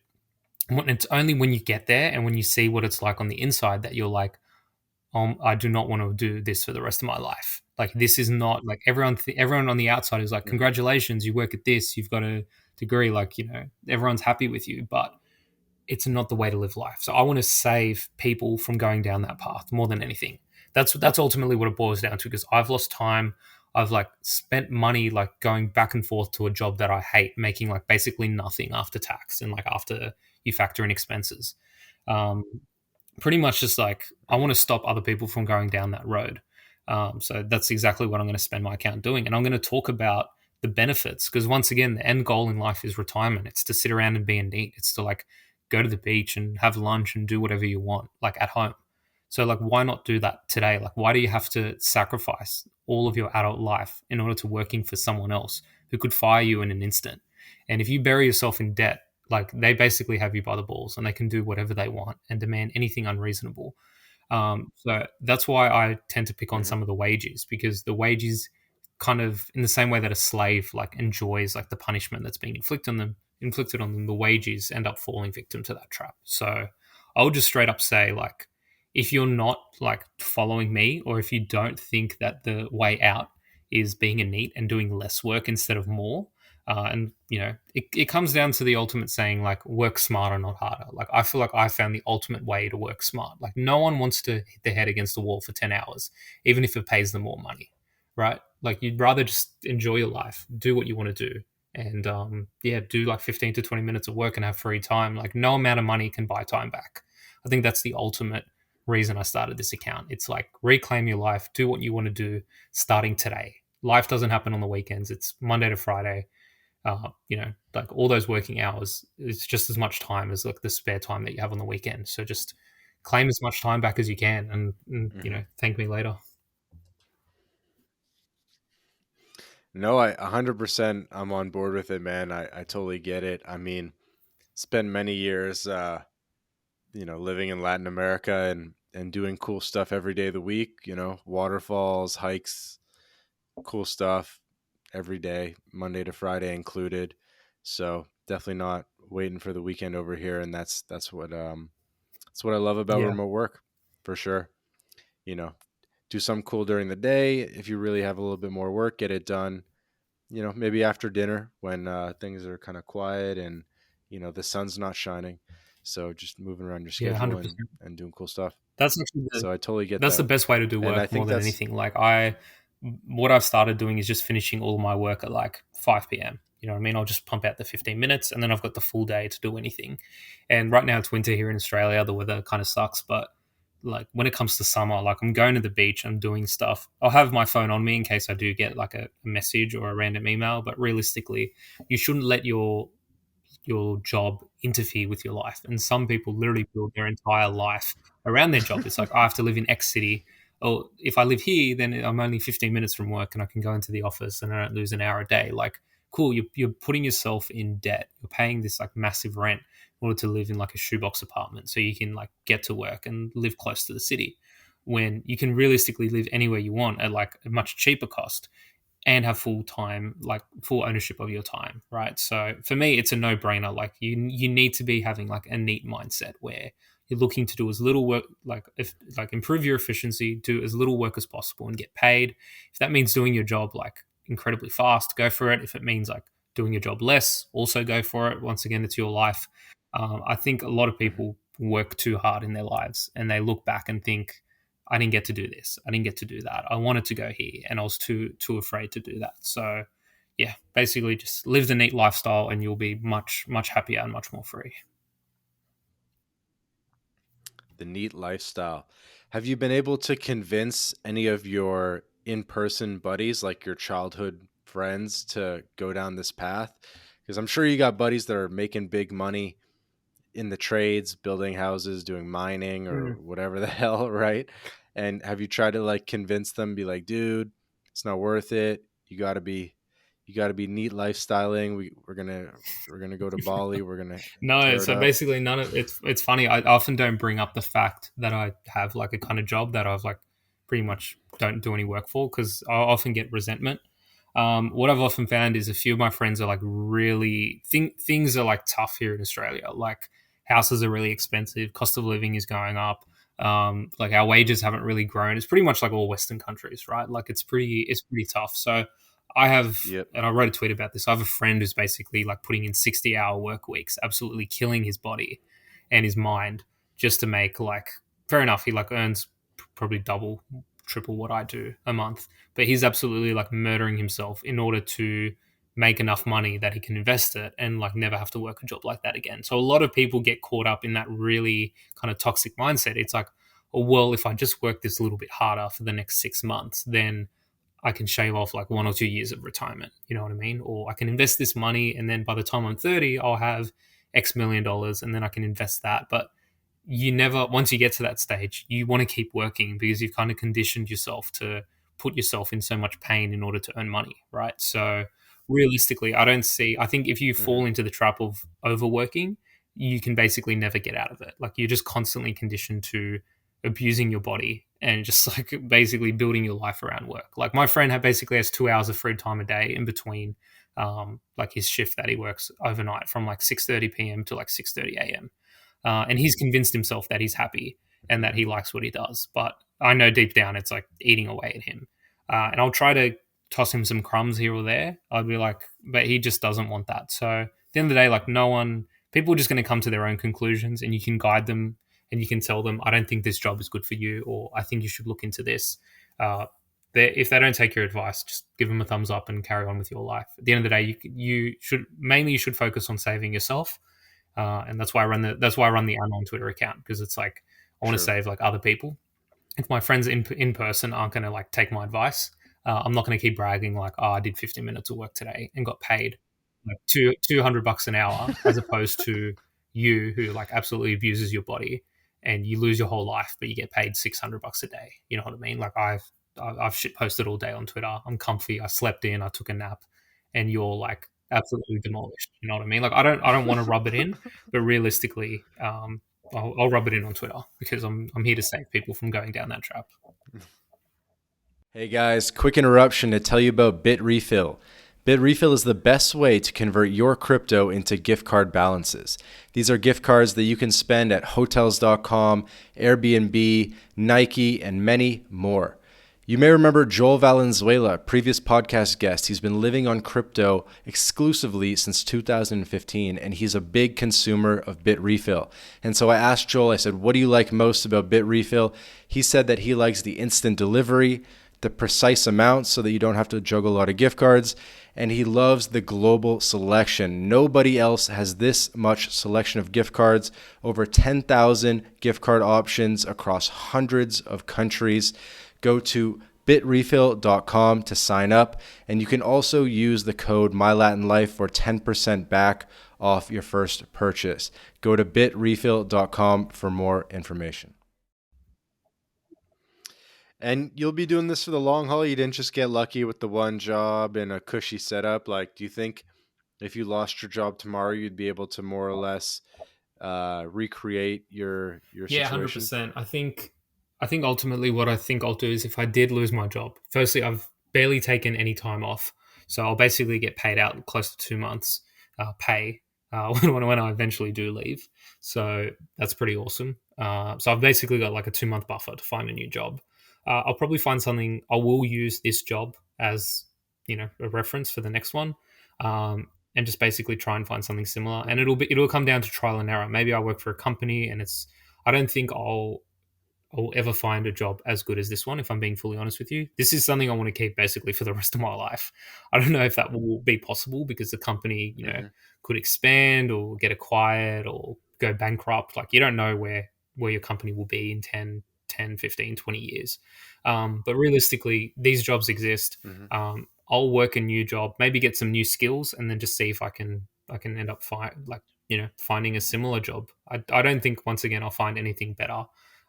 It's only when you get there and when you see what it's like on the inside that you're like, I do not want to do this for the rest of my life. Like this is not like everyone on the outside is like, Hmm. congratulations, you work at this, you've got a degree, like everyone's happy with you, but it's not the way to live life. So I want to save people from going down that path more than anything. That's ultimately what it boils down to because I've lost time. I've like spent money like going back and forth to a job that I hate, making like basically nothing after tax and like after you factor in expenses. Um, Pretty much just like I want to stop other people from going down that road. So that's exactly what I'm going to spend my account doing, and I'm going to talk about the benefits because once again, the end goal in life is retirement. It's to sit around and be in NEET. It's to like go to the beach and have lunch and do whatever you want, like at home. So like, why not do that today? Like, why do you have to sacrifice all of your adult life in order to working for someone else who could fire you in an instant? And if you bury yourself in debt, like they basically have you by the balls and they can do whatever they want and demand anything unreasonable. So that's why I tend to pick on Hmm. some of the wages because the wages kind of in the same way that a slave like enjoys like the punishment that's being inflicted on them, the wages end up falling victim to that trap. So I would just straight up say like if you're not like following me or if you don't think that the way out is being a NEET and doing less work instead of more, and you know, it comes down to the ultimate saying like work smarter, not harder. Like I feel like I found the ultimate way to work smart. Like no one wants to hit their head against the wall for 10 hours, even if it pays them more money, right? Like you'd rather just enjoy your life, do what you want to do, and yeah, do like 15 to 20 minutes of work and have free time. Like no amount of money can buy time back. I think that's the ultimate reason I started this account. It's like reclaim your life, do what you want to do starting today. Life doesn't happen on the weekends. It's Monday to Friday. You know, like all those working hours, it's just as much time as like the spare time that you have on the weekend. So just claim as much time back as you can, and you Hmm. know, thank me later. No, I 100% I'm on board with it, man. I totally get it. I mean, spent many years, living in Latin America and doing cool stuff every day of the week. Waterfalls, hikes, cool stuff every day, Monday to Friday included. So definitely not waiting for the weekend over here, and that's what I love about Yeah, remote work, for sure. You know, do something cool during the day. If you really have a little bit more work, get it done. Maybe after dinner when things are kind of quiet and the sun's not shining. So just moving around your yeah, schedule hundred and percent. and doing cool stuff. That's actually So I totally get that's the that, best way to do and I work more think than that's anything. What I've started doing is just finishing all my work at like 5 p.m. You know what I mean? I'll just pump out the 15 minutes and then I've got the full day to do anything. And right now it's winter here in Australia. The weather kind of sucks, but like when it comes to summer, like I'm going to the beach, I'm doing stuff. I'll have my phone on me in case I do get like a message or a random email. But realistically, you shouldn't let your job interfere with your life. And some people literally build their entire life around their job. It's like I have to live in X city. Or if I live here, then I'm only 15 minutes from work and I can go into the office and I don't lose an hour a day. Like, cool, you're putting yourself in debt. You're paying this like massive rent in order to live in like a shoebox apartment so you can like get to work and live close to the city when you can realistically live anywhere you want at like a much cheaper cost and have full time, like full ownership of your time, right? So for me, it's a no brainer. Like you need to be having like a NEET mindset where you're looking to do as little work, like if like improve your efficiency, do as little work as possible, and get paid. If that means doing your job like incredibly fast, go for it. If it means like doing your job less, also go for it. Once again, it's your life. I think a lot of Mhm. people work too hard in their lives, and they look back and think, I didn't get to do this. I didn't get to do that. I wanted to go here and I was too afraid to do that. So yeah, basically just live the NEET lifestyle and you'll be much happier and much more free. the NEET lifestyle. Have you been able to convince any of your in-person buddies, like your childhood friends, to go down this path? Because I'm sure you got buddies that are making big money in the trades, building houses, doing mining or Mm. whatever the hell, right? And have you tried to like convince them, be like, dude, it's not worth it. You gotta be NEET lifestyling. We're gonna go to Bali. We're gonna No, tear it so up. basically none of it's funny. I often don't bring up the fact that I have like a kind of job that I've like pretty much don't do any work for because I often get resentment. What I've often found is a few of my friends are like really things are like tough here in Australia. Like houses are really expensive, cost of living is going up. Like our wages haven't really grown. It's pretty much like all Western countries, right? Like it's pretty tough. So I have, Yep. and I wrote a tweet about this. I have a friend who's basically like putting in 60-hour work weeks, absolutely killing his body and his mind just to make like, fair enough, he like earns probably double. triple what I do a month, but he's absolutely like murdering himself in order to make enough money that he can invest it and like never have to work a job like that again. So a lot of people get caught up in that really kind of toxic mindset. It's like, oh, well, if I just work this a little bit harder for the next 6 months, then I can shave off like 1 or 2 years of retirement. You know what I mean? Or I can invest this money and then by the time I'm 30, I'll have X million dollars and then I can invest that. But you never, once you get to that stage, you want to keep working because you've kind of conditioned yourself to put yourself in so much pain in order to earn money, right? So realistically, I think if you Hmm. fall into the trap of overworking, you can basically never get out of it. Like you're just constantly conditioned to abusing your body and just like basically building your life around work. Like my friend basically has 2 hours of free time a day in between like his shift that he works overnight from like 6:30 p.m. to like 6:30 a.m. And he's convinced himself that he's happy and that Hmm. he likes what he does. But I know deep down it's like eating away at him. And I'll try to toss him some crumbs here or there. I'd be like, but he just doesn't want that. So at the end of the day, like no one, people are just going to come to their own conclusions and you can guide them and you can tell them, I don't think this job is good for you, or I think you should look into this. Uh, if they don't take your advice, just give them a thumbs up and carry on with your life. At the end of the day, you should focus on saving yourself, and that's why I run the Anon Twitter account because it's like I want to True. save like other people. If my friends in person aren't going to like take my advice, I'm not going to keep bragging like, oh, I did 15 minutes of work today and got paid like $200 an hour, as opposed to you who like absolutely abuses your body and you lose your whole life, but you get paid $600 a day. You know what I mean? Like I've shit posted all day on Twitter. I'm comfy. I slept in. I took a nap, and you're like absolutely demolished. You know what I mean? Like I don't want to rub it in, but realistically, I'll rub it in on Twitter because I'm here to save people from going down that trap. Hey guys, quick interruption to tell you about Bitrefill. Bitrefill is the best way to convert your crypto into gift card balances. These are gift cards that you can spend at hotels.com, Airbnb, Nike, and many more. You may remember Joel Valenzuela, previous podcast guest. He's been living on crypto exclusively since 2015, and he's a big consumer of Bitrefill. And so I asked Joel, I said, what do you like most about Bitrefill? He said that he likes the instant delivery, the precise amount so that you don't have to juggle a lot of gift cards, and he loves the global selection. Nobody else has this much selection of gift cards, over 10,000 gift card options across hundreds of countries. Go to bitrefill.com to sign up, and you can also use the code MyLatinLife for 10% back off your first purchase. Go to bitrefill.com for more information. And you'll be doing this for the long haul. You didn't just get lucky with the one job and a cushy setup. Like, do you think if you lost your job tomorrow, you'd be able to more or less recreate your Yeah, hundred situation? percent. I think ultimately what I think I'll do is if I did lose my job, firstly I've barely taken any time off, so I'll basically get paid out close to 2 months pay when I eventually do leave. So that's pretty awesome. So I've basically got like a 2 month buffer to find a new job. I'll probably find something. I will use this job as a reference for the next one. And just basically try and find something similar. And Mm-hmm. it'll come down to trial and error. Maybe I work for a company and I don't think I'll ever find a job as good as this one, if I'm being fully honest with you. This is something I want to keep basically for the rest of my life. I don't know if that will be possible because the company, Mm-hmm. could expand or get acquired or go bankrupt. Like you don't know where your company will be in 15, 20 years. But realistically, these jobs exist. Mm-hmm. I'll work a new job, maybe get some new skills, and then just see if I can end up finding a similar job. I don't think once again I'll find anything better.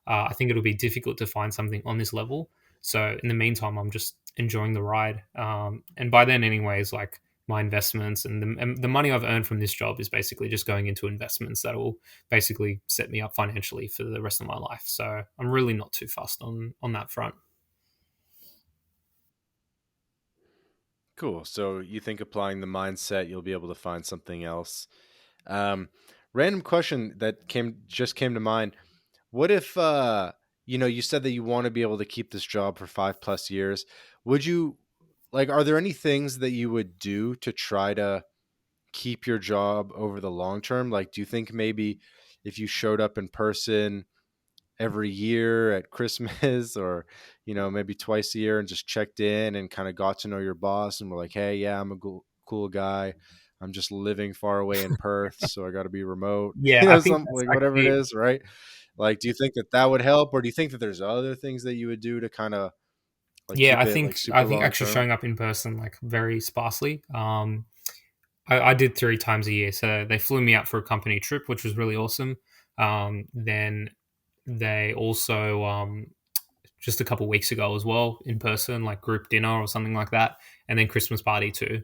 I think it'll be difficult to find something on this level. So in the meantime, I'm just enjoying the ride. And by then, anyways, like my investments and the money I've earned from this job is basically just going into investments that will basically set me up financially for the rest of my life. So I'm really not too fussed on that front. Cool. So you think applying the mindset, you'll be able to find something else. Um, Random question that came to mind. What if you said that you want to be able to keep this job for 5+ years? Would you like? Are there any things that you would do to try to keep your job over the long term? Like, do you think maybe if you showed up in person every year at Christmas or, maybe twice a year and just checked in and kind of got to know your boss and were like, hey, yeah, I'm a cool guy. I'm just living far away in Perth, so I got to be remote, Yeah, I think something that's like whatever it actually is, right? Like, do you think that that would help, or do you think that there's other things that you would do to kind of like yeah, keep I it think like I super think long actually term? showing up in person like very sparsely. I did 3 times a year, so they flew me out for a company trip, which was really awesome. Then they also just a couple weeks ago as well in person, like group dinner or something like that, and then Christmas party too.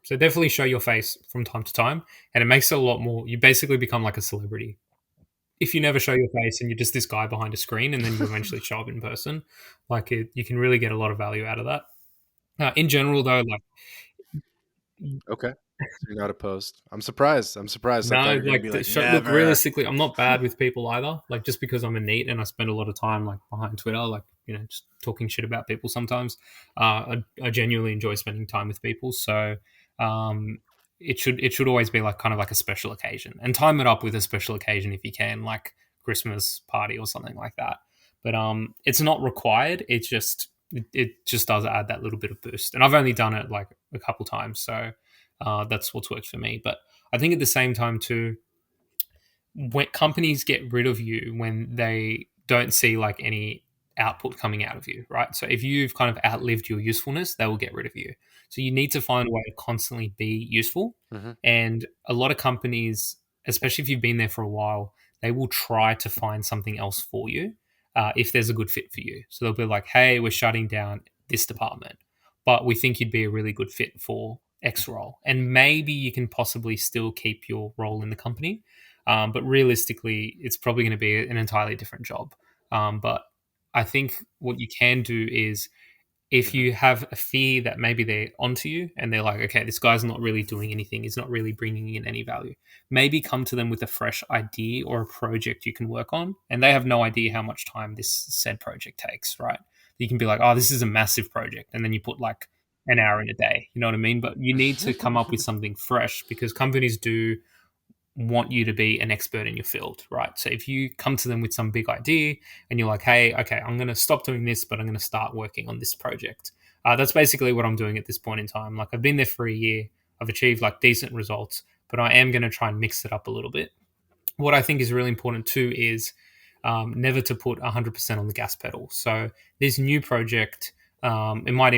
So definitely show your face from time to time, and it makes it a lot more. You basically become like a celebrity if you never show your face and you're just this guy behind a screen, and then you eventually show up in person. You can really get a lot of value out of that. In general, though, like Okay. So you're not opposed. I'm surprised. I thought no, you were going to be like, look, never. realistically, I'm not bad with people either. Like, just because I'm a neat and I spend a lot of time like behind Twitter, like just talking shit about people sometimes. I genuinely enjoy spending time with people, so um, it should always be like kind of like a special occasion, and time it up with a special occasion if you can, like Christmas party or something like that. But it's not required. It just does add that little bit of boost, and I've only done it like a couple times, so that's what's worked for me. But I think at the same time too, when companies get rid of you when they don't see like any output coming out of you, right? So if you've kind of outlived your usefulness, they will get rid of you. So you need to find a way to constantly be useful. Hmm. And a lot of companies, especially if you've been there for a while, they will try to find something else for you if there's a good fit for you. So they'll be like, hey, we're shutting down this department, but we think you'd be a really good fit for X role. And maybe you can possibly still keep your role in the company, but realistically, it's probably going to be an entirely different job. But I think what you can do is if Hmm. you have a fear that maybe they're onto you and they're like, okay, this guy's not really doing anything, he's not really bringing in any value, maybe come to them with a fresh idea or a project you can work on. And they have no idea how much time this said project takes, right? You can be like, oh, this is a massive project. And then you put like an hour in a day, you know what I mean? But you need to come up with something fresh because companies do want you to be an expert in your field, right? So if you come to them with some big idea and you're like, hey, okay, I'm going to stop doing this, but I'm going to start working on this project. That's basically what I'm doing at this point in time. Like I've been there for a year, I've achieved like decent results, but I am going to try and mix it up a little bit. What I think is really important too is never to put 100% on the gas pedal. So this new project, it might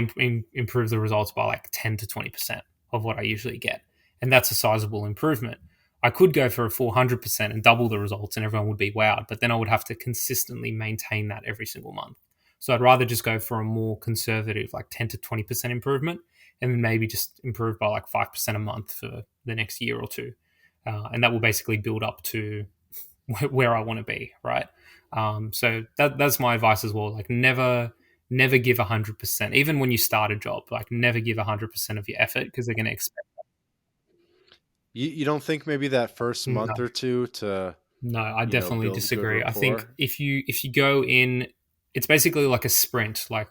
improve the results by like 10 to 20% of what I usually get. And that's a sizable improvement. I could go for a 400% and double the results and everyone would be wowed, but then I would have to consistently maintain that every single month. So I'd rather just go for a more conservative, like 10 to 20% improvement, and then maybe just improve by like 5% a month for the next year or two. And that will basically build up to where I want to be, right? So that's my advice as well. Like never give 100%, even when you start a job. Like never give 100% of your effort because they're going to expect. You don't think maybe that first No, month or two to, no, I definitely build good disagree. I think rapport? if you go in, it's basically like a sprint. Like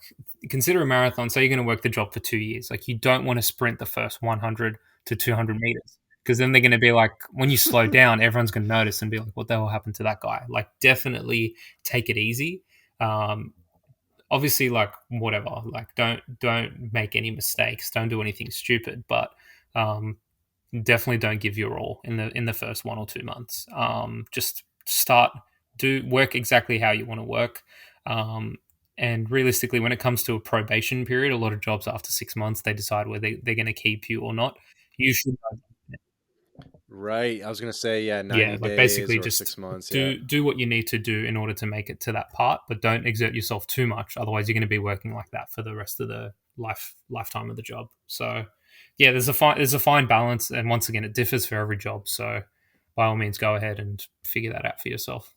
consider a marathon. Say you're going to work the job for 2 years. Like you don't want to sprint the first 100 to 200 meters because then they're going to be like, when you slow down, everyone's going to notice and be like, what the hell happened to that guy? Like definitely take it easy. Um, Obviously, like whatever, like don't make any mistakes. Don't do anything stupid, but um, definitely don't give your all in the first 1 or 2 months. Just start, do work exactly how you want to work. Um, and realistically, when it comes to a probation period, a lot of jobs after 6 months they decide whether they're going to keep you or not. You should, Right. I was going to say, yeah, yeah, 90 like days basically or just 6 months. Yeah. do what you need to do in order to make it to that part, but don't exert yourself too much. Otherwise, you're going to be working like that for the rest of the lifetime of the job. So, yeah, there's a fine balance, and once again, it differs for every job. So, by all means, go ahead and figure that out for yourself.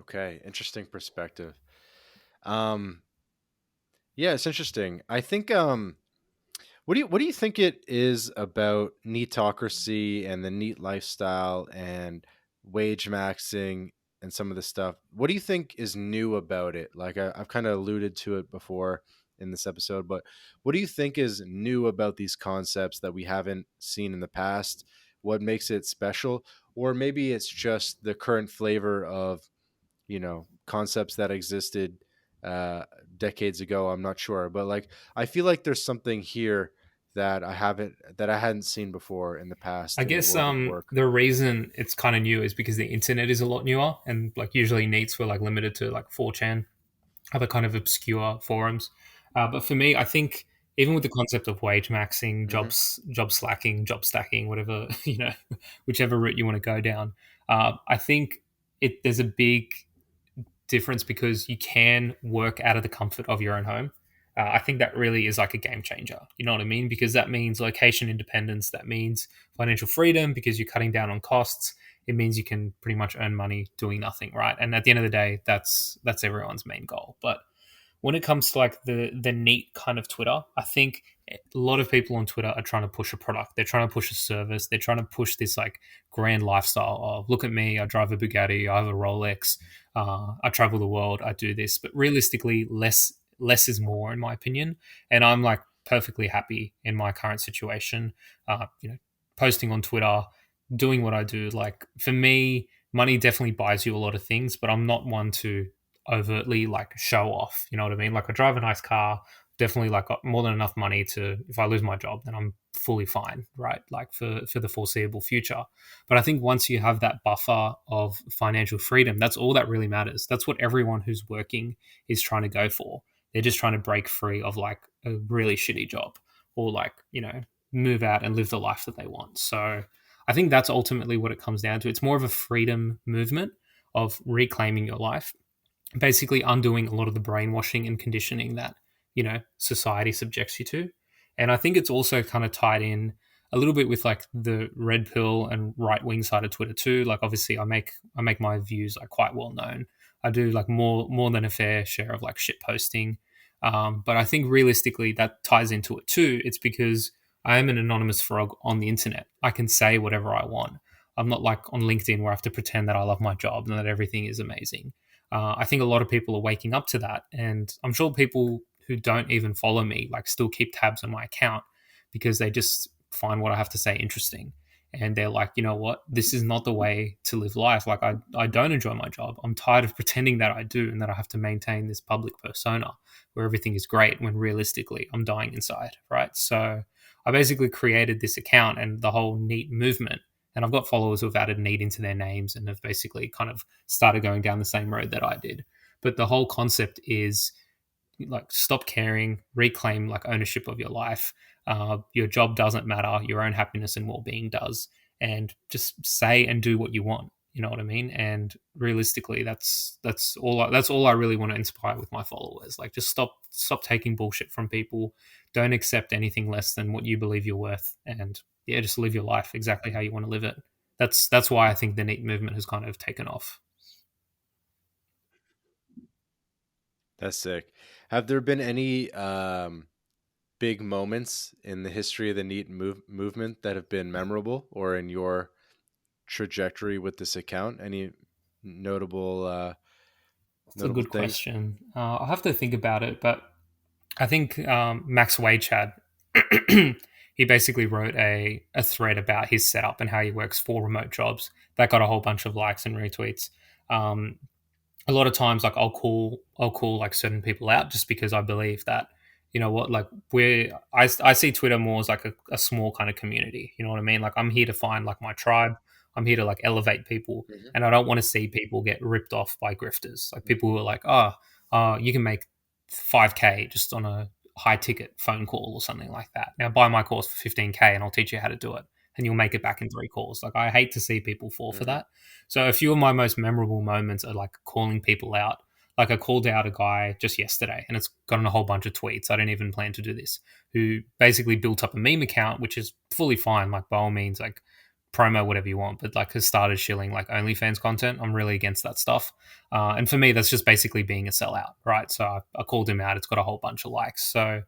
Okay. Interesting perspective. Um, yeah, it's interesting. I think, what do you think it is about Neetocracy and the neat lifestyle and wage maxing and some of the stuff? What do you think is new about it? Like I've kind of alluded to it before in this episode, but what do you think is new about these concepts that we haven't seen in the past? what makes it special, or maybe it's just the current flavor of, concepts that existed uh, decades ago. I'm not sure, but like I feel like there's something here that I hadn't seen before in the I past in the guess world of work. the reason it's kind of new is because the internet is a lot newer, and like usually neets were like limited to like 4chan, other kind of obscure forums. But for me, I think even with the concept of wage maxing, Hmm. job slacking, job stacking, whatever whichever route you want to go down, I think there's a big difference because you can work out of the comfort of your own home. I think that really is like a game changer. You know what I mean? Because that means location independence. That means financial freedom because you're cutting down on costs. It means you can pretty much earn money doing nothing, right? And at the end of the day, that's everyone's main goal. But when it comes to like the neat kind of Twitter, I think a lot of people on Twitter are trying to push a product. They're trying to push a service. They're trying to push this like grand lifestyle of look at me, I drive a Bugatti, I have a Rolex, I travel the world, I do this. But realistically, less is more, in my opinion. And I'm like perfectly happy in my current situation. Posting on Twitter, doing what I do. Like for me, money definitely buys you a lot of things, but I'm not one to overtly like show off. You know what I mean? Like I drive a nice car, definitely like got more than enough money to if I lose my job, then I'm fully fine, right? Like for the foreseeable future. But I think once you have that buffer of financial freedom, that's all that really matters. That's what everyone who's working is trying to go for. They're just trying to break free of like a really shitty job or like, move out and live the life that they want. So I think that's ultimately what it comes down to. It's more of a freedom movement of reclaiming your life, basically undoing a lot of the brainwashing and conditioning that society subjects you to. And I think it's also kind of tied in a little bit with like the red pill and right wing side of Twitter too. Like obviously I make my views like quite well known. I do like more than a fair share of like shit posting. But I think realistically that ties into it too. It's because I am an anonymous frog on the internet. I can say whatever I want. I'm not like on LinkedIn where I have to pretend that I love my job and that everything is amazing. I think a lot of people are waking up to that, and I'm sure people who don't even follow me like still keep tabs on my account because they just find what I have to say interesting, and they're like, you know what, this is not the way to live life. Like I don't enjoy my job. I'm tired of pretending that I do and that I have to maintain this public persona where everything is great when realistically I'm dying inside, right? So I basically created this account and the whole NEET movement, and I've got followers who have added NEET into their names and have basically kind of started going down the same road that I did. But the whole concept is like stop caring, reclaim like ownership of your life. Your job doesn't matter, your own happiness and well-being does, and just say and do what you want. You know what I mean? And realistically, that's all I really want to inspire with my followers. Like, just stop taking bullshit from people. Don't accept anything less than what you believe you're worth, and yeah, just live your life exactly how you want to live it. That's why I think the NEET movement has kind of taken off. That's sick. Have there been any big moments in the history of the movement that have been memorable, or in your trajectory with this account? Any notable That's a notable good things? question. I'll have to think about it, but I think Max Wade he basically wrote a thread about his setup and how he works for remote jobs. That got a whole bunch of likes and retweets. Um, a lot of times like I'll call like certain people out just because I believe that you know what, like I see Twitter more as like a small kind of community. You know what I mean? Like I'm here to find like my tribe. I'm here to like elevate people, Hmm. and I don't want to see people get ripped off by grifters, like people who are like, you can make 5K just on a high ticket phone call or something like that. Now buy my course for 15K and I'll teach you how to do it, and you'll make it back in 3 calls. Like I hate to see people fall for Hmm. that. So a few of my most memorable moments are like calling people out. Like I called out a guy just yesterday, and it's gotten a whole bunch of tweets. I didn't even plan to do this. Who basically built up a meme account, which is fully fine. Like by all means, like promo whatever you want, but like has started shilling like OnlyFans content. I'm really against that stuff. And for me, that's just basically being a sellout, right? So I called him out. It's got a whole bunch of likes. So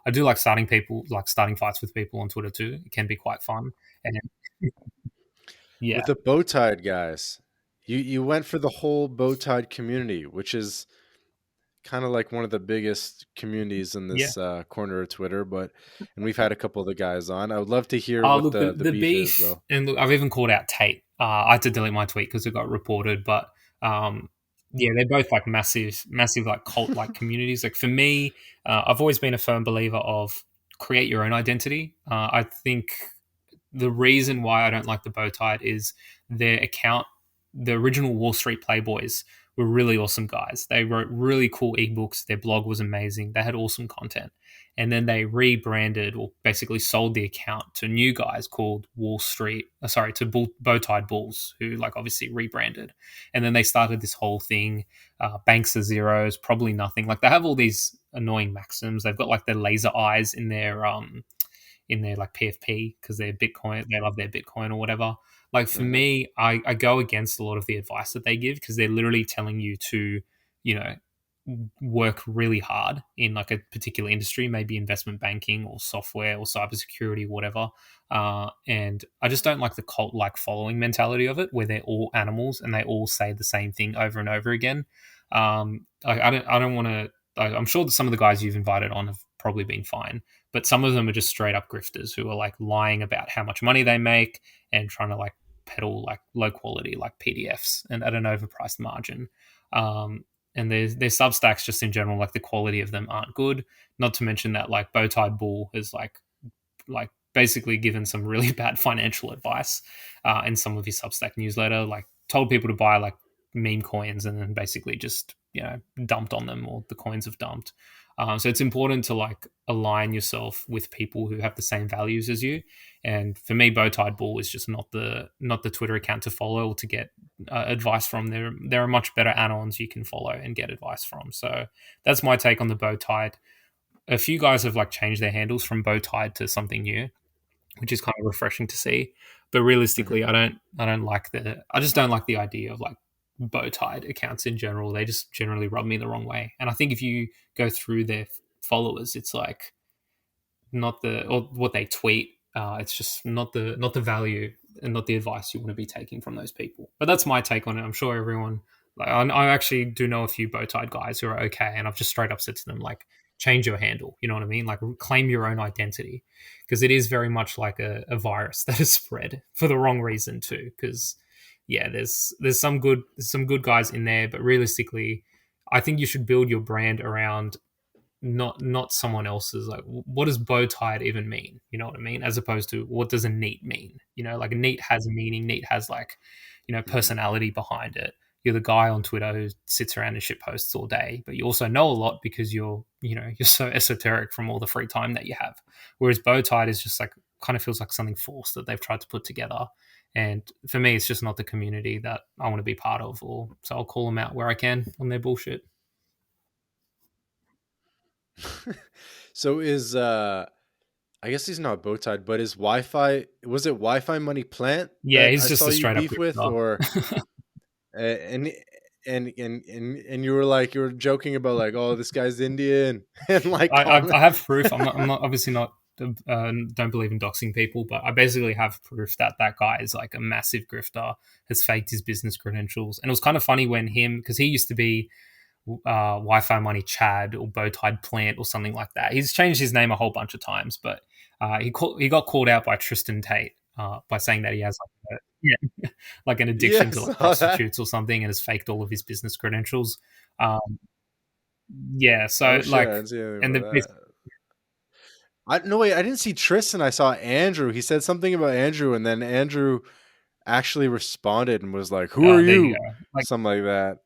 I do like starting fights with people on Twitter too. It can be quite fun. And With yeah, the bow tied guys, you went for the whole bow tied community, which is kind of like one of the biggest communities in Yeah. this corner of Twitter. But and we've had a couple of the guys on. I would love to hear Oh, what look, the the beef is, beef, though. and look, I've even called out Tate. I had to delete my tweet because it got reported, but um, yeah, they're both like massive, massive like cult like communities. Like for me, I've always been a firm believer of create your own identity. I think the reason why I don't like the bow tie is their account, the original Wall Street Playboys were really awesome guys. They wrote really cool ebooks. Their blog was amazing. They had awesome content. And then they rebranded or basically sold the account to new guys called Wall Street, to Bow Tied Bulls, who like obviously rebranded. And then they started this whole thing, banks are zeros, probably nothing. Like they have all these annoying maxims. They've got like the laser eyes in their like PFP because they're Bitcoin, they love their Bitcoin or whatever. Like for Uh-huh. me, I go against a lot of the advice that they give because they're literally telling you to, you know, work really hard in like a particular industry, maybe investment banking or software or cybersecurity, whatever. And I just don't like the cult like following mentality of it, where they're all animals and they all say the same thing over and over again. I don't want to. I'm sure that some of the guys you've invited on have probably been fine, but some of them are just straight up grifters who are like lying about how much money they make and trying to like peddle like low quality like PDFs and at an overpriced margin. Um, and their Substacks just in general, like the quality of them aren't good. Not to mention that like Bowtied Bull is like basically given some really bad financial advice in some of his Substack newsletter, like told people to buy like meme coins and then basically just dumped on them or the coins have dumped. So it's important to like align yourself with people who have the same values as you. And for me, Bowtied Bull is just not the Twitter account to follow or to get advice from. There are much better add-ons you can follow and get advice from. So that's my take on the Bowtied. A few guys have like changed their handles from Bowtied to something new, which is kind of refreshing to see. But realistically, Hmm. I just don't like the idea of like bow tied accounts in general. They just generally rub me the wrong way. And I think if you go through their followers, it's like not the or what they tweet. It's just not the value and not the advice you want to be taking from those people. But that's my take on it. I'm sure everyone. Like, I actually do know a few bow tied guys who are okay, and I've just straight up said to them like, change your handle. You know what I mean? Like, claim your own identity because it is very much like a virus that is spread for the wrong reason too. Because yeah, there's some good guys in there, but realistically, I think you should build your brand around not someone else's. Like what does bow tied even mean, you know what I mean, as opposed to what does a neat mean, like a neat has a meaning, neat has like Hmm. personality behind it. You're the guy on Twitter who sits around and shit posts all day, but you also know a lot because you're so esoteric from all the free time that you have, whereas bow tied is just like kind of feels like something forced that they've tried to put together. And for me, it's just not the community that I want to be part of, or so I'll call them out where I can on their bullshit. So is I guess he's not bow tied, but is Wi-Fi, was it Wi-Fi Money Plant Yeah, that he's I just saw a you straight up beef with, grifter. or and and you were like, you were joking about like, oh, this guy's Indian and like I comment. have proof. I'm not obviously not don't believe in doxing people, but I basically have proof that that guy is like a massive grifter, has faked his business credentials, and it was kind of funny when him because he used to be Wi-Fi Money Chad or Bowtied Plant or something like that. He's changed his name a whole bunch of times, but he got called out by Tristan Tate by saying that he has like yeah, like an addiction Yeah, I to like saw that. prostitutes or something and has faked all of his business credentials. Um, yeah, Oh so shit, I like, didn't see anything and about the that. I no wait, I didn't see Tristan. I saw Andrew. He said something about Andrew, and then Andrew actually responded and was like, "Who are there you you?" go. Like Something like that.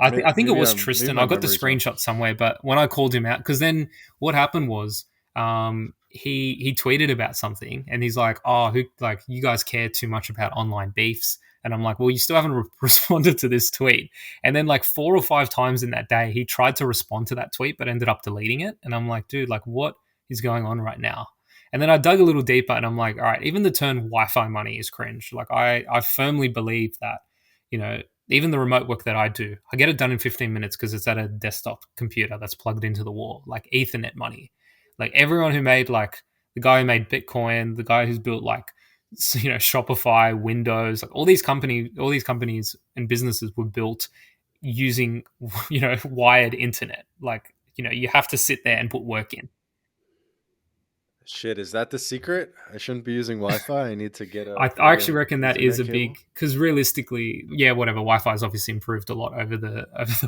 I think it Maybe was maybe Tristan. my I got the memory's wrong. screenshot somewhere, but when I called him out, because then what happened was he tweeted about something, and he's like, "Oh, who like you guys care too much about online beefs?" And I'm like, "Well, you still haven't responded to this tweet." And then like 4 or 5 times in that day, he tried to respond to that tweet, but ended up deleting it. And I'm like, "Dude, like what is going on right now?" And then I dug a little deeper, and I'm like, "All right, even the term Wi-Fi money is cringe." Like I firmly believe that you know even the remote work that I do, I get it done in 15 minutes because it's at a desktop computer that's plugged into the wall, like Ethernet money. Like everyone who made like the guy who made Bitcoin, the guy who's built like Shopify, Windows, like all these companies and businesses were built using wired internet. Like, you have to sit there and put work in. Shit, is that the secret? I shouldn't be using Wi-Fi. I need to get I like actually a reckon that is Ethernet a big, cable. because realistically, yeah, whatever. Wi-Fi has obviously improved a lot over the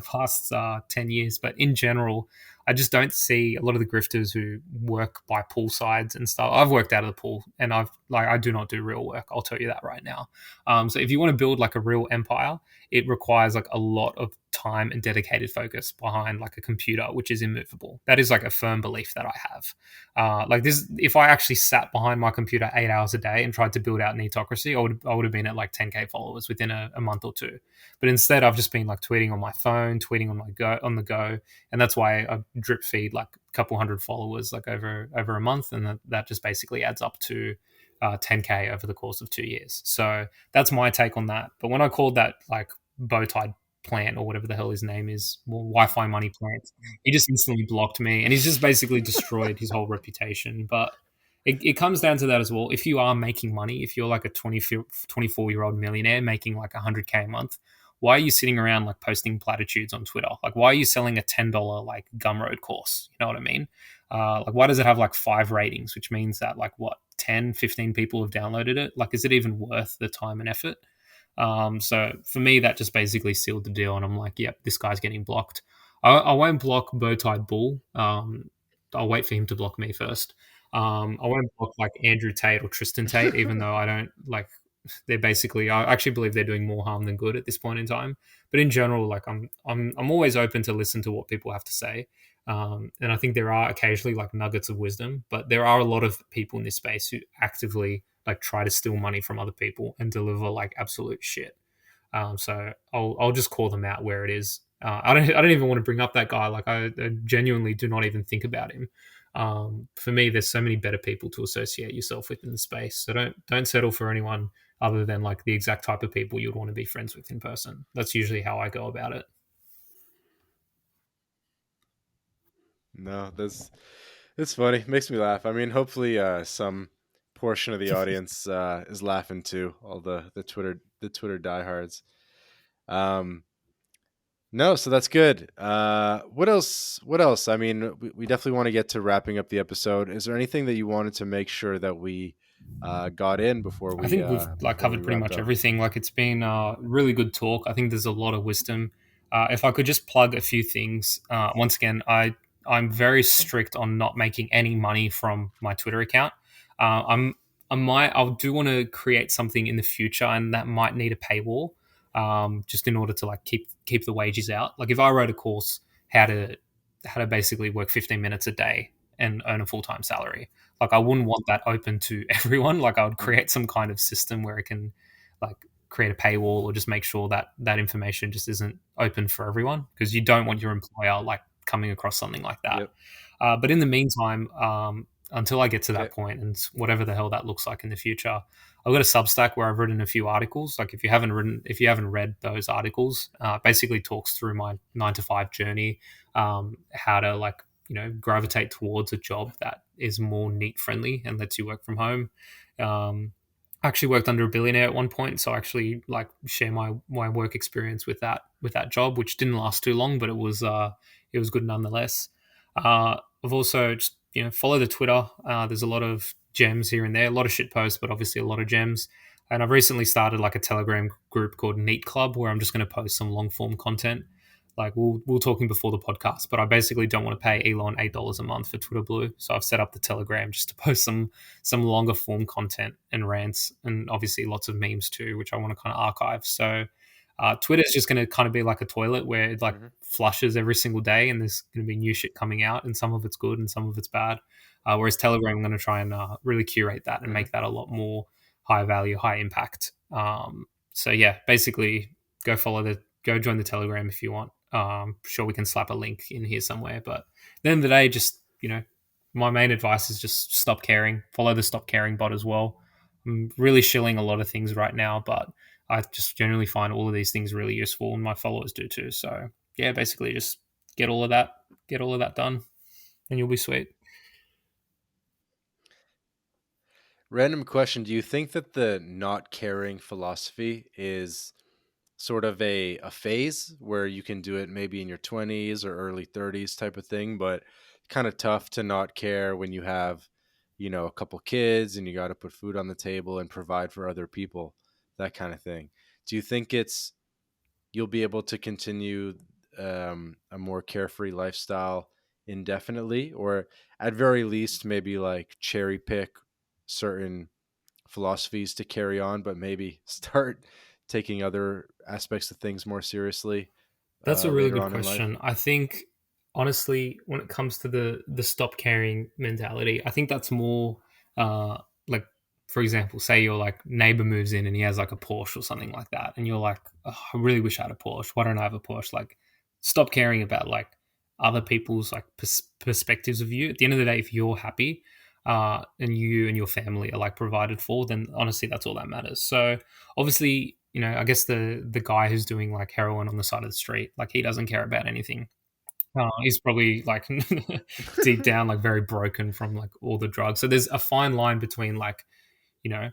past 10 years, but in general, I just don't see a lot of the grifters who work by pool sides and stuff. I've worked out of the pool, and I do not do real work. I'll tell you that right now. So if you want to build like a real empire, it requires like a lot of time and dedicated focus behind like a computer, which is immovable. That is like a firm belief that I have. Like this, if I actually sat behind my computer 8 hours a day and tried to build out Neetocracy, I would have been at like 10k followers within a month or two. But instead, I've just been like tweeting on my phone, tweeting on the go, and that's why I drip feed like a couple hundred followers like over a month, and that just basically adds up to 10k over the course of 2 years. So that's my take on that. But when I called that like bow tie plant or whatever the hell his name is, well, Wi-Fi money plant, he just instantly blocked me, and he's just basically destroyed his whole reputation. But it comes down to that as well. If you are making money, if you're like a 24-year-old millionaire making like 100k a month, why are you sitting around like posting platitudes on Twitter? Like, why are you selling a $10 like Gumroad course? You know what I mean? Like, why does it have like 5 ratings, which means that like what 10, 15 people have downloaded it? Like, is it even worth the time and effort? So for me, that just basically sealed the deal, and I'm like, yep, this guy's getting blocked. I won't block Bowtie Bull. I'll wait for him to block me first. I won't block like Andrew Tate or Tristan Tate, even though I don't like. They're basically. I actually believe they're doing more harm than good at this point in time. But in general, like I'm always open to listen to what people have to say. And I think there are occasionally like nuggets of wisdom, but there are a lot of people in this space who actively like try to steal money from other people and deliver like absolute shit. So I'll just call them out where it is. I don't even want to bring up that guy. Like I genuinely do not even think about him. For me, there's so many better people to associate yourself with in the space. So don't settle for anyone other than like the exact type of people you'd want to be friends with in person. That's usually how I go about it. No, that's it's funny. Makes me laugh. I mean, hopefully, some portion of the audience is laughing too. All the Twitter diehards. Um, no, so that's good. What else? What else? I mean, we definitely want to get to wrapping up the episode. Is there anything that you wanted to make sure that we got in I think we've like before we covered pretty wrapped much up? everything. Like it's been really good talk. I think there's a lot of wisdom. If I could just plug a few things, once again, I'm very strict on not making any money from my Twitter account. I do want to create something in the future, and that might need a paywall, just in order to like keep the wages out. Like if I wrote a course how to basically work 15 minutes a day and earn a full time salary, like I wouldn't want that open to everyone. Like I would Mhm. create some kind of system where it can like create a paywall or just make sure that that information just isn't open for everyone, because you don't want your employer like coming across something like that. Yep. But in the meantime, until I get to that Okay. point and whatever the hell that looks like in the future, I've got a Substack where I've written a few articles. Like if you haven't read those articles, basically talks through my 9 to 5 journey, how to like gravitate towards a job that is more NEET friendly and lets you work from home. Um, I actually worked under a billionaire at one point, so I actually like share my work experience with that job, which didn't last too long, but it was good nonetheless. I've also just follow the Twitter. There's a lot of gems here and there, a lot of shit posts, but obviously a lot of gems. And I've recently started like a Telegram group called NEET Club, where I'm just going to post some long form content. Like we were talking before the podcast, but I basically don't want to pay Elon $8 a month for Twitter Blue, so I've set up the Telegram just to post some longer form content and rants, and obviously lots of memes too, which I want to kind of archive. So Twitter is just going to kind of be like a toilet where it like Hmm. flushes every single day, and there's going to be new shit coming out, and some of it's good and some of it's bad. Whereas Telegram, I'm going to try and really curate that and Hmm. make that a lot more high value, high impact. So yeah, basically, go join the Telegram if you want. Sure, we can slap a link in here somewhere, but at the end of the day, just my main advice is just stop caring. Follow the stop caring bot as well. I'm really shilling a lot of things right now, but I just generally find all of these things really useful, and my followers do too. So yeah, basically just get all of that, get all of that done, and you'll be sweet. Random question: do you think that the not caring philosophy is sort of a phase where you can do it maybe in your 20s or early 30s type of thing, but kind of tough to not care when you have, a couple kids and you got to put food on the table and provide for other people, that kind of thing. Do you think you'll be able to continue a more carefree lifestyle indefinitely, or at very least maybe like cherry pick certain philosophies to carry on, but maybe start taking other aspects of things more seriously That's a really later good on in life? question. I think honestly, when it comes to the stop caring mentality, I think that's more uh like, for example, say your like neighbor moves in and he has like a Porsche or something like that, and you're like, oh, I really wish I had a Porsche. Why don't I have a Porsche? Like, stop caring about like other people's like perspectives of you. At the end of the day, if you're happy, and you and your family are like provided for, then honestly, that's all that matters. So obviously, I guess the guy who's doing like heroin on the side of the street, like he doesn't care about anything. He's probably like deep down like very broken from like all the drugs. So there's a fine line between like, you know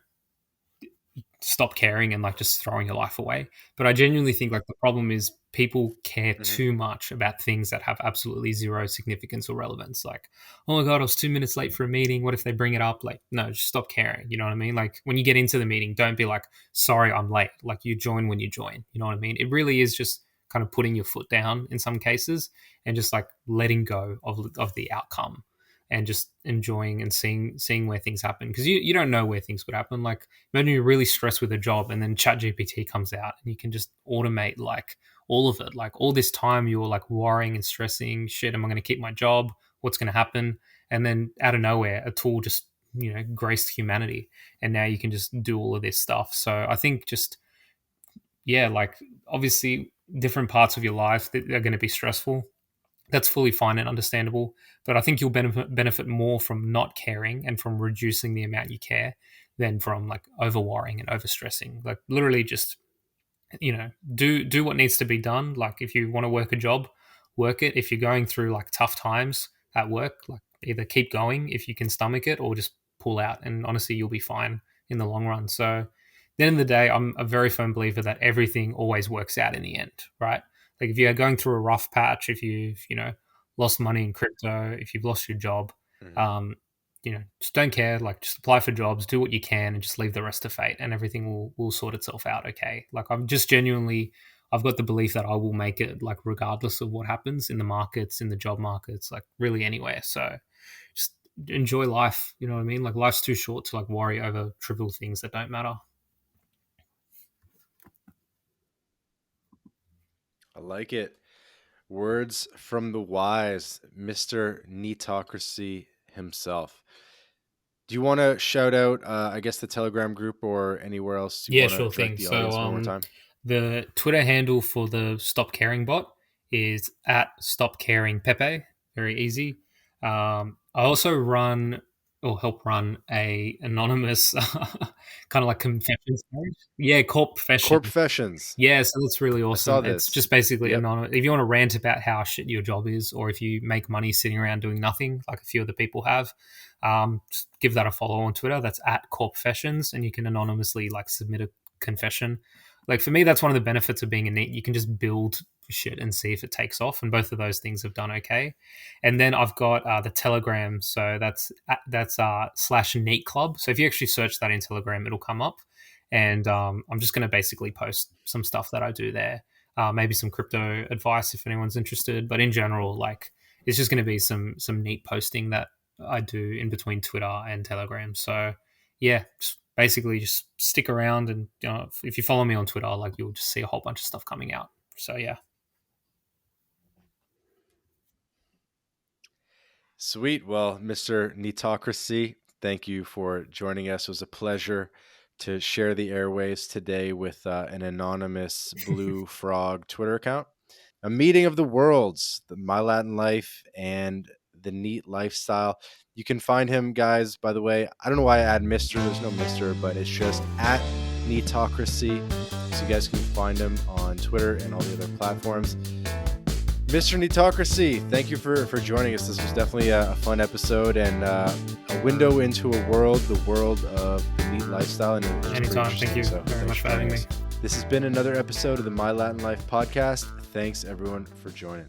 stop caring and like just throwing your life away. But I genuinely think like the problem is people care Mhm. too much about things that have absolutely zero significance or relevance. Like, oh my god, I was 2 minutes late for a meeting. What if they bring it up? Like, no, just stop caring. You know what I mean? Like when you get into the meeting, don't be like, sorry, I'm late. Like you join when you join. You know what I mean? It really is just kind of putting your foot down in some cases and just like letting go of the outcome and just enjoying and seeing where things happen, because you don't know where things would happen. Like imagine you're really stressed with a job and then ChatGPT comes out and you can just automate like all of it. Like all this time you were like worrying and stressing, shit, am I going to keep my job? What's going to happen? And then out of nowhere, a tool just, graced humanity. And now you can just do all of this stuff. So I think just, yeah, like obviously different parts of your life that are going to be stressful. That's fully fine and understandable. But I think you'll benefit more from not caring and from reducing the amount you care than from like over worrying and over stressing. Like literally just, do what needs to be done. Like if you want to work a job, work it. If you're going through like tough times at work, like either keep going if you can stomach it or just pull out, and honestly you'll be fine in the long run. So at the end of the day, I'm a very firm believer that everything always works out in the end, right? Like if you're going through a rough patch, if you've lost money in crypto, if you've lost your job, Mhm. um, just don't care. Like, just apply for jobs, do what you can, and just leave the rest to fate, and everything will sort itself out. Okay. Like, I've got the belief that I will make it, like, regardless of what happens in the markets, in the job markets, like, really anywhere. So, just enjoy life. You know what I mean? Like, life's too short to like worry over trivial things that don't matter. I like it. Words from the wise, Mr. Neetocracy himself. Do you want to shout out, I guess, the Telegram group or anywhere else you Yeah, want to sure direct thing. the So, audience one more time? the Twitter handle for the Stop Caring bot is at Stop Caring Pepe. Very easy. I also run or help run a anonymous kind of like confessions page. Yeah, Corp Core Profession. professions. Yeah, so that's really I saw awesome. It's this. just basically Yep. anonymous. If you want to rant about how shit your job is, or if you make money sitting around doing nothing, like a few of the people have, just give that a follow on Twitter. That's at Core Professions, and you can anonymously like submit a confession. Like for me, that's one of the benefits of being a NEET. You can just build shit and see if it takes off, and both of those things have done okay. And then I've got the Telegram, so that's slash NEET Club. So if you actually search that in Telegram, it'll come up, and I'm just going to basically post some stuff that I do there. Maybe some crypto advice if anyone's interested, but in general, like it's just going to be some neat posting that I do in between Twitter and Telegram. So yeah, just stick around, and if you follow me on Twitter, like you'll just see a whole bunch of stuff coming out. So yeah. Sweet. Well, Mr. Neetocracy, thank you for joining us. It was a pleasure to share the airways today with an anonymous Blue Frog Twitter account. A meeting of the worlds, the My Latin Life and the NEET lifestyle. You can find him, guys, by the way. I don't know why I add Mr. There's no Mr., but it's just at Neetocracy. So you guys can find him on Twitter and all the other platforms. Mr. Neetocracy, thank you for joining us. This was definitely a fun episode and a window into the world of the NEET lifestyle. And it was Anytime. Thank you so very much for having me. This has been another episode of the My Latin Life podcast. Thanks everyone for joining.